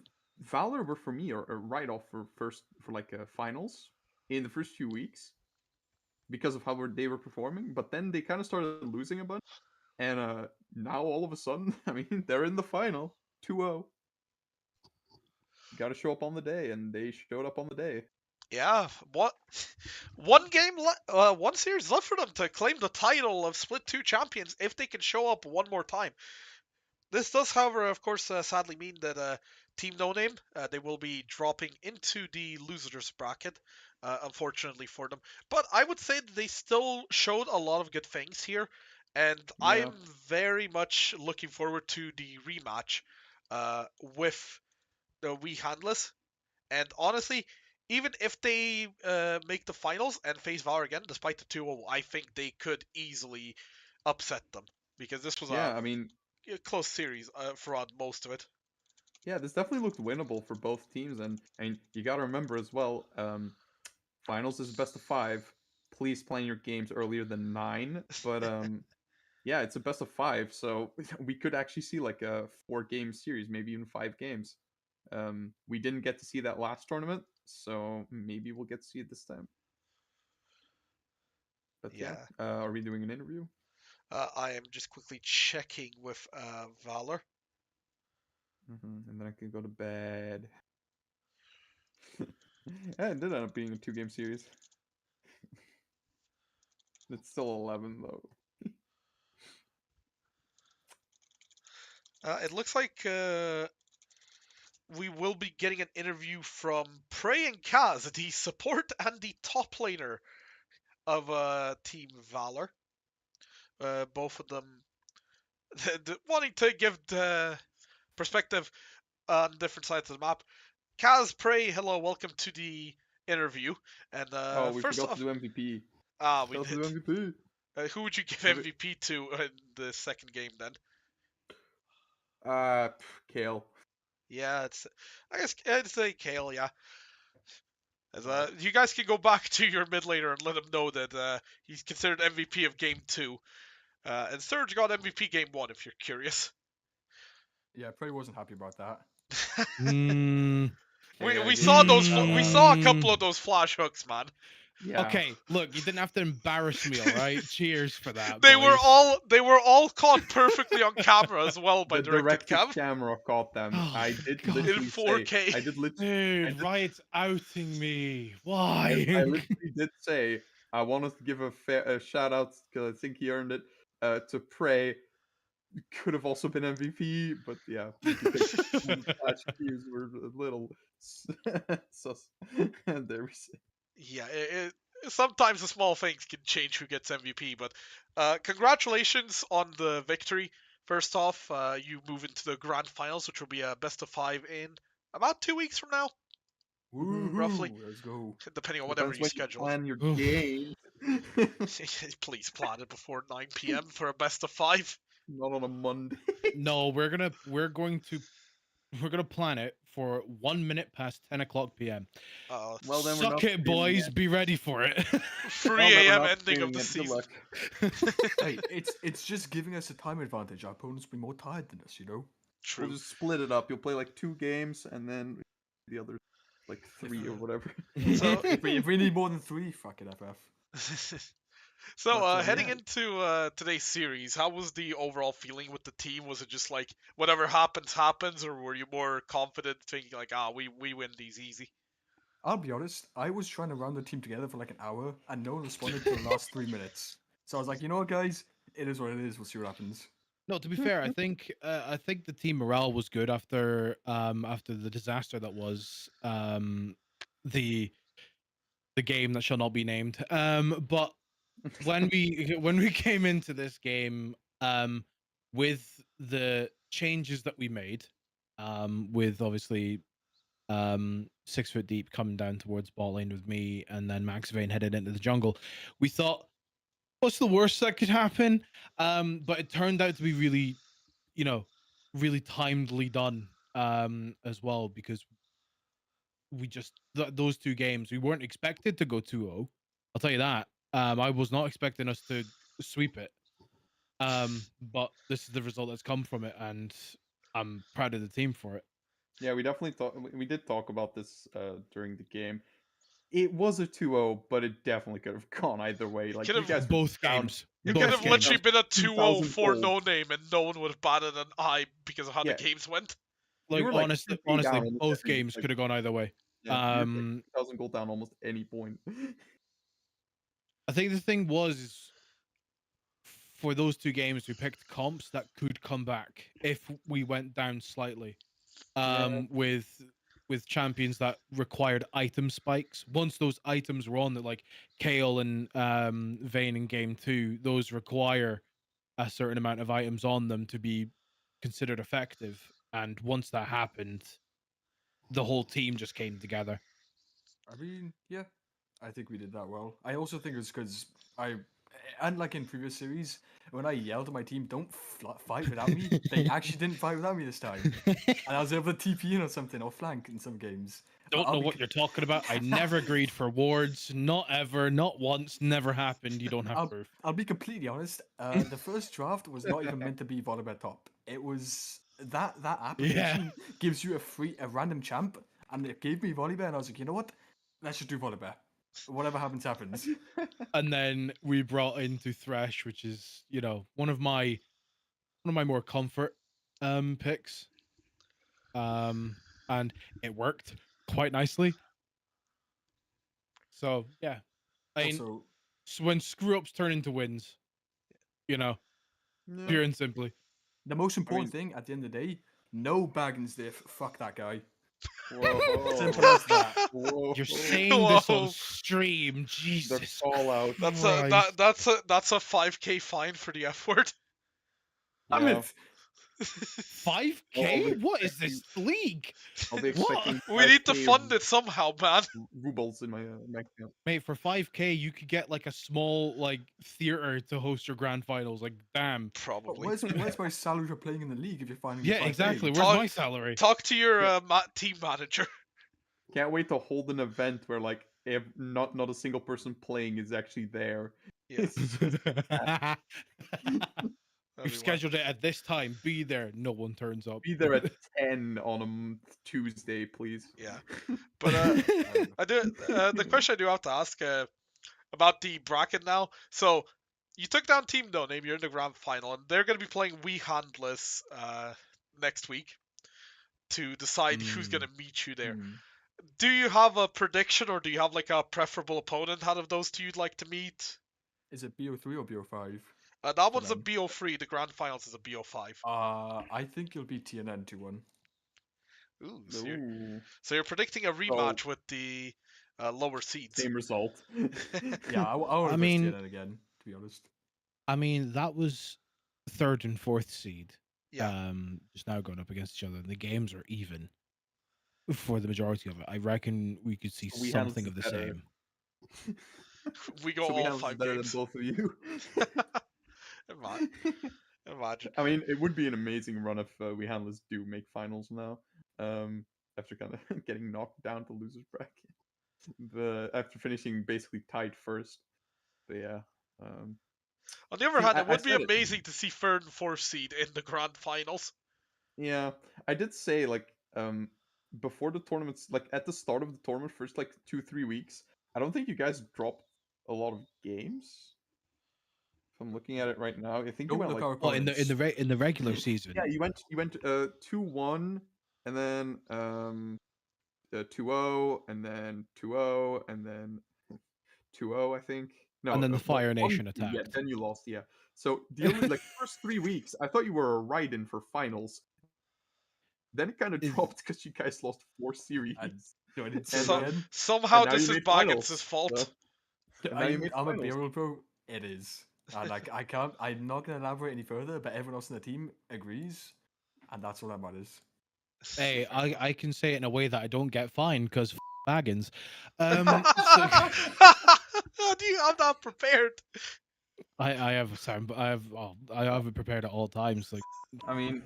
Valor were for me a write-off for finals in the first few weeks because of how they were performing, but then they kind of started losing a bunch, and now all of a sudden, I mean, they're in the final 2-0. Got to show up on the day, and they showed up on the day. Yeah, one series left for them to claim the title of Split 2 champions if they can show up one more time. This does, however, of course, sadly mean that Team No Name, they will be dropping into the losers bracket, unfortunately for them. But I would say that they still showed a lot of good things here, and Yeah. I'm very much looking forward to the rematch with the Wee Handless. And honestly, even if they make the finals and face Valor again, despite the 2-0, I think they could easily upset them. Because this was Yeah, I mean, a close series throughout most of it. yeah, this definitely looked winnable for both teams, and you got to remember as well, finals is best of 5. Please plan your games earlier than 9, but yeah, it's a best of 5, so we could actually see like a 4-game series, maybe even 5 games. We didn't get to see that last tournament, so maybe we'll get to see it this time. But yeah, are we doing an interview? I am just quickly checking with Valor. And then I can go to bed. Yeah, it did end up being a 2-game series. It's still 11 though. It looks like we will be getting an interview from Prey and Kaz, the support and the top laner of Team Valor. Both of them wanting to give the perspective on different sides of the map. Kaz, Prey, hello, welcome to the interview. And We first forgot off, to do MVP. we Forgot to did. do MVP. Who would you give Every- MVP to in the second game then? Kale. Yeah, I guess I'd say Kale, yeah. As you guys can go back to your mid laner and let him know that he's considered MVP of game 2. And Surge got MVP game 1 if you're curious. Yeah, I probably wasn't happy about that. We saw those we saw a couple of those flash hooks, man. Yeah. Okay, look, you didn't have to embarrass me, all right? Cheers for that. They boys. were all caught perfectly on camera as well by The directed cam. camera caught them. Oh, I did God. literally In 4K. say. I did literally. Dude, why it's outing me? Why? I literally did say I wanted to give a shout out because I think he earned it to Prey. Could have also been MVP, but yeah, flash cues were a little sus. There we see. Yeah, sometimes the small things can change who gets MVP, but congratulations on the victory. First off, you move into the grand finals, which will be a best of 5 in about 2 weeks from now, roughly. Let's go. Depending on whatever Depends you when schedule. plan your Oof. game. Please plan it before 9 p.m. for a best of 5. Not on a Monday. No, we're going to We're gonna plan it for 1 minute past 10 o'clock p.m. Uh, Well, then we're Suck not it, doing boys. it. Be ready for it. 3 Well, then we're a.m. not ending of doing the it. Good season. luck. Hey, it's just giving us a time advantage. Our opponents will be more tired than us, you know? True. We'll just split it up. You'll play like 2 games, and then the other like 3 or whatever. So- If we need more than 3, fuck it, FF. So, But, heading yeah. into today's series, how was the overall feeling with the team? Was it just like whatever happens, or were you more confident, thinking like, we win these easy? I'll be honest, I was trying to round the team together for like an hour, and no one responded till the last 3 minutes. So I was like, you know what, guys? It is what it is. We'll see what happens. No, to be fair, I think the team morale was good after the disaster that was the game that shall not be named. But when we came into this game, with the changes that we made, with obviously 6 foot deep coming down towards ball lane with me, and then Max Vane headed into the jungle, we thought, what's the worst that could happen? But it turned out to be really, really timely done, as well, because we just those 2 games we weren't expected to go 2-0. I'll tell you that. I was not expecting us to sweep it. But this is the result that's come from it, and I'm proud of the team for it. Yeah, we definitely we did talk about this during the game. It was a 2-0, but it definitely could have gone either way. Like Could you have- guys were Both down- games. You You could guys have were literally down been a 2-0 2,000 for gold. no name, and no one would have batted an eye because of how Yeah. the games went. You Like were, like, honestly, 2K down honestly, almost both every, games like- could have gone either way. Yeah, you were, like 2,000 gold down almost any point. I think the thing was, for those 2 games, we picked comps that could come back if we went down slightly. With champions that required item spikes. Once those items were on, that like Kale and Vayne in game 2, those require a certain amount of items on them to be considered effective. And once that happened, the whole team just came together. I mean, yeah, I think we did that well. I also think it's because unlike in previous series, when I yelled at my team, "Don't fight without me," they actually didn't fight without me this time, and I was able to TP in or something or flank in some games. But Don't I'll know be what you're talking about. I never agreed for wards. Not ever. Not once. Never happened. You don't have proof. I'll be completely honest. The first draft was not even meant to be Volibear top. It was that application gives you a random champ, and it gave me Volibear, and I was like, you know what? Let's just do Volibear. Whatever happens, happens. And then we brought into Thresh, which is, one of my more comfort picks. And it worked quite nicely. So yeah. I mean, Also, when screw ups turn into wins, Yeah. pure and simply. the most important thing at the end of the day, no Baggins diff. Fuck that guy. Whoa. Simple as that. Whoa. You're saying this on Whoa. stream, The Jesus. call out. That's Christ. that's a 5k fine for the F word. Damn Yeah. it. 5K? What is this league? I'll be What? expecting We need to 5K fund it somehow, man. rubles in my account. Mate, for 5K, you could get like a small theater to host your grand finals. Like, damn. But Probably. where's my salary for playing in the league if you're finding Yeah, exactly. Where's Talk- my salary? Talk to your Yeah. team manager. Can't wait to hold an event where like not a single person playing is actually there. Yeah. It's just- That'd We've be wild. scheduled it at this time. Be there. No one turns up. Be there at 10 on a Tuesday, please. Yeah. But I do the question I do have to ask about the bracket now. So you took down Team No Name, you're in the grand final, and they're going to be playing We Handless next week to decide who's going to meet you there. Hmm. Do you have a prediction, or do you have like a preferable opponent out of those two you'd like to meet? Is it BO3 or BO5? That one's a them. BO3. The grand finals is a BO5. I think it'll be TNN 2-1. Ooh, Ooh, so you're predicting a rematch with the lower seeds. same result. Yeah, I want to mean- TNN again, to be honest. I mean, that was 3rd and 4th seed. Yeah. Just now going up against each other. And the games are even for the majority of it. I reckon we could see We something Handles of the is better. same. We go So we all have 5 better games. than both of you. Imagine. I mean, it would be an amazing run if we handlers do make finals now. after kind of getting knocked down to losers bracket. After finishing basically tied first. But yeah. On the other See, hand, it I would be said it. amazing to see third and fourth seed in the grand finals. Yeah, I did say like before the tournaments, like at the start of the tournament, first like 2-3 weeks, I don't think you guys dropped a lot of games. If I'm looking at it right now, I think you Don't went look like our Well, in opponents. the regular season. yeah, you went 2-1 and then 2-0 and then 2-0 and then 2-0, I think. No, And then the Fire 1-2, Nation yeah, attacked. then you lost, yeah. So the only like first 3 weeks, I thought you were a ride-in for finals. Then it kind of Is- dropped because you guys lost 4 series. Do I need to And, say So, it again? somehow now this you is made Baggins' finals, fault. so- and now you made I'm a finals. BRL pro. It is. And like I can't. I'm not gonna elaborate any further. But everyone else in the team agrees, and that's all that matters. Hey, I can say it in a way that I don't get fined because Baggins. So I'm not prepared. I have sorry, I have it prepared at all times. Like, I mean,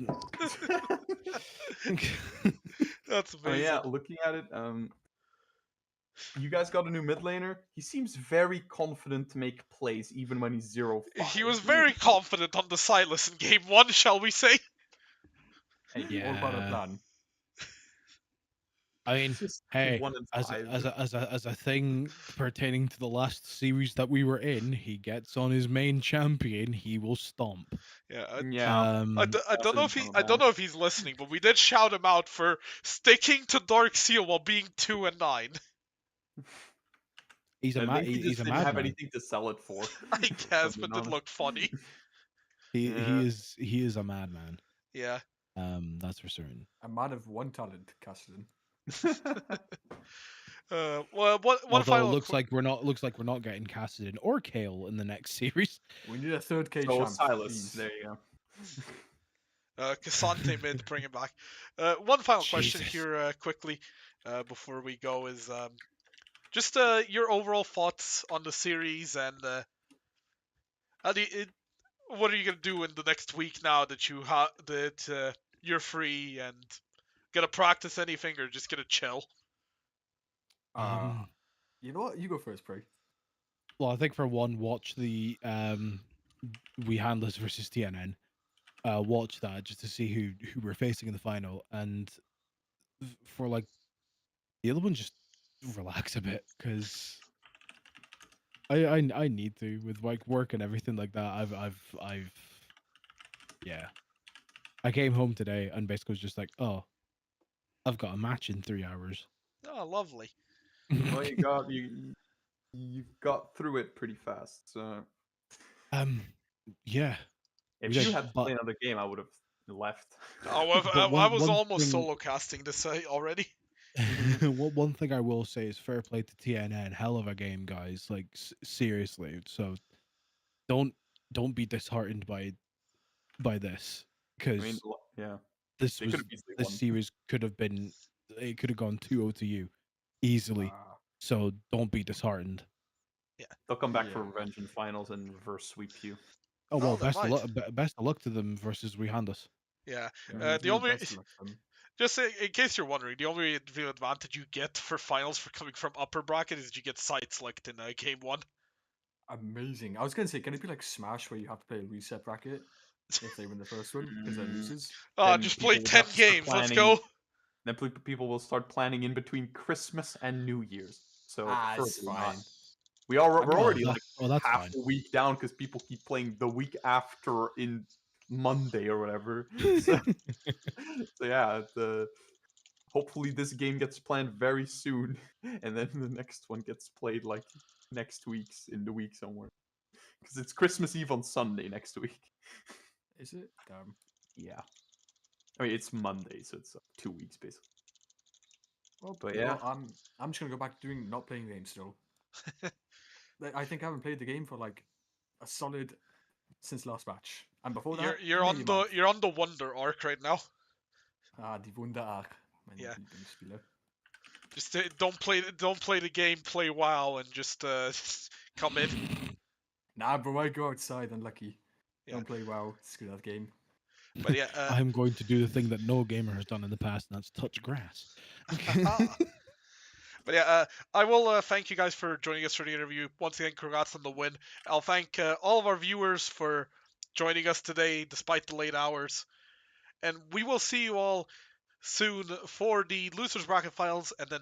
That's I mean, amazing. yeah, looking at it, you guys got a new mid laner. He seems very confident to make plays even when he's 0-5. He was very confident on the Silas in game 1, shall we say? Hey, all about a Yeah. plan. I mean, It's just hey, 1-5. as a thing pertaining to the last series that we were in, he gets on his main champion, he will stomp. Yeah, Yeah. Um, I don't know if he's listening, but we did shout him out for sticking to Dark Seal while being 2-9. he's a I think he he's just a didn't have madman. anything to sell it for. I guess, being but it honest. looked funny. He Yeah. is a madman. Yeah. That's for certain. A man of one talent, Cassidy. Well, one Although final. it looks like we're not getting Cassidy or Kale in the next series. We need a third K So champ. Silas, please. there you go. Cassante mid, bring it back. One final question Jesus. here, quickly, before we go, is just your overall thoughts on the series, and how do you, what are you gonna do in the next week now that you're free and gonna practice anything or just gonna chill? You know what? You go first, Prig. Well, I think for one, watch the We Handlers versus TNN. Watch that just to see who we're facing in the final, and for like the other one, just relax a bit because I need to with like work and everything like that. I've yeah. I came home today and basically was just like, oh, I've got a match in 3 hours. Oh, lovely. Well, you got through it pretty fast. So Yeah. if We you did, had to but- play another game, I would have left. Oh, But I was one almost thing- solo casting this already. One thing I will say is fair play to TNN. Hell of a game, guys. Like seriously. So don't be disheartened by this because I mean, yeah, this they was could have easily this won. series could have been it could have gone 2-0 to you easily. So don't be disheartened. They'll come back for Yeah. revenge in finals and reverse sweep you. Oh well, they best of might. luck. Best of luck to them versus We Hand Us. Yeah. Yeah, The only best of luck to them. just in case you're wondering, the only real advantage you get for finals for coming from upper bracket is you get side select in game 1. Amazing. I was gonna say, can it be like Smash where you have to play a reset bracket if they win the first one because they're losers? Then Just play people would 10 have to start games. Let's planning- go. Then people will start planning in between Christmas and New Year's. So It's preferably fine. not. We're already that- like that's half fine. a week down because people keep playing the week after in Monday or whatever. So yeah, hopefully this game gets planned very soon, and then the next one gets played like next week's in the week somewhere. Because it's Christmas Eve on Sunday next week. Is it? Damn. Yeah. I mean, it's Monday, so it's 2 weeks basically. Well, But you know yeah. what, I'm just gonna go back to not playing the game still. Like, I think I haven't played the game for like a solid since last match, and before that, You're maybe a month. on the Wonder arc right now. Die Wunderark. Meine Yeah. Lieblingsspiele. Just don't play the game, play WoW, and just come in. Nah, bro, I go outside. Unlucky. Yeah. Don't play WoW. Screw that game. But yeah, I'm going to do the thing that no gamer has done in the past, and that's touch grass. but yeah, I will thank you guys for joining us for the interview. Once again, congrats on the win. I'll thank all of our viewers for joining us today, despite the late hours. And we will see you all soon for the losers bracket finals, and then